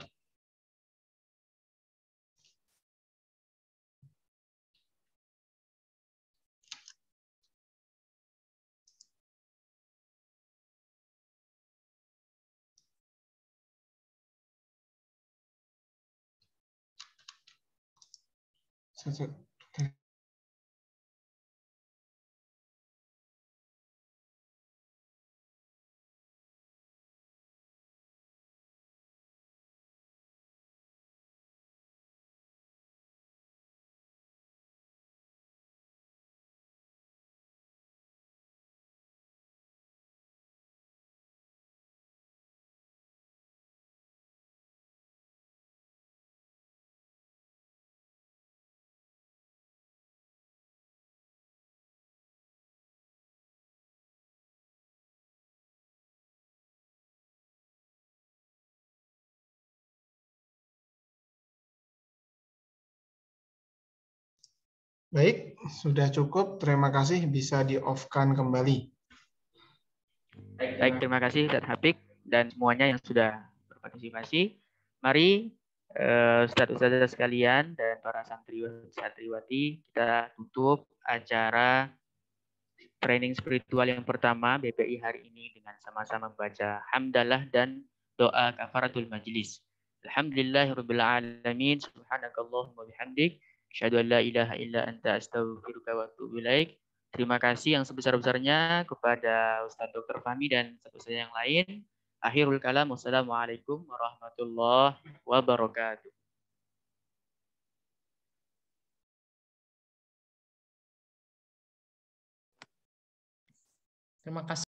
Baik, sudah cukup. Terima kasih. Bisa di-off-kan kembali. Baik, terima kasih Ustadz Hapik dan semuanya yang sudah berpartisipasi. Mari Ustadz-Ustadzah sekalian dan para santriwati kita tutup acara training spiritual yang pertama BPI hari ini dengan sama-sama membaca hamdalah dan doa kafaratul majlis. Alhamdulillahirabbil alamin, subhanakallahumma bihamdik, asyhadu an la ilaha illa anta astaghfiruka wa atubu ilaik. Terima kasih yang sebesar-besarnya kepada Ustaz Dr. Fahmi dan Ustaz yang lain. Akhirul kalam, wassalamualaikum warahmatullahi wabarakatuh. Terima kasih.